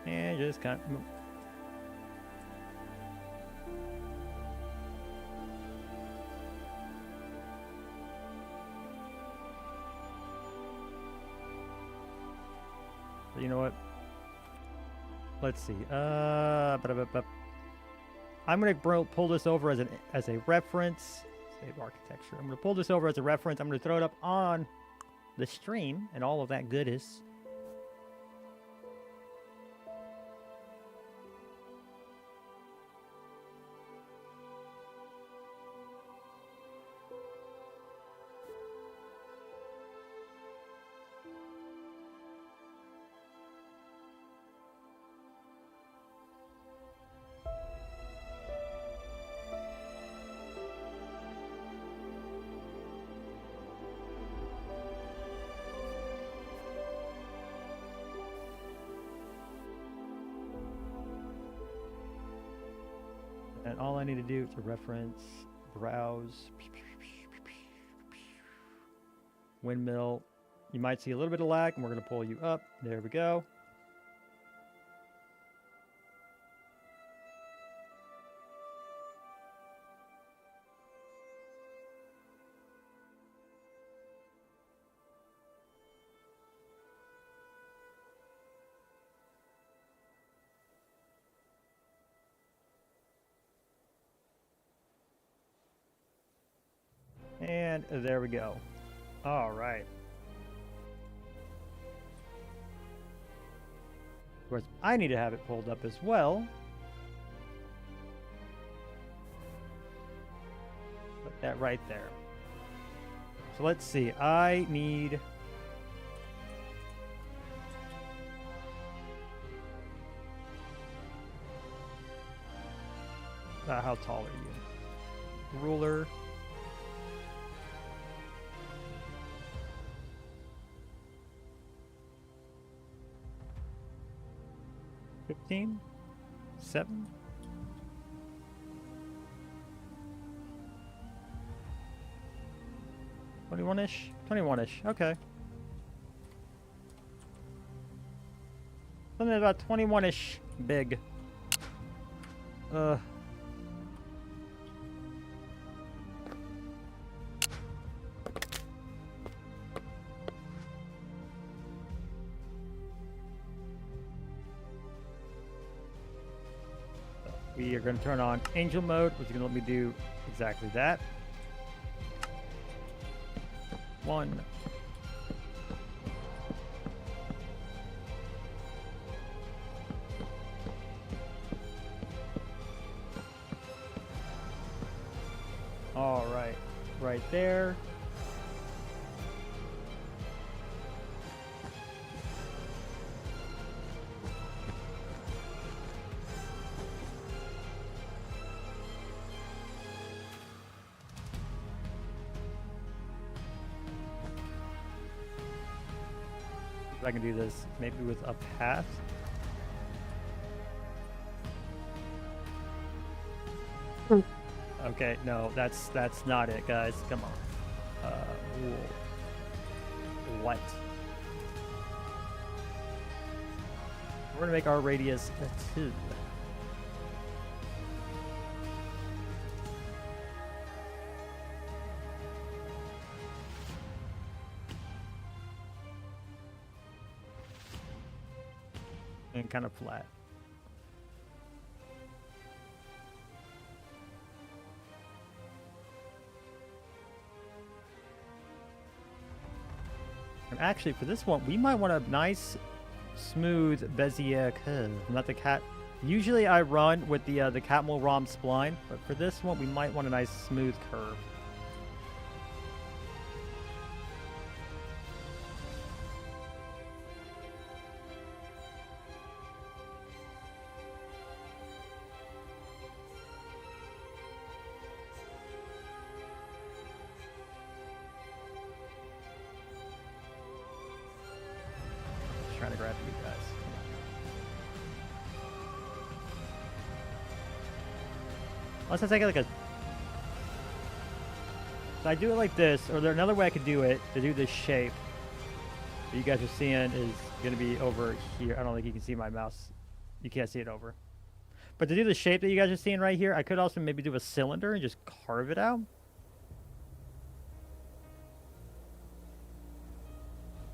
And just kind of move. You know what? Let's see. I'm gonna pull this over as a reference. Save architecture. I'm gonna pull this over as a reference. I'm gonna throw it up on the stream and all of that goodness. And all I need to do is reference, browse, windmill. You might see a little bit of lag, and we're going to pull you up. There we go. And there we go. All right. Of course, I need to have it pulled up as well. Put that right there. So let's see. I need... how tall are you? Ruler. 15? 7? $21-ish? $21-ish, okay. Something about $21-ish big. We are going to turn on angel mode, which is going to let me do exactly that. 1. All right, right there. I can do this maybe with a path. Okay, no, that's not it, guys. Come on. What? We're gonna make our radius a 2. And kind of flat. Actually, for this one, we might want a nice, smooth Bezier curve, not the cat. Usually I run with the Catmull ROM spline, but for this one, we might want a nice, smooth curve. Trying to grab you guys. Unless I take like a... So I do it like this, or there's another way I could do it, to do this shape that you guys are seeing is going to be over here. I don't think you can see my mouse. You can't see it over. But to do the shape that you guys are seeing right here, I could also maybe do a cylinder and just carve it out.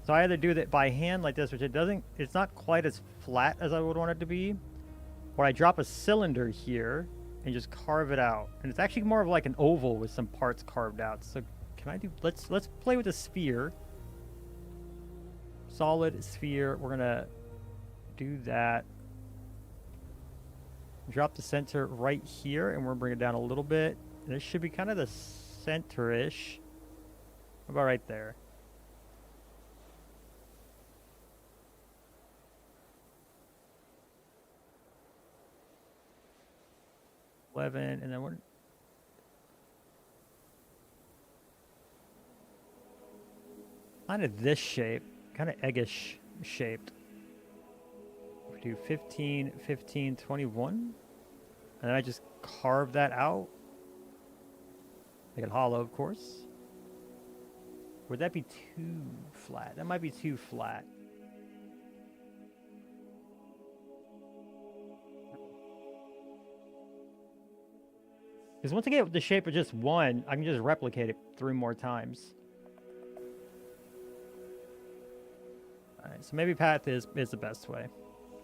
So I either do that by hand like this, which it's not quite as flat as I would want it to be, or I drop a cylinder here and just carve it out. And it's actually more of like an oval with some parts carved out. So can I do, let's play with a sphere. Solid sphere, we're gonna do that. Drop the center right here and we're gonna bring it down a little bit. And this should be kind of the center-ish. How about right there? And then what? Kind of this shape, kind of eggish shaped. We do 15, 15, 21, and then I just carve that out. Make it hollow, of course. Would that be too flat? That might be too flat. Because once I get the shape of just one, I can just replicate it 3 more times. Alright, so maybe path is the best way.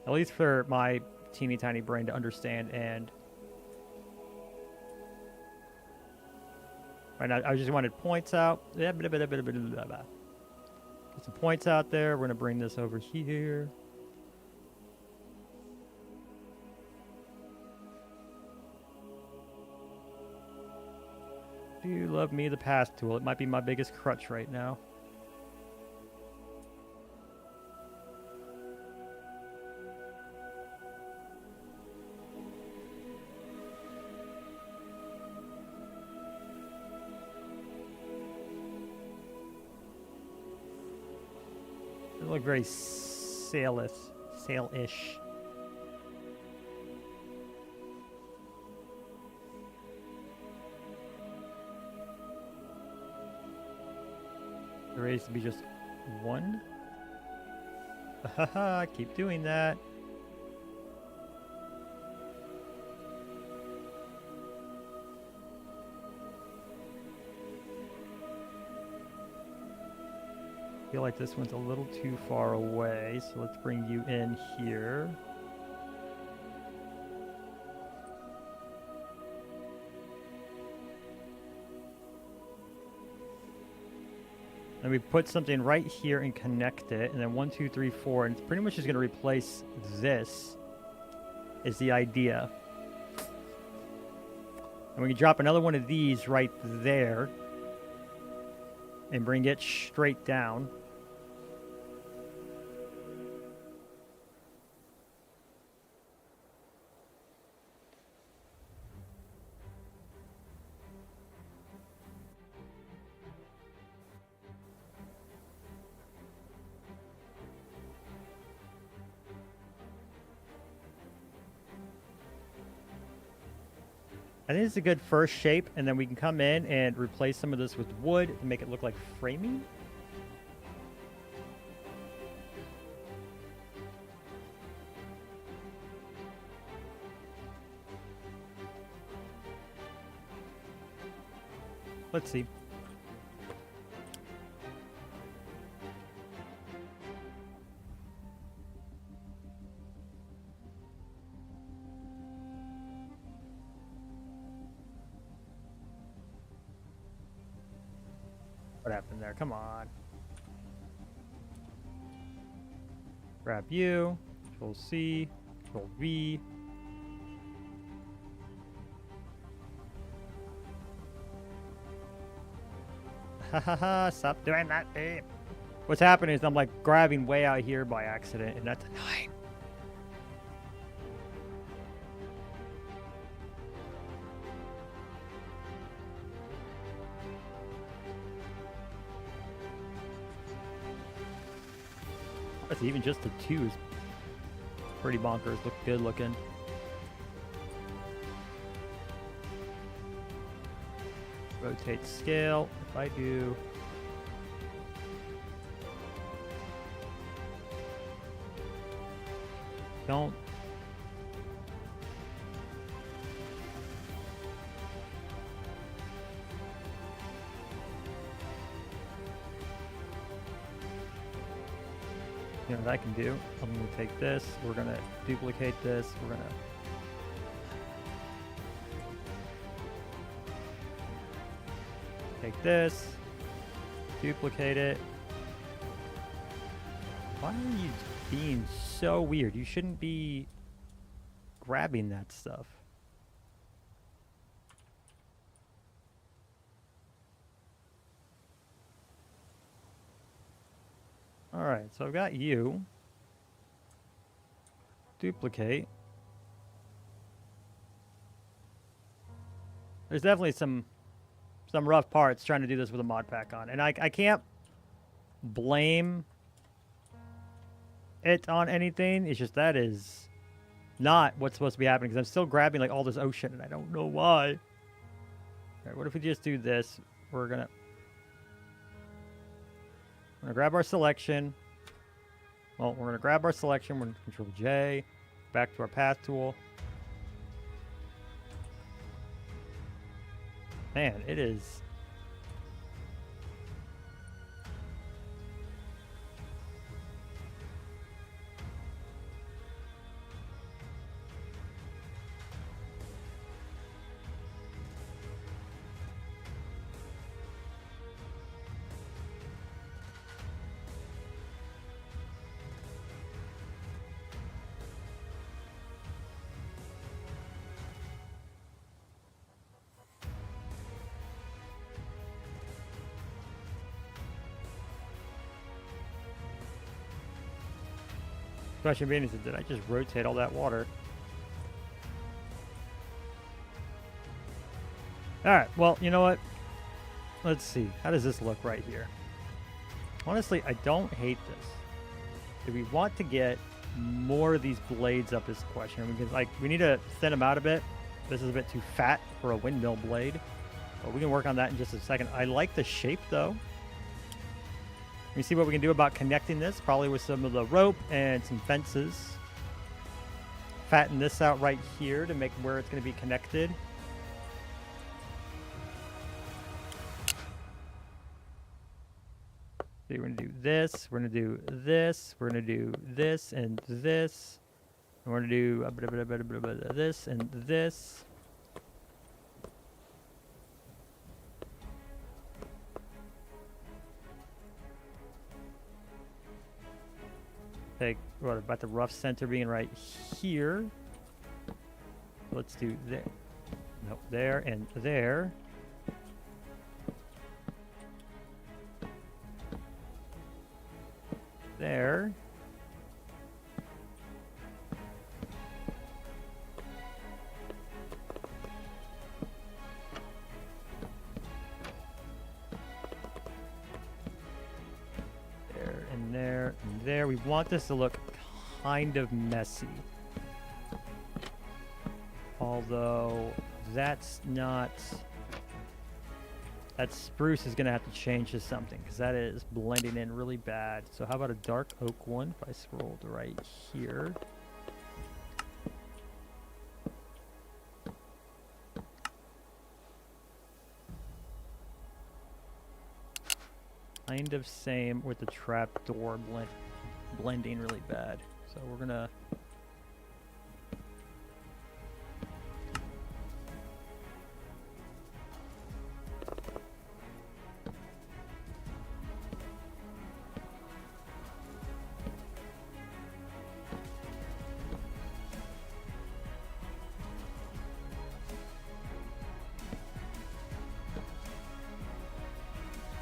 At least for my teeny tiny brain to understand. And right now, I just wanted points out. Get some points out there. We're going to bring this over here. Do you love me, the path tool? It might be my biggest crutch right now. They look very sail-ish. There needs to be just one. Haha, keep doing that. I feel like this one's a little too far away, so let's bring you in here. And we put something right here and connect it, and then 1, 2, 3, 4, and it's pretty much just going to replace this, is the idea. And we can drop another one of these right there and bring it straight down. I think it's a good first shape, and then we can come in and replace some of this with wood to make it look like framing. Let's see. What happened there? Come on. Grab you. Control C. Control V. Ha ha ha, stop doing that, babe. What's happening is I'm like grabbing way out here by accident, and that's annoying. It's even just the 2 is pretty bonkers. Look good looking. Rotate scale. If I do don't you know what I can do? I'm going to take this. We're going to duplicate this. We're going to take this, duplicate it. Why are you being so weird? You shouldn't be grabbing that stuff. Alright, so I've got you. Duplicate. There's definitely some rough parts trying to do this with a mod pack on. And I can't blame it on anything. It's just that is not what's supposed to be happening, because I'm still grabbing like all this ocean and I don't know why. All right, what if we just do this? We're gonna grab our selection. Well, we're gonna grab our selection. We're gonna Control J, back to our path tool. Man, it is. Question being is, did I just rotate all that water? Alright, well, you know what? Let's see. How does this look right here? Honestly, I don't hate this. Do we want to get more of these blades up is the question. Because, like, we need to thin them out a bit. This is a bit too fat for a windmill blade. But we can work on that in just a second. I like the shape, though. Let me see what we can do about connecting this, probably with some of the rope and some fences. Fatten this out right here to make where it's going to be connected. So we're going to do this, we're going to do this, we're going to do this and this. And we're going to do this and this. Take what about the rough center being right here. Let's do there. Nope, there and there. There. There. We want this to look kind of messy. Although that's not... That spruce is going to have to change to something, because that is blending in really bad. So how about a dark oak one if I scroll to right here? Kind of same with the trapdoor blending really bad. So we're gonna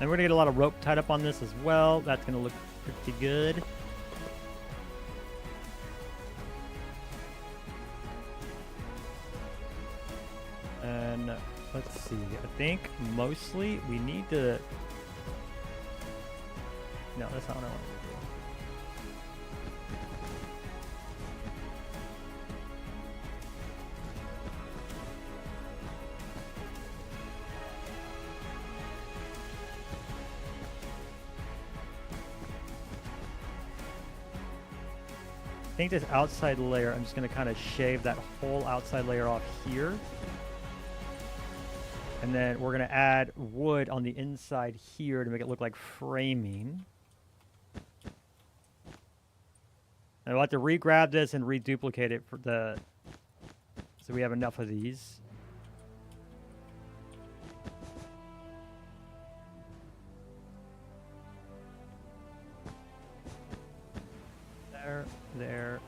And we're gonna get a lot of rope tied up on this as well. That's gonna look pretty good. And let's see. I think mostly we need to. No, that's not what I want to do. I think this outside layer, I'm just going to kind of shave that whole outside layer off here. And then we're going to add wood on the inside here to make it look like framing. And we'll have to re-grab this and reduplicate it for the... So we have enough of these. There.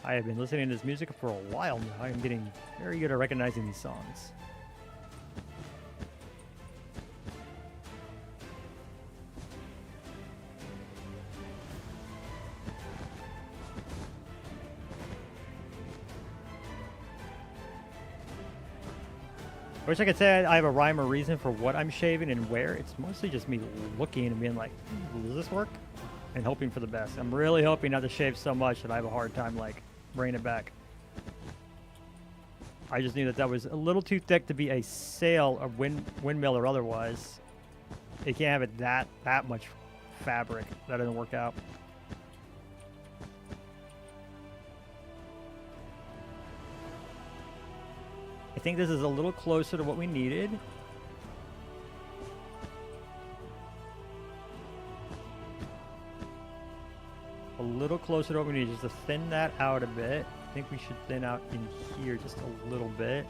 I have been listening to this music for a while now. I am getting very good at recognizing these songs. I wish I could say I have a rhyme or reason for what I'm shaving and where. It's mostly just me looking and being like, does this work? And hoping for the best. I'm really hoping not to shave so much that I have a hard time, like, bringing it back. I just knew that that was a little too thick to be a sail, a windmill or otherwise. You can't have it that much fabric. That doesn't work out. I think this is a little closer to what we needed. A little closer to what we need, just to thin that out a bit. I think we should thin out in here just a little bit.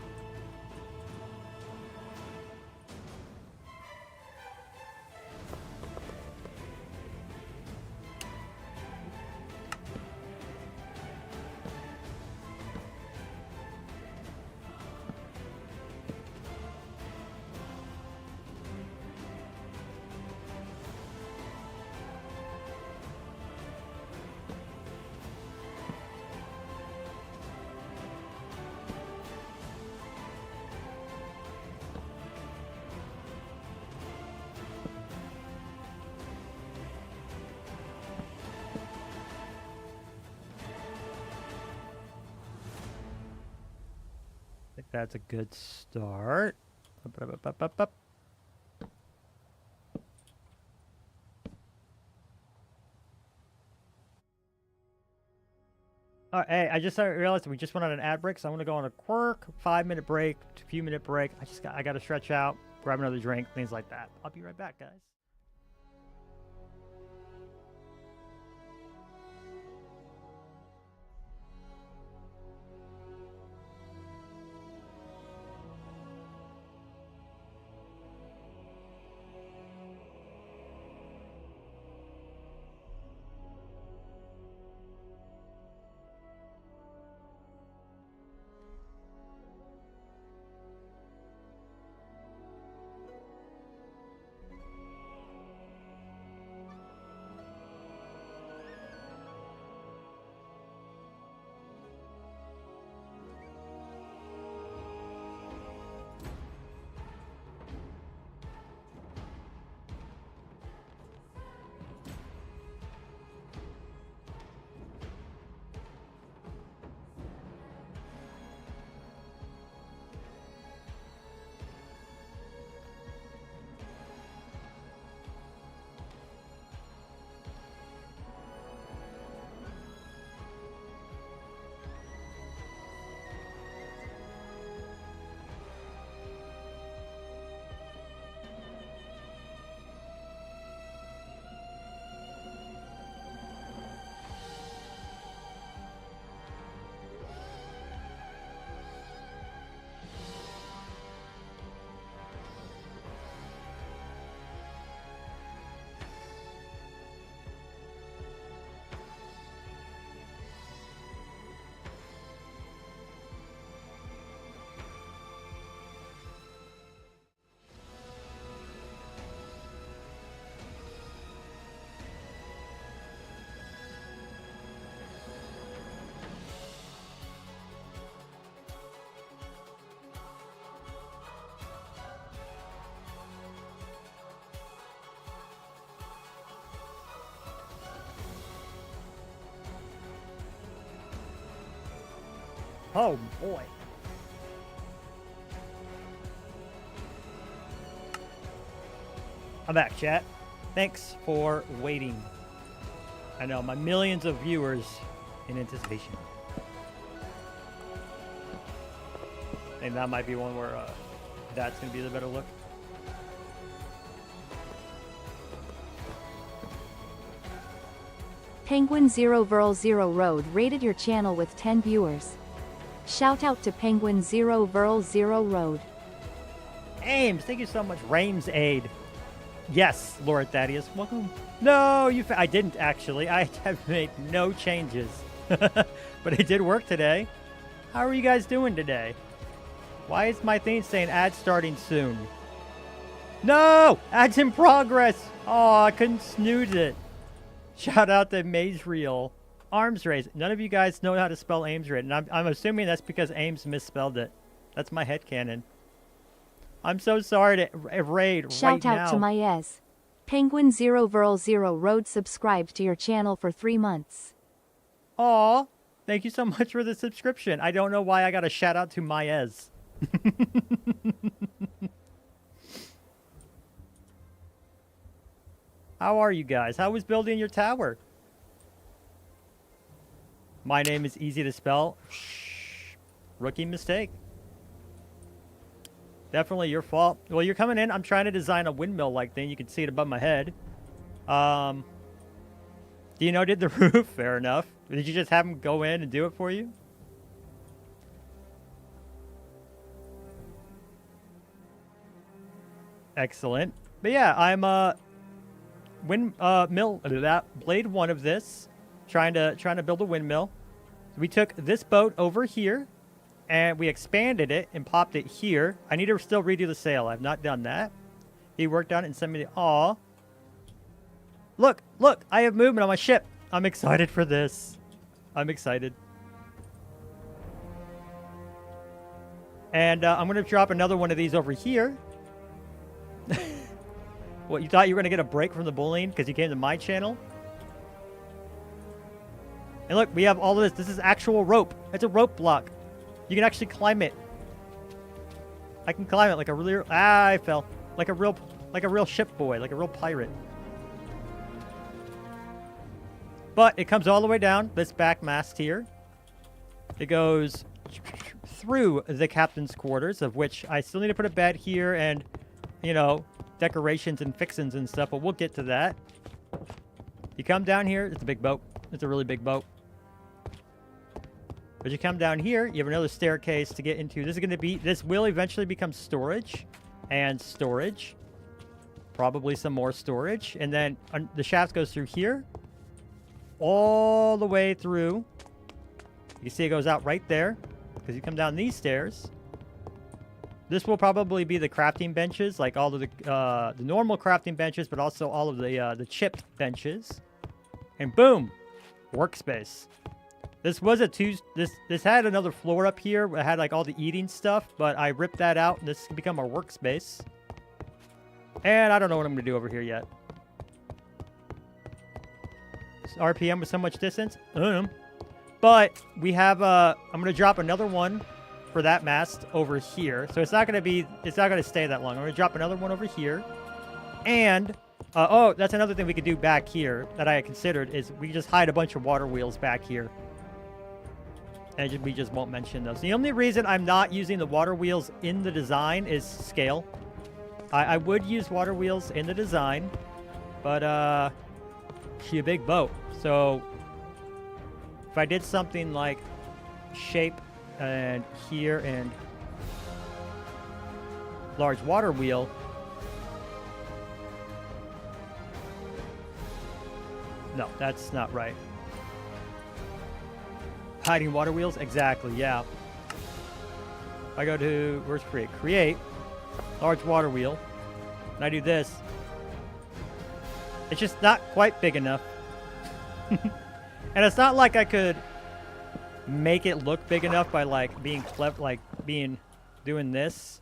I think that's a good start. Up. All right, hey, I just realized we just went on an ad break, so I'm gonna go on a 5-minute break, few-minute break. I gotta stretch out, grab another drink, things like that. I'll be right back, guys. Oh, boy. I'm back, chat. Thanks for waiting. I know, my millions of viewers in anticipation. I think that might be one where that's going to be the better look. Penguin 0 Road rated your channel with 10 viewers. Shout out to Penguin 0 Road. Ames, thank you so much. Rames Aid. Yes, Lord Thaddeus, welcome. No, I didn't actually. I have made no changes. But it did work today. How are you guys doing today? Why is my thing saying ads starting soon? No! Ads in progress! Oh, I couldn't snooze it. Shout out to Maze Reel. Arms raised. None of you guys know how to spell Ames right, and I'm assuming that's because Ames misspelled it. That's my headcanon. I'm so sorry to raid Shout right now. out to Mayez. Penguin 0 Road subscribed to your channel for 3 months. Aw, thank you so much for the subscription. I don't know why I got a shout out to Mayez. How are you guys? How was building your tower? My name is easy to spell. Shh. Rookie mistake. Definitely your fault. Well, you're coming in. I'm trying to design a windmill-like thing. You can see it above my head. Dino did the roof. Fair enough. Did you just have him go in and do it for you? Excellent. But yeah, I'm blade 1 of this, trying to build a windmill. We took this boat over here, and we expanded it and popped it here. I need to still redo the sail. I've not done that. He worked on it and sent me the... Aw. Look, look, I have movement on my ship. I'm excited for this. I'm excited. And I'm going to drop another one of these over here. What, you thought you were going to get a break from the bullying because you came to my channel? And look, we have all of this. This is actual rope. It's a rope block. You can actually climb it. I can climb it like a real... Ah, I fell. Like a real ship boy, like a real pirate. But it comes all the way down this back mast here. It goes through the captain's quarters, of which I still need to put a bed here and, you know, decorations and fixins and stuff, but we'll get to that. You come down here, it's a big boat. It's a really big boat. But you come down here, you have another staircase to get into. This will eventually become storage and storage. Probably some more storage. And then the shaft goes through here. All the way through. You see it goes out right there. Because you come down these stairs. This will probably be the crafting benches. Like all of the normal crafting benches. But also all of the chipped benches. And boom. Workspace. This was this had another floor up here. It had like all the eating stuff, but I ripped that out and this can become our workspace. And I don't know what I'm going to do over here yet. RPM with so much distance? I don't know. But we have I'm going to drop another one for that mast over here. So it's not going to stay that long. I'm going to drop another one over here. And oh, that's another thing we could do back here that I had considered is we just hide a bunch of water wheels back here. And we just won't mention those. The only reason I'm not using the water wheels in the design is scale. I would use water wheels in the design, but she's a big boat. So if I did something like shape and here and large water wheel, no, that's not right. Hiding water wheels? Exactly, yeah. If I go to, where's create? Create, large water wheel, and I do this. It's just not quite big enough. And it's not like I could make it look big enough by like being clever, like doing this.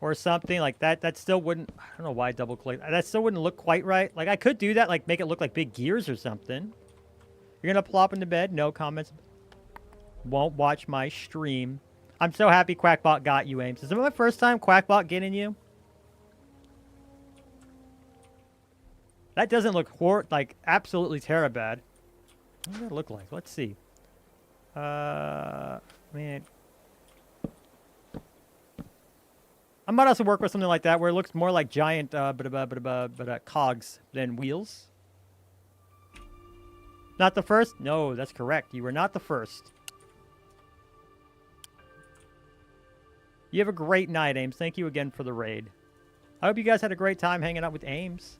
Or something like that. That still wouldn't, I don't know why I double clicked. That still wouldn't look quite right. Like I could do that, like make it look like big gears or something. You're gonna plop into bed? No comments. Won't watch my stream. I'm so happy Quackbot got you, Ames. Is it my first time Quackbot getting you? That doesn't look like absolutely terrible bad. What does that look like? Let's see. Man. I might also work with something like that where it looks more like giant cogs than wheels. Not the first? No, that's correct. You were not the first. You have a great night, Ames. Thank you again for the raid. I hope you guys had a great time hanging out with Ames.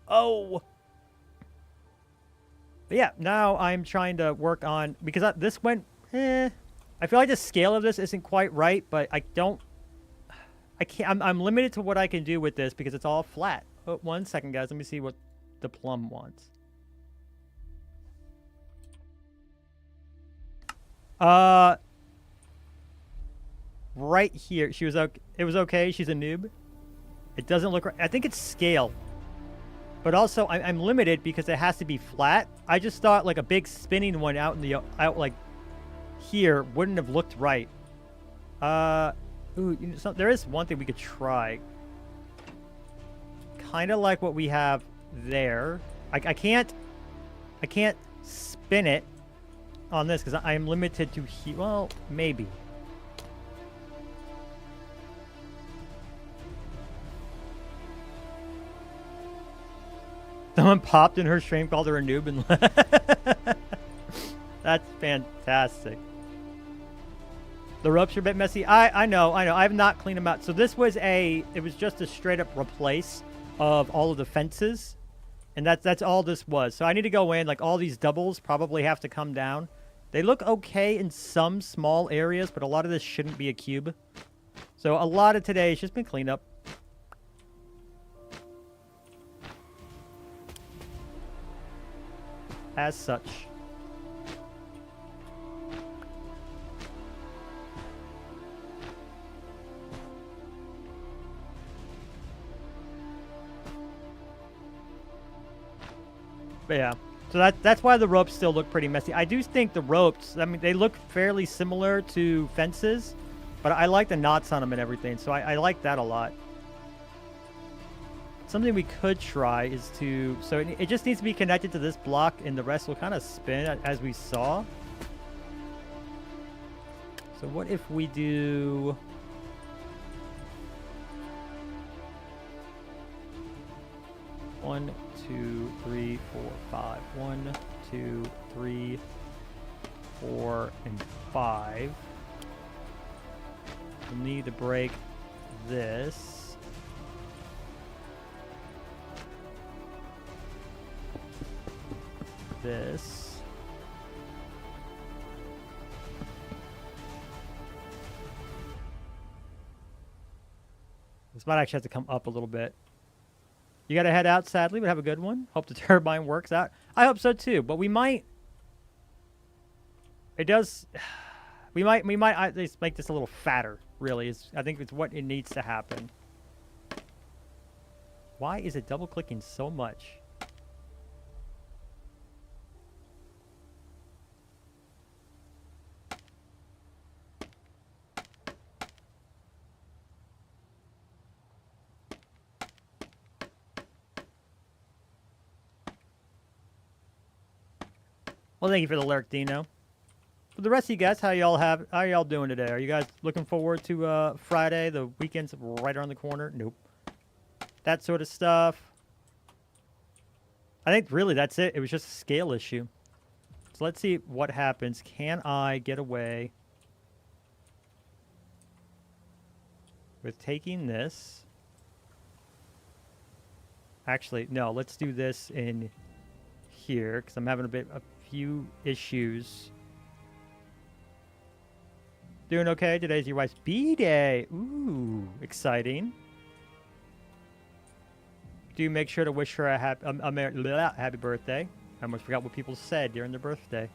Oh! But yeah, now I'm trying to work on... Because this went... I feel like the scale of this isn't quite right, but I don't... I can't... I'm limited to what I can do with this because it's all flat. Oh, 1 second, guys. Let me see what the plum wants. Right here. She was okay. It was okay. She's a noob. It doesn't look right. I think it's scale. But also, I'm limited because it has to be flat. I just thought like a big spinning one out in the like here wouldn't have looked right. Ooh, there is one thing we could try. Kind of like what we have there. I can't spin it on this because I am limited to here. Well, maybe. Someone popped in her stream, called her a noob, and that's fantastic. The ropes are a bit messy. I know. I have not cleaned them out. So this was it was just a straight up replace of all of the fences. And that's all this was. So I need to go in, like all these doubles probably have to come down. They look okay in some small areas, but a lot of this shouldn't be a cube. So a lot of today has just been cleaned up. As such. But yeah, so that's why the ropes still look pretty messy. I do think the ropes, I mean, they look fairly similar to fences, but I like the knots on them and everything, so I like that a lot. Something we could try is to... So it just needs to be connected to this block, and the rest will kind of spin as we saw. So what if we do... One, 2, 3, 4, 5. 1, 2, 3, 4, and 5. We'll need to break this. This. This might actually have to come up a little bit. You gotta head out, sadly, but have a good one. Hope the turbine works out. I hope so too, but we might... It does... We might at least make this a little fatter, really. I think it's what it needs to happen. Why is it double-clicking so much? Well, thank you for the lurk, Dino. For the rest of you guys, how y'all doing today? Are you guys looking forward to Friday? The weekend's right around the corner. Nope. That sort of stuff. I think really that's it. It was just a scale issue. So let's see what happens. Can I get away with taking this? Actually, no. Let's do this in here because I'm having a few issues. Doing okay? Today's your wife's B-Day. Ooh, exciting. Do make sure to wish her a happy birthday. I almost forgot what people said during their birthday.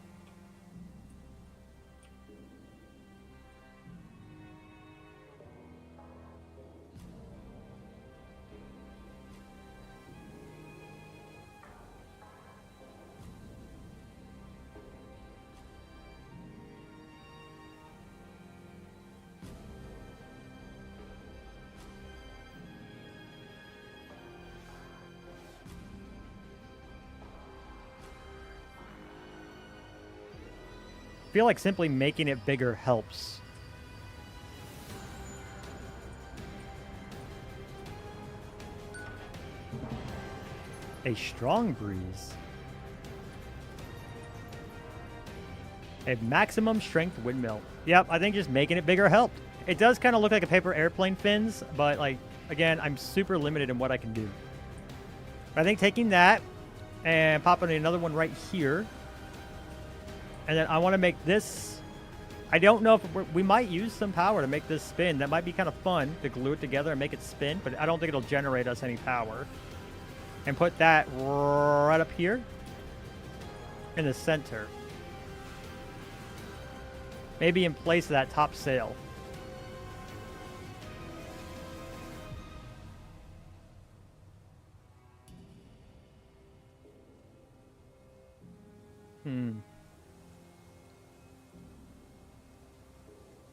feel like simply making it bigger helps. A strong breeze. A maximum strength windmill. Yep, I think just making it bigger helped. It does kind of look like a paper airplane fins, but like, again, I'm super limited in what I can do. I think taking that and popping another one right here. And then I want to make this. I don't know if we might use some power to make this spin. That might be kind of fun to glue it together and make it spin, but I don't think it'll generate us any power. And put that right up here in the center. Maybe in place of that top sail.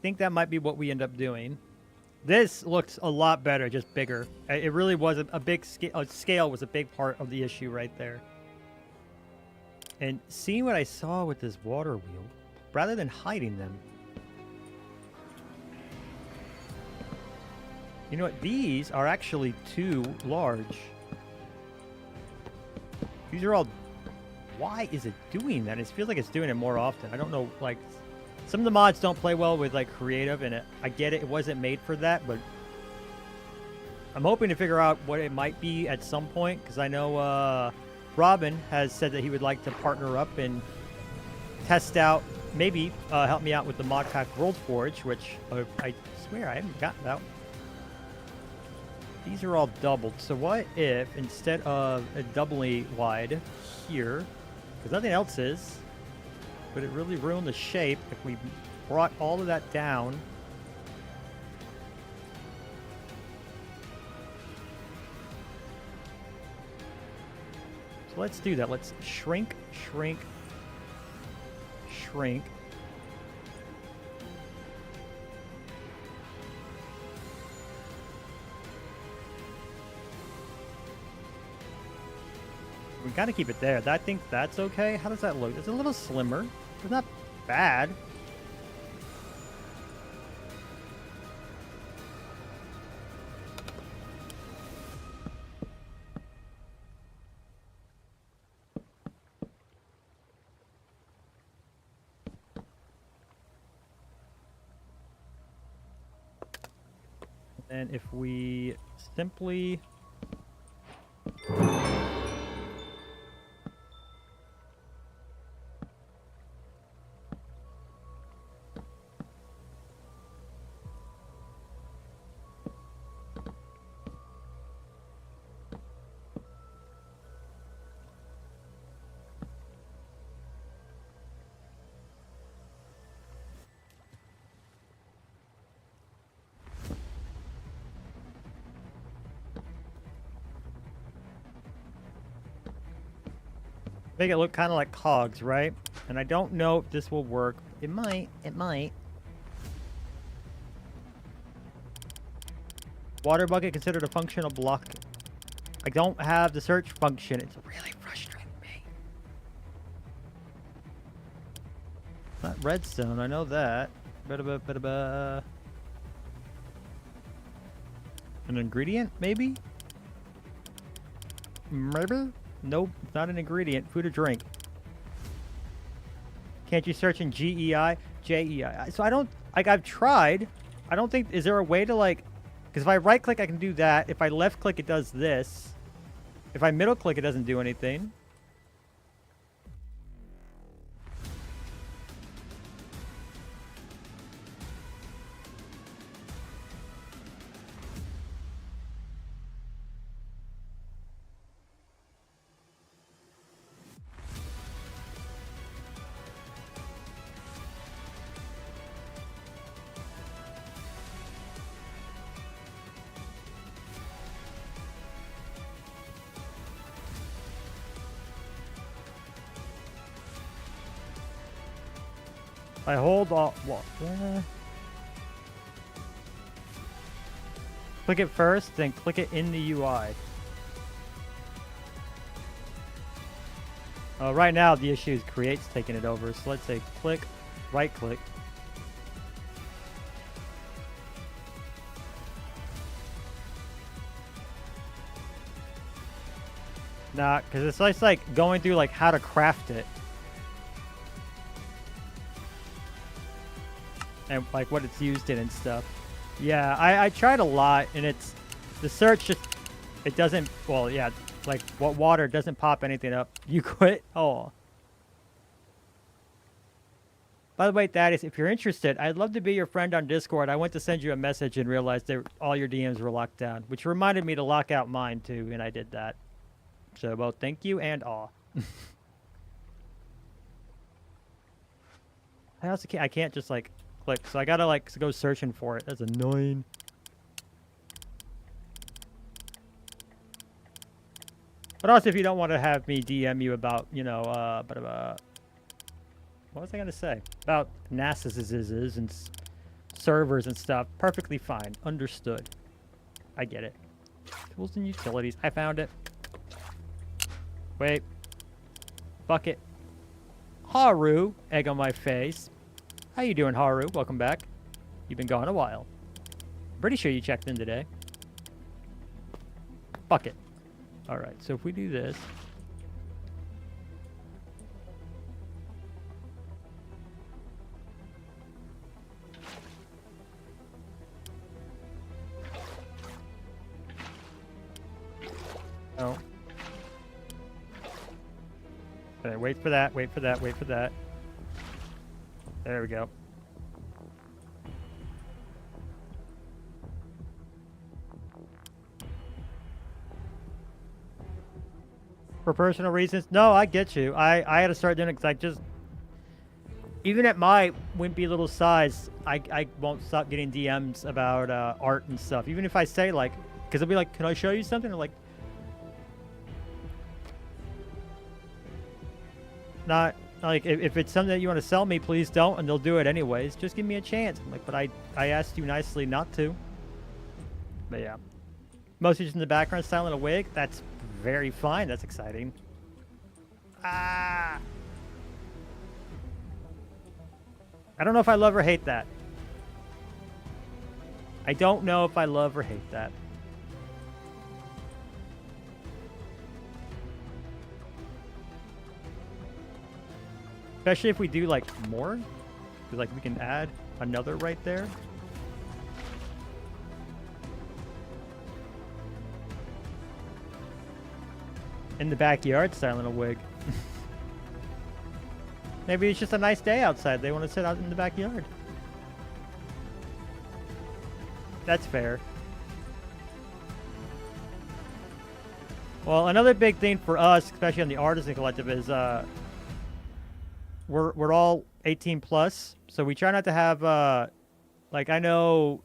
I think that might be what we end up doing. This looks a lot better, just bigger. It really was a big scale. Scale was a big part of the issue right there. And seeing what I saw with this water wheel, rather than hiding them. You know what? These are actually too large. These are all... Why is it doing that? It feels like it's doing it more often. I don't know, like... Some of the mods don't play well with, like, creative, and I get it. It wasn't made for that, but... I'm hoping to figure out what it might be at some point, because I know, Robin has said that he would like to partner up and test out, maybe help me out with the mod pack World Forge, which I swear I haven't gotten out. These are all doubled. So what if instead of a doubly wide here, because nothing else is, would it really ruin the shape if we brought all of that down? So let's do that. Let's shrink, shrink, shrink. We gotta keep it there. I think that's okay. How does that look? It's a little slimmer. It's not bad. And if we simply... make it look kind of like cogs, right? And I don't know if this will work. It might. It might. Water bucket considered a functional block. I don't have the search function. It's really frustrating me. Not redstone. I know that. An ingredient, maybe? Maybe? Nope, not an ingredient. Food or drink. Can't you search in GEI? JEI. So I don't... Like, I've tried. I don't think... Is there a way to, like... Because if I right-click, I can do that. If I left-click, it does this. If I middle-click, it doesn't do anything. I hold off. What? Click it first, then click it in the UI. Right now, the issue is Create's taking it over. So let's say click right click. Nah, because it's just like going through like how to craft it. And like what it's used in and stuff. Yeah, I tried a lot, and it's the search just it doesn't. Well, yeah, like what water doesn't pop anything up. You quit. Oh. By the way, Thaddeus, if you're interested, I'd love to be your friend on Discord. I went to send you a message and realized that all your DMs were locked down, which reminded me to lock out mine too, and I did that. So, well, thank you and aw. I can't just like click, so I gotta like go searching for it. That's annoying. But also, if you don't want to have me DM you about, you know, what was I gonna say about NASA's and servers and stuff? Perfectly fine, understood. I get it. Tools and utilities. I found it. Wait. Bucket. Haru. Egg on my face. How you doing, Haru? Welcome back. You've been gone a while. Pretty sure you checked in today. Bucket. Alright, so if we do this... Oh. Okay, wait for that, wait for that, wait for that. There we go. For personal reasons? No, I get you. I had to start doing it because I just... Even at my wimpy little size, I won't stop getting DMs about art and stuff. Even if I say, like... Because they'll be like, can I show you something? Or like... Not... Like, if it's something that you want to sell me, please don't, and they'll do it anyways. Just give me a chance. I'm like, but I asked you nicely not to. But yeah. Most used in the background style in a wig. That's very fine. That's exciting. Ah! I don't know if I love or hate that. I don't know if I love or hate that. Especially if we do, like, more. Because, like, we can add another right there. In the backyard style in a wig. Maybe it's just a nice day outside. They want to sit out in the backyard. That's fair. Well, another big thing for us, especially on the Artisan Collective, is we're all 18 plus, so we try not to have like, I know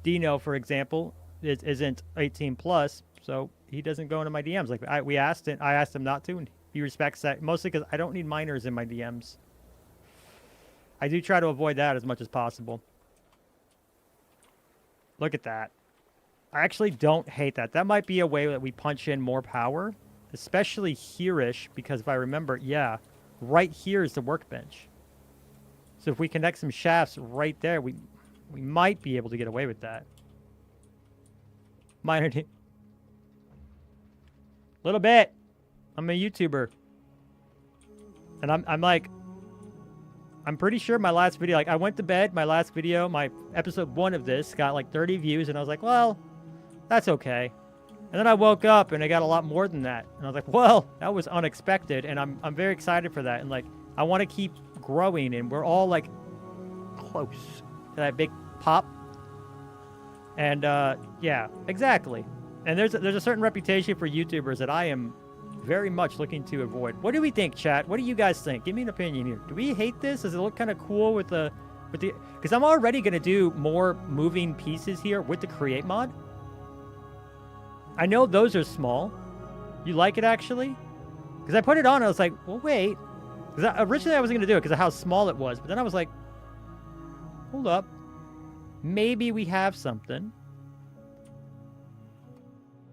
Dino, for example, isn't 18 plus, so he doesn't go into my DMs. Like I asked him not to, and he respects that, mostly because I don't need minors in my DMs. I do try to avoid that as much as possible. Look at that. I actually don't hate that. That might be a way that we punch in more power, especially here-ish, because if I remember, yeah, right here is the workbench. So if we connect some shafts right there, we might be able to get away with that. Minor little bit. I'm a YouTuber. And I'm pretty sure my last video, like I went to bed, my last video, my episode 1 of this got like 30 views, and I was like, well, that's okay. And then I woke up and I got a lot more than that. And I was like, well, that was unexpected, and I'm very excited for that. And like I want to keep growing, and we're all like close to that big pop. And yeah, exactly. And there's a certain reputation for YouTubers that I am very much looking to avoid. What do we think, chat? What do you guys think? Give me an opinion here. Do we hate this? Does it look kind of cool with the because I'm already going to do more moving pieces here with the create mod. I know those are small. You like it, actually? Because I put it on and I was like, well, wait. Because originally I wasn't going to do it because of how small it was. But then I was like, hold up. Maybe we have something.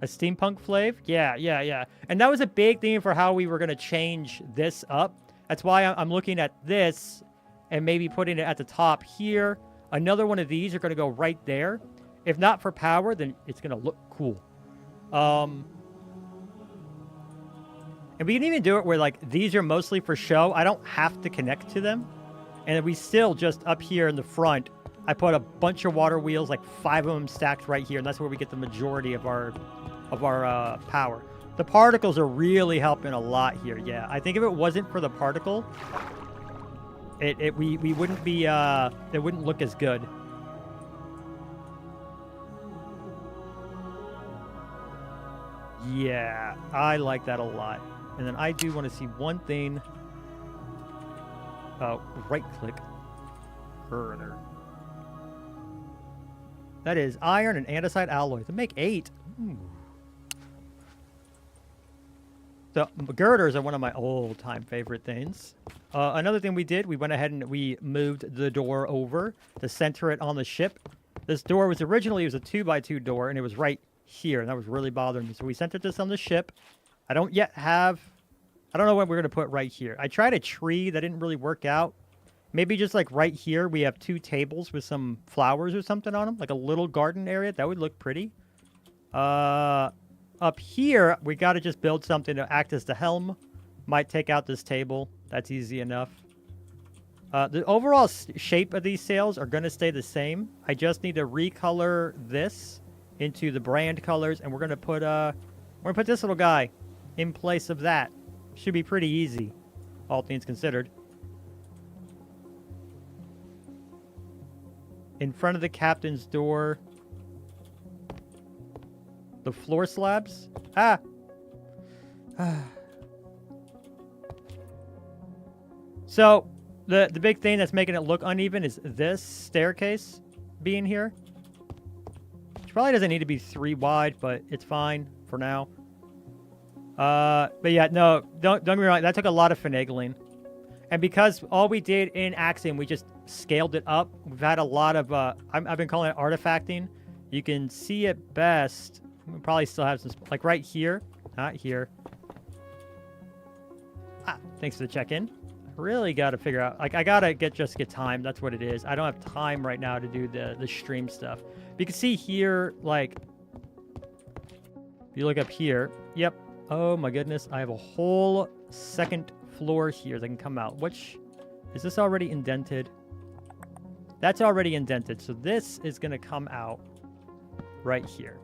A steampunk flav? Yeah. And that was a big thing for how we were going to change this up. That's why I'm looking at this and maybe putting it at the top here. Another one of these are going to go right there. If not for power, then it's going to look cool. And we can even do it where, like, these are mostly for show. I don't have to connect to them. And we still just up here in the front, I put a bunch of water wheels, like 5 of them stacked right here. And that's where we get the majority of our power. The particles are really helping a lot here. Yeah, I think if it wasn't for the particle, we wouldn't be, it wouldn't look as good. Yeah, I like that a lot. And then I do want to see one thing. Right click. Further. That is iron and andesite alloy. To make 8. Ooh. The girders are one of my old-time favorite things. Another thing we did, we went ahead and we moved the door over to center it on the ship. This door was originally, it was a 2x2 door, and it was right here, and that was really bothering me. So we centered this on the ship. I don't know what we're going to put right here. I tried a tree. That didn't really work out. Maybe just like right here, we have 2 tables with some flowers or something on them. Like a little garden area. That would look pretty. Up here, we got to just build something to act as the helm. Might take out this table. That's easy enough. The overall shape of these sails are going to stay the same. I just need to recolor this into the brand colors. And we're going to put this little guy in place of that. Should be pretty easy, all things considered. In front of the captain's door, the floor slabs. So the big thing that's making it look uneven is this staircase being here. Which probably doesn't need to be 3 wide, but it's fine for now. But yeah, no, don't get me wrong. That took a lot of finagling. And because all we did in Axiom, we just scaled it up. We've had a lot of, I've been calling it artifacting. You can see it best. We probably still have some, like right here. Not here. Thanks for the check-in. Really got to figure out, like, I got to get time. That's what it is. I don't have time right now to do the stream stuff. But you can see here, like, if you look up here, yep. Oh my goodness, I have a whole second floor here that can come out. Which, is this already indented? That's already indented, so this is going to come out right here.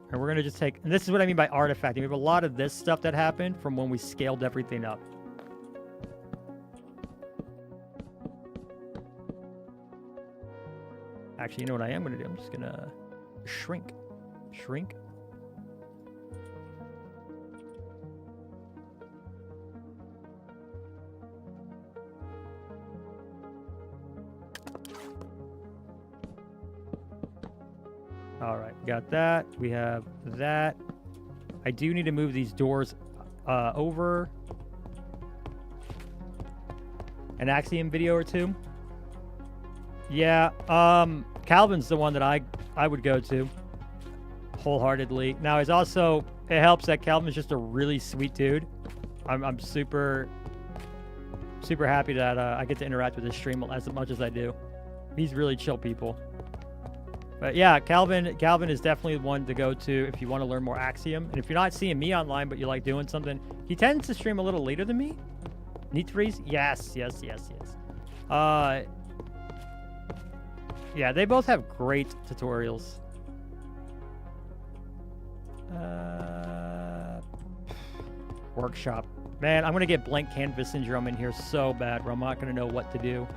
And we're going to just take, and this is what I mean by artifacting. We have a lot of this stuff that happened from when we scaled everything up. Actually, you know what I am going to do? I'm just going to shrink. Shrink. All right, got that. We have that. I do need to move these doors over. An Axiom video or 2. Yeah, Calvin's the one that I would go to wholeheartedly. Now, it's also, it helps that Calvin's just a really sweet dude. I'm super happy that I get to interact with his stream as much as I do. He's really chill people. But yeah, Calvin is definitely one to go to if you want to learn more Axiom. And if you're not seeing me online, but you like doing something, he tends to stream a little later than me. Need threes? Yes. Yeah, they both have great tutorials. Workshop. Man, I'm going to get blank canvas syndrome in here so bad where I'm not going to know what to do.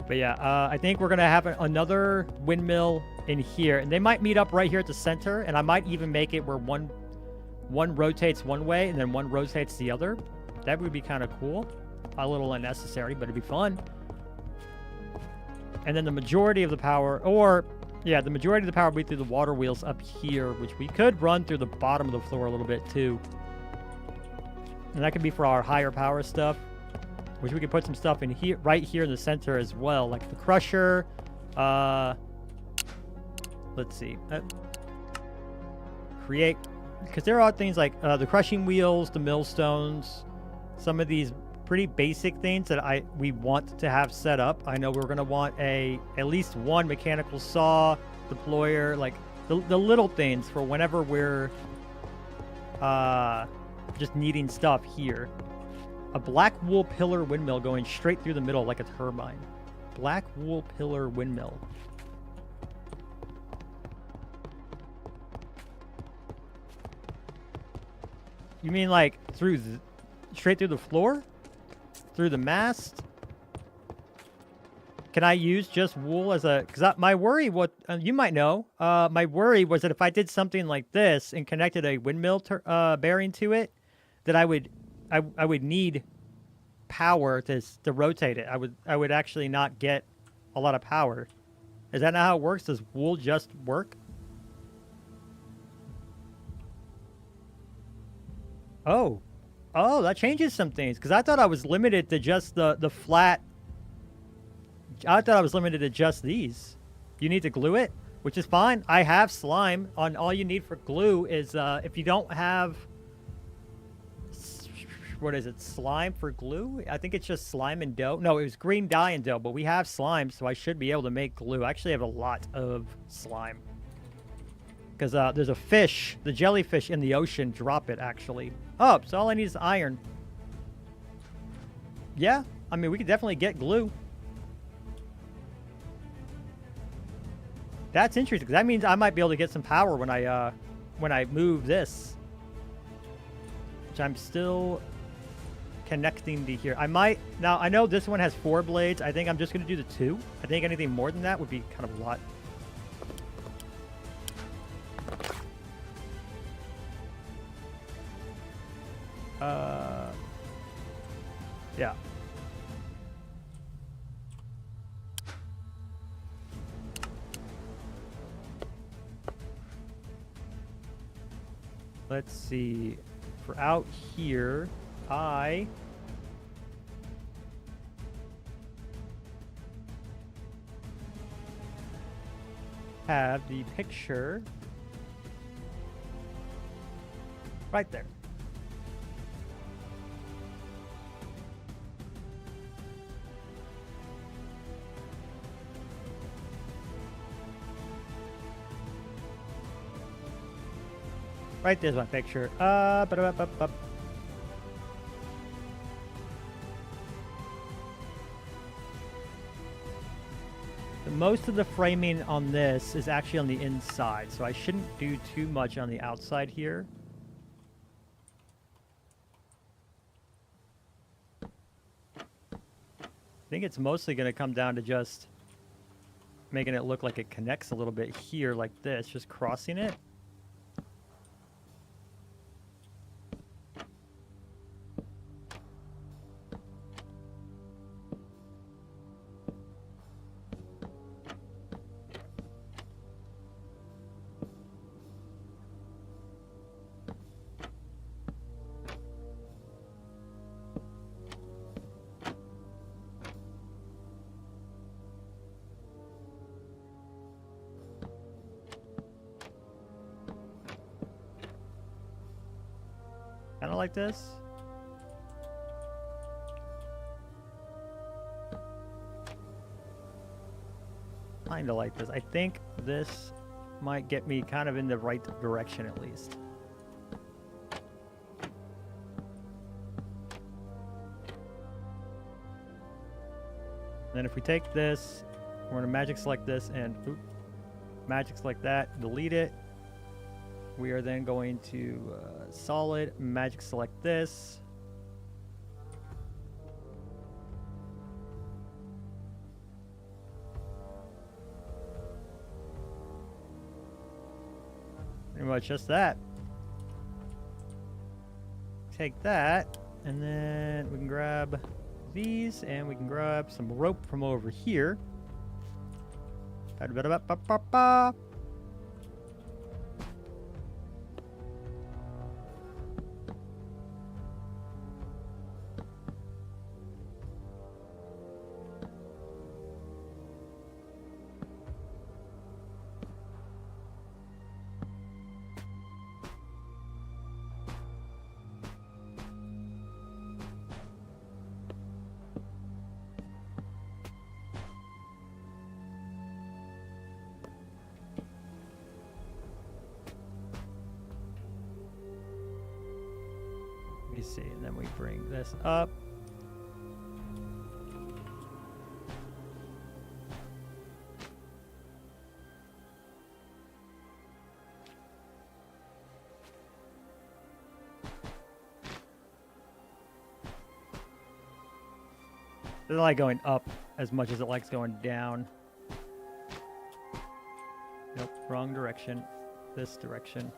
But yeah, I think we're going to have another windmill in here. And they might meet up right here at the center. And I might even make it where one rotates one way and then one rotates the other. That would be kind of cool. A little unnecessary, but it'd be fun. And then the majority of the power, the majority of the power will be through the water wheels up here, which we could run through the bottom of the floor a little bit too. And that could be for our higher power stuff, which we could put some stuff in here, right here in the center as well, like the crusher. Let's see. Create, because there are things like the crushing wheels, the millstones, some of these pretty basic things that we want to have set up. I know we're gonna want at least one mechanical saw, deployer, like the little things for whenever we're just needing stuff here. A black wool pillar windmill going straight through the middle like a turbine. Black wool pillar windmill. You mean like straight through the floor? Through the mast? Can I use just wool as a... Because my worry, you might know, my worry was that if I did something like this and connected a windmill bearing to it, that I would need power to rotate it. I would actually not get a lot of power. Is that not how it works? Does wool just work? Oh, that changes some things, because I thought I was limited to just the flat. I thought I was limited to just these. You need to glue it, which is fine. I have slime. All you need for glue is if you don't have, what is it, slime for glue? I think it's just slime and dough. No, it was green dye and dough, but we have slime, so I should be able to make glue. I actually have a lot of slime. Because there's a fish, the jellyfish in the ocean drop it, actually. Oh, so all I need is iron. Yeah, I mean, we could definitely get glue. That's interesting, because that means I might be able to get some power when I move this. Which I'm still connecting to here. I might... Now, I know this one has 4 blades. I think I'm just going to do the 2. I think anything more than that would be kind of a lot. Yeah. Let's see. For out here, I have the picture right there. Right there's my picture. Most of the framing on this is actually on the inside, so I shouldn't do too much on the outside here. I think it's mostly going to come down to just making it look like it connects a little bit here like this, just crossing it. Kind of like this. Kind of like this. I think this might get me kind of in the right direction at least. Then if we take this, we're going to magic select this and magic select that, delete it. We are then going to solid, magic select this. Pretty much just that. Take that, and then we can grab these, and we can grab some rope from over here. Ba-da-ba-da-ba-ba-ba-ba. see, and then we bring this up. It doesn't like going up as much as it likes going down. Nope, wrong direction. This direction.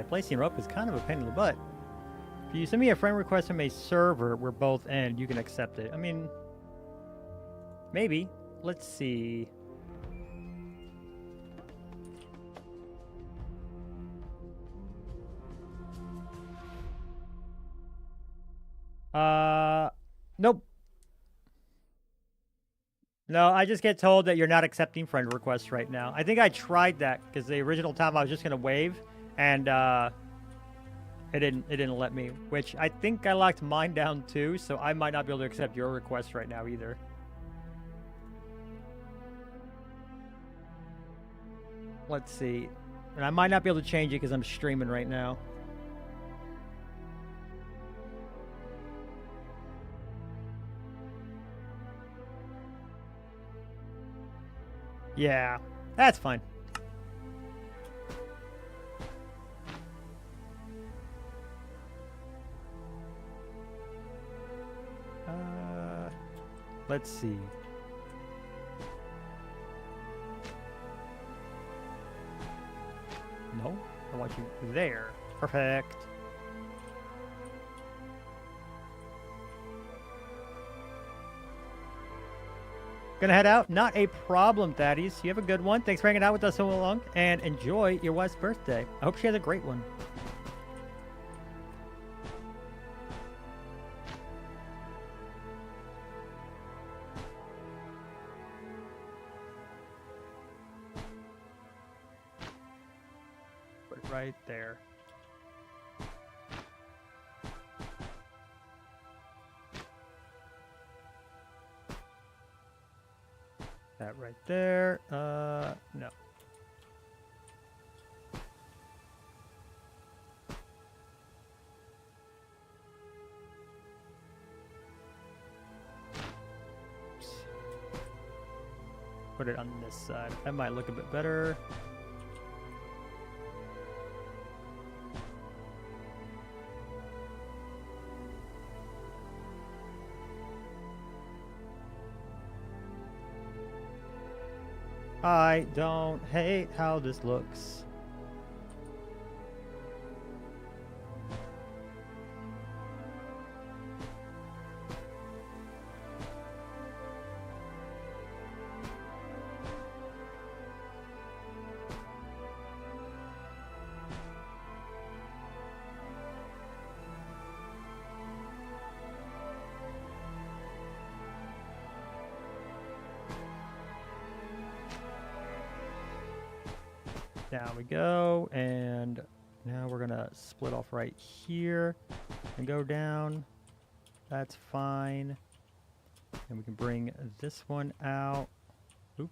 Placing her up is kind of a pain in the butt. If you send me a friend request from a server we're both in, you can accept it. I mean, maybe. Let's see. Nope. No, I just get told that you're not accepting friend requests right now. I think I tried that because the original time I was just gonna wave. And it didn't let me, which I think I locked mine down too, so I might not be able to accept your request right now either. Let's see. And I might not be able to change it because I'm streaming right now. Yeah, that's fine. Let's see. No, I want you there. Perfect. Gonna head out? Not a problem, Thaddeus. You have a good one. Thanks for hanging out with us so long, and enjoy your wife's birthday. I hope she has a great one. Right there. That right there. No. Oops. Put it on this side. That might look a bit better. I don't hate how this looks. Down we go, and now we're gonna split off right here and go down. That's fine. And we can bring this one out. Oop.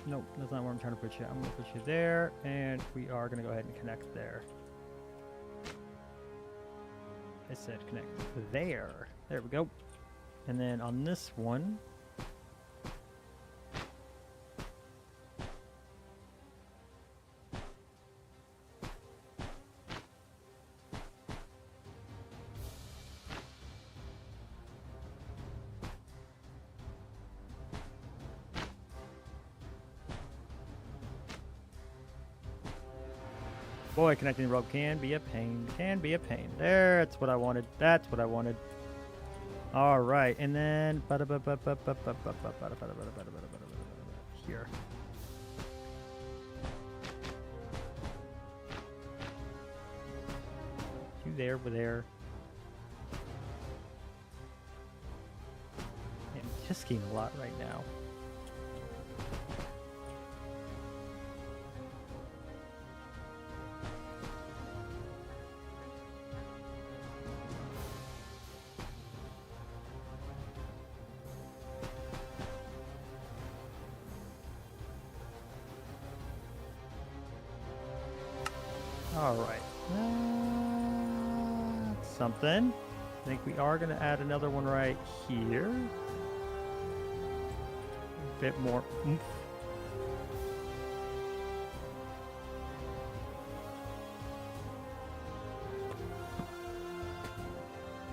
Nope, that's not where I'm trying to put you. I'm going to put you there, and we are going to go ahead and connect there. I said connect there. There we go. And then on this one, Boy, connecting the rope can be a pain. Can be a pain. There, that's what I wanted. That's what I wanted. All right, and then here. You there, we're there. I'm tisking a lot right now. All right. That's something. I think we are going to add another one right here. A bit more oomph.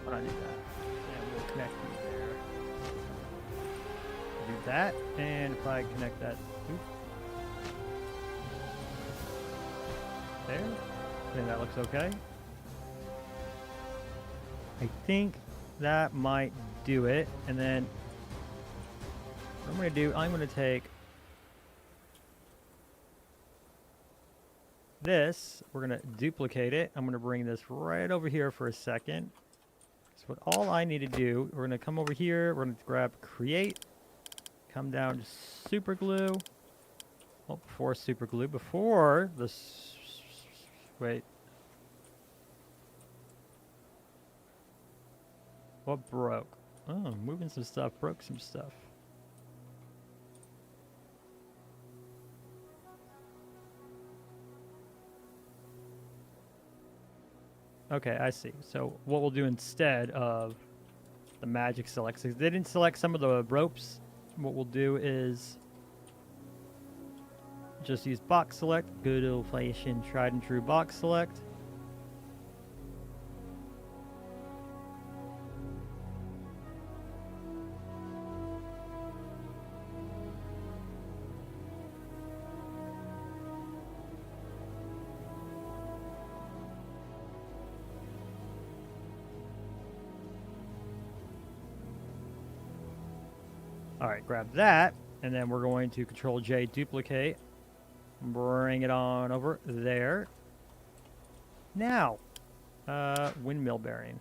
Why don't I do that? And we'll connect you there. Do that, and if I connect that, oop, there. I think that looks okay. I think that might do it. And then what I'm going to do, I'm going to take this. We're going to duplicate it. I'm going to bring this right over here for a second. So what all I need to do, we're going to come over here. We're going to grab create. Come down to super glue. Oh, before super glue. Before this. Wait. What broke? Oh, moving some stuff, broke some stuff. Okay, I see. So what we'll do instead of the magic select, since they didn't select some of the ropes, what we'll do is just use box select, good old-fashioned tried and true box select. All right, grab that, and then we're going to Control J, duplicate, bring it on over there. Now, windmill bearing.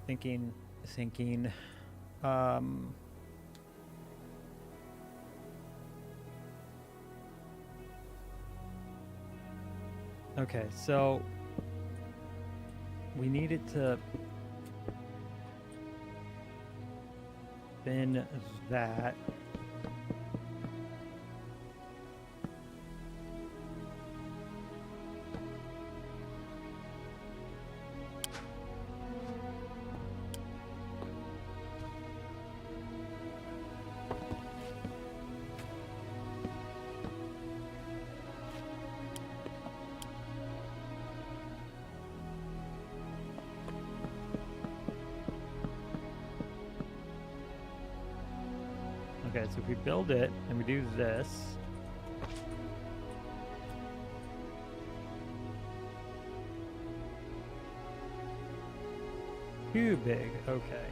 Thinking. Okay, so we needed to spin that. Okay, so if we build it and we do this, too big, okay.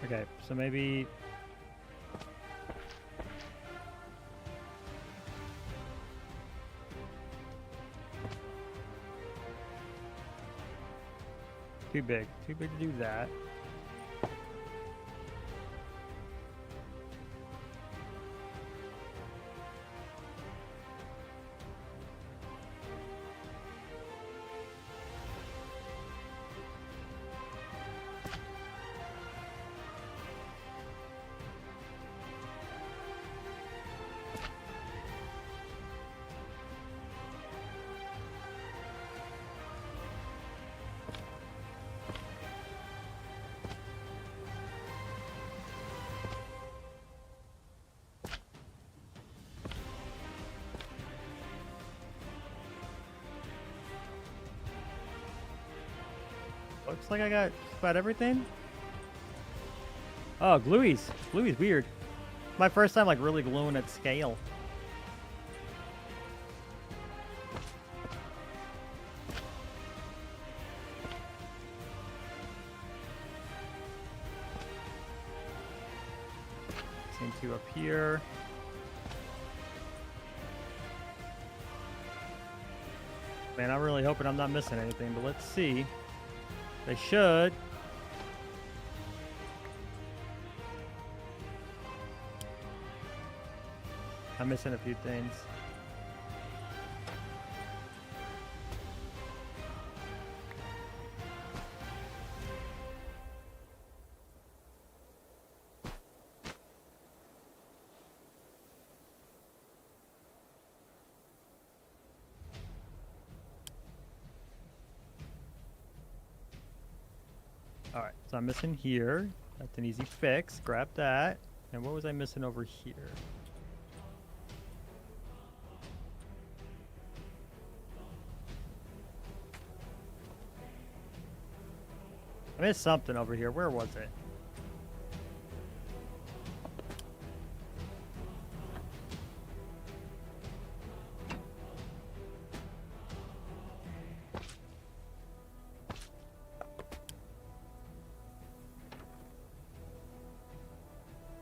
Okay, so maybe... Too big. Too big to do that. Looks like I got about everything. Oh, gluey's. Gluey's weird. My first time like really gluing at scale. Same two up here. Man, I'm really hoping I'm not missing anything, but let's see. They should. I'm missing a few things. Alright, so I'm missing here. That's an easy fix. Grab that. And what was I missing over here? I missed something over here. Where was it?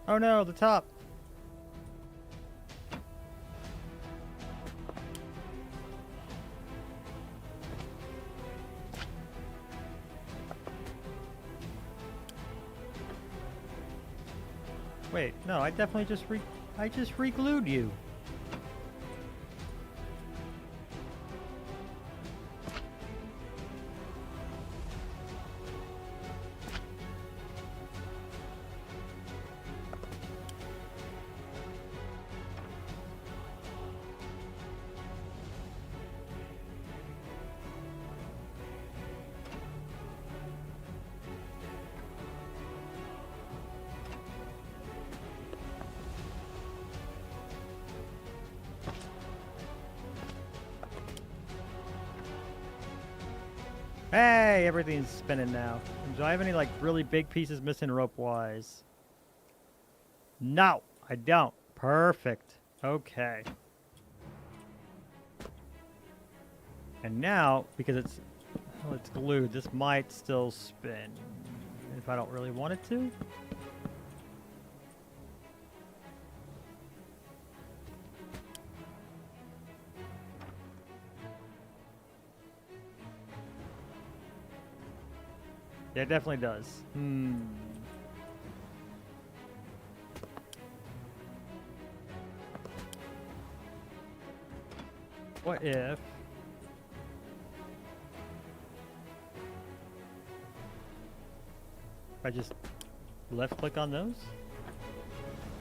Oh no, the top. Wait, no, I definitely just re-glued you. Hey, everything's spinning now. Do I have any like really big pieces missing rope-wise? No, I don't. Perfect. Okay. And now, because it's glued, this might still spin if I don't really want it to. Yeah, it definitely does. What if... I just left click on those?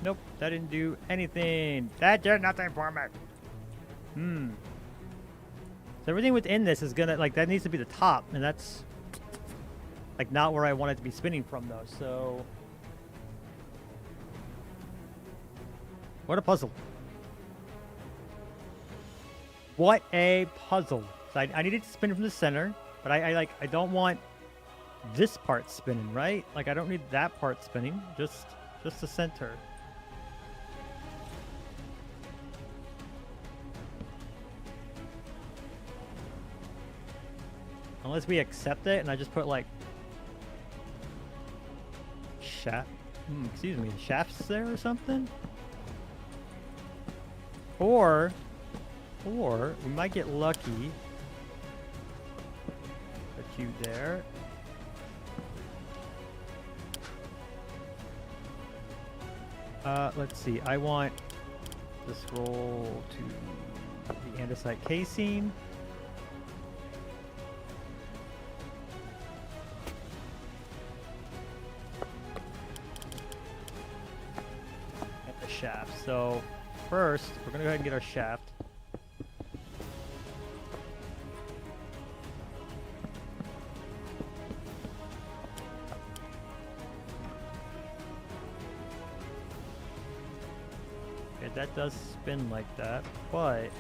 Nope, that didn't do anything. That did nothing for me. So everything within this is gonna, like, that needs to be the top, and that's... like, not where I want it to be spinning from, though, so... What a puzzle. What a puzzle. So I need it to spin from the center, but I don't want this part spinning, right? Like, I don't need that part spinning, just the center. Unless we accept it, and I just put, like... shaft. Excuse me, shafts there or something? Or we might get lucky. Put you there. Let's see. I want the scroll to the andesite casing. And the shaft. So first, we're gonna go ahead and get our shaft. That does spin like that, but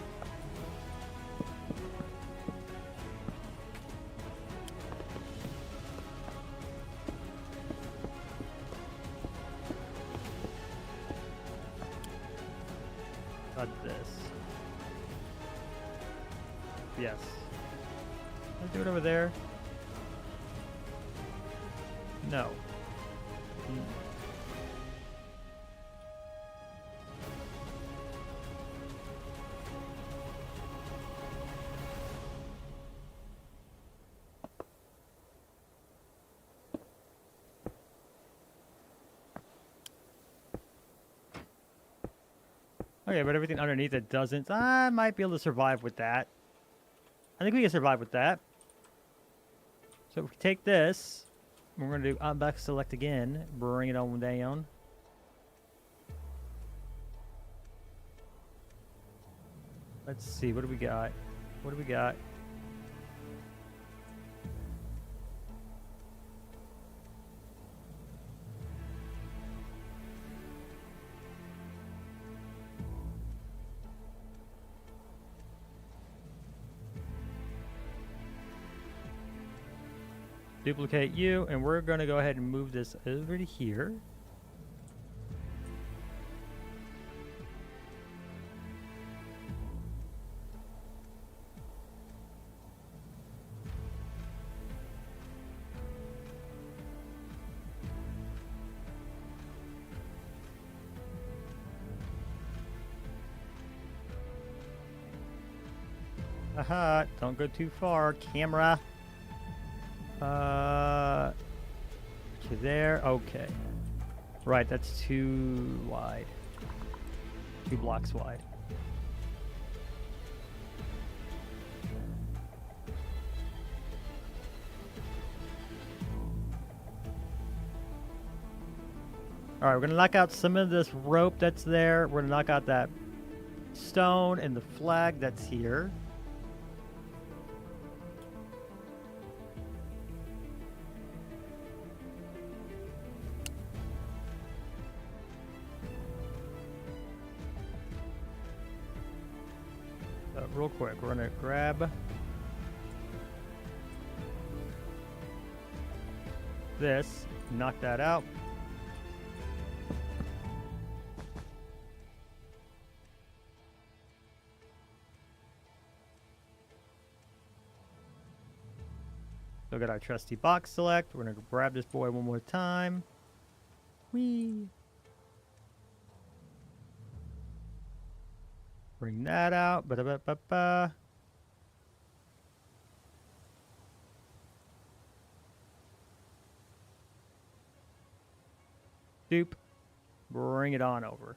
not this. Yes. Let's do it over there. No. Okay, but everything underneath it doesn't. I might be able to survive with that. I think we can survive with that. So if we take this, we're going to do unback select again, bring it on down. Let's see, what do we got? What do we got? Duplicate you, and we're going to go ahead and move this over to here. Aha, don't go too far, camera. To there, okay. Right, that's too wide. 2 blocks wide. Alright, we're gonna knock out some of this rope that's there. We're gonna knock out that stone and the flag that's here. Real quick, we're gonna grab this, knock that out. So we got our trusty box select. We're gonna grab this boy one more time. Whee! Bring that out. Ba-da-ba-ba-ba. Doop. Bring it on over.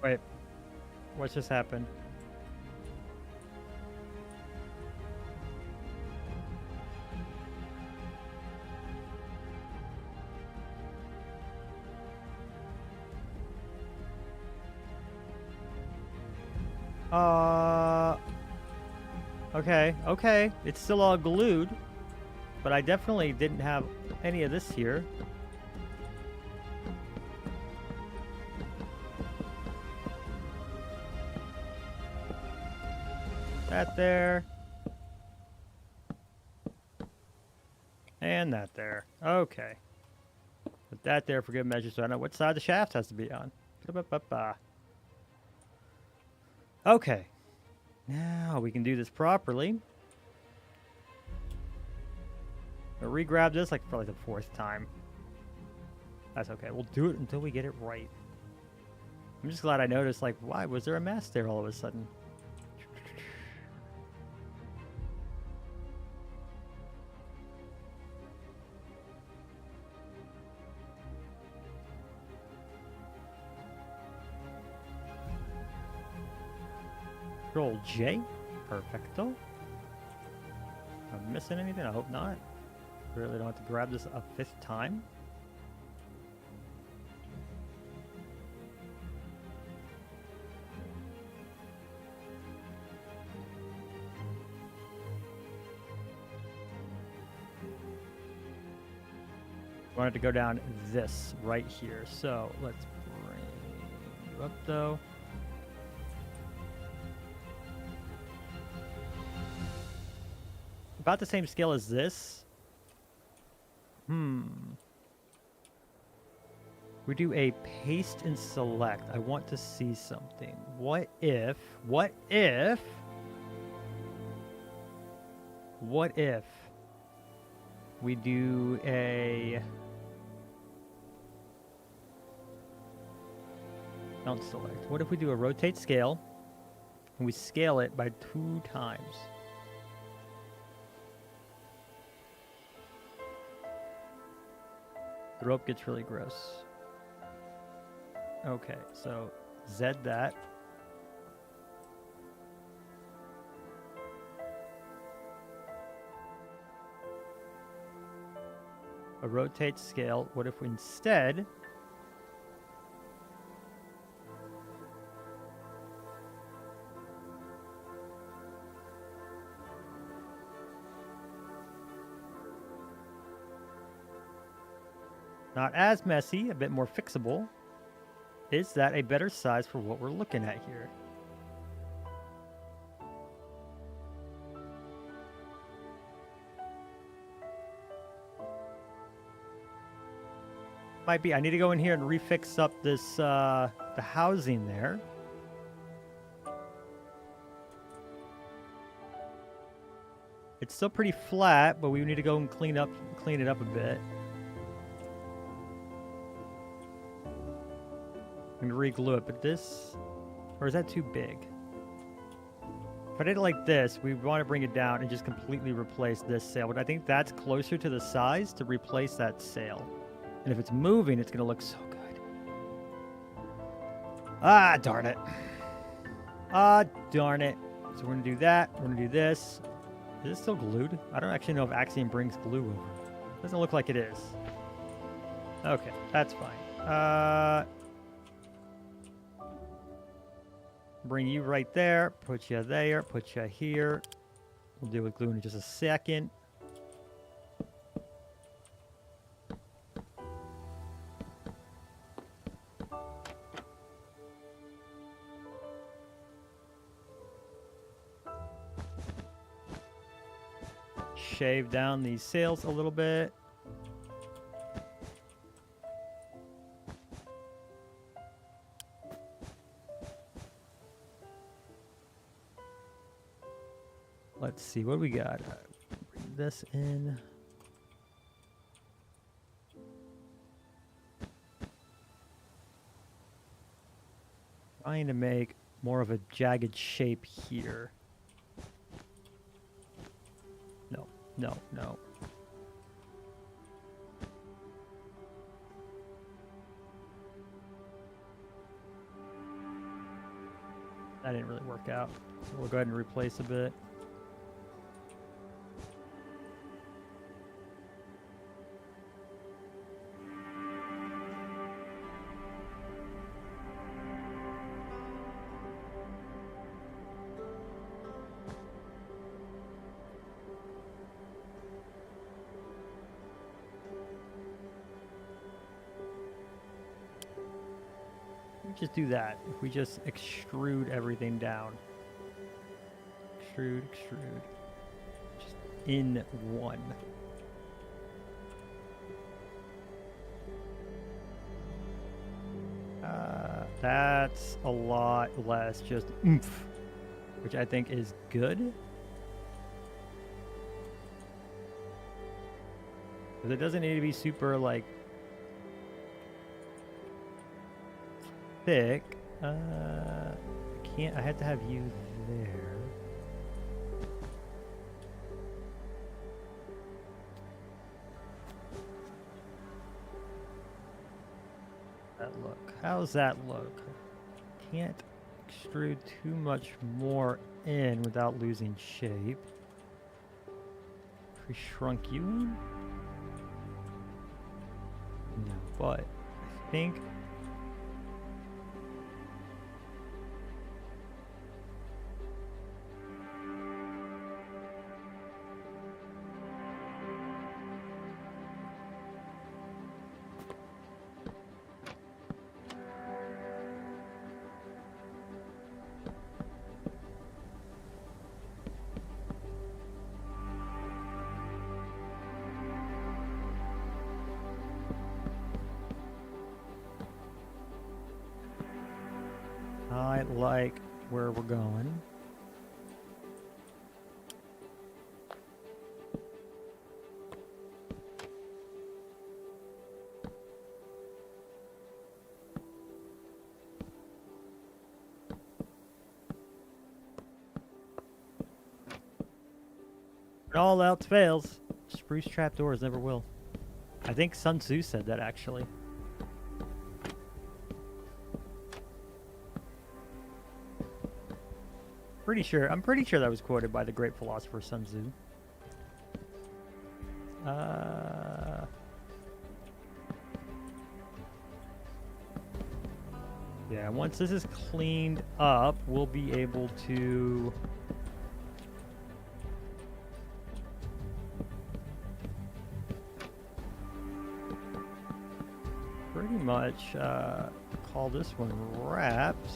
Wait, what just happened? Okay, okay. It's still all glued, but I definitely didn't have any of this here. That there. And that there. Okay. Put that there for good measure so I know what side the shaft has to be on. Ba-ba-ba-ba. Okay. Now we can do this properly. I'll re-grab this like for like the 4th time. That's okay. We'll do it until we get it right. I'm just glad I noticed, like, why was there a mess there all of a sudden? Control J. Perfecto. Am I missing anything? I hope not. Really don't have to grab this a 5th time. Wanted to go down this right here. So let's bring you up though. About the same scale as this. We do a paste and select. I want to see something. What if we do a, don't select. What if we do a rotate scale and we scale it by 2 times? The rope gets really gross. Okay, so Z that. A rotate scale. What if we instead not as messy, a bit more fixable? Is that a better size for what we're looking at here? Might be. I need to go in here and refix up this, the housing there. It's still pretty flat, but we need to go and clean it up a bit. I'm gonna re-glue it, but this, or is that too big? If I did it like this, we want to bring it down and just completely replace this sail. But I think that's closer to the size to replace that sail. And if it's moving, it's gonna look so good. Ah, darn it. Ah, darn it. So we're gonna do that. We're gonna do this. Is it still glued? I don't actually know if Axiom brings glue over. Doesn't look like it is. Okay, that's fine. Bring you right there, put you there, put you here. We'll deal with glue in just a second. Shave down these sails a little bit. Let's see, what do we got? Bring this in. Trying to make more of a jagged shape here. No, no, no. That didn't really work out. So we'll go ahead and replace a bit. just do that. If we just extrude everything down. Extrude, extrude. Just in one. That's a lot less just oomph, which I think is good. But it doesn't need to be super, like, thick. I can't, I had to have you there. That look. How's that look? Can't extrude too much more in without losing shape. If we shrunk you in? No, but I think I like where we're going. When all else fails, spruce trapdoors never will. I think Sun Tzu said that, actually. I'm pretty sure that was quoted by the great philosopher Sun Tzu. Yeah, once this is cleaned up, we'll be able to pretty much call this one wrapped.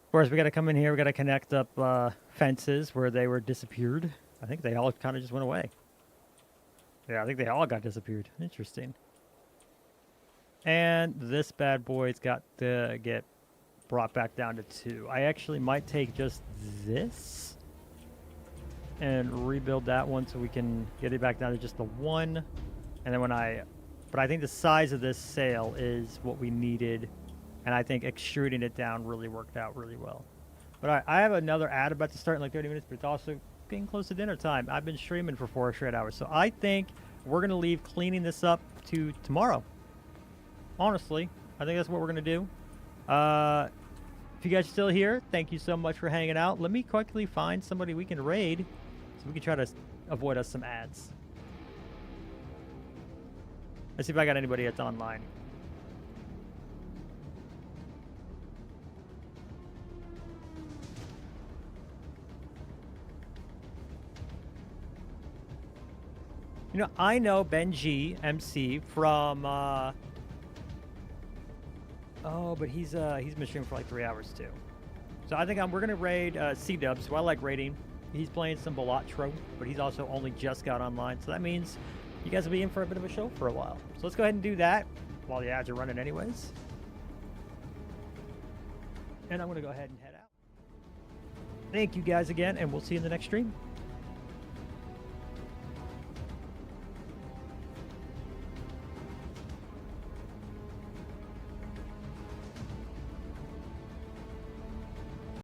Of course, we got to come in here. We got to connect up fences where they were disappeared. I think they all kind of just went away. Yeah, I think they all got disappeared. Interesting. And this bad boy's got to get brought back down to 2. I actually might take just this and rebuild that one so we can get it back down to just the 1. And then but I think the size of this sail is what we needed. And I think extruding it down really worked out really well. But all right, I have another ad about to start in like 30 minutes, but it's also getting close to dinner time. I've been streaming for 4 straight hours. So I think we're going to leave cleaning this up to tomorrow. Honestly, I think that's what we're going to do. If you guys are still here, thank you so much for hanging out. Let me quickly find somebody we can raid so we can try to avoid us some ads. Let's see if I got anybody that's online. You know, I know Benji MC from oh, but he's been streaming for like 3 hours too. So I think we're gonna raid C-Dubs, who I like raiding. He's playing some Balatro, but he's also only just got online. So that means you guys will be in for a bit of a show for a while. So let's go ahead and do that while the ads are running anyways. And I'm gonna go ahead and head out. Thank you guys again, and we'll see you in the next stream.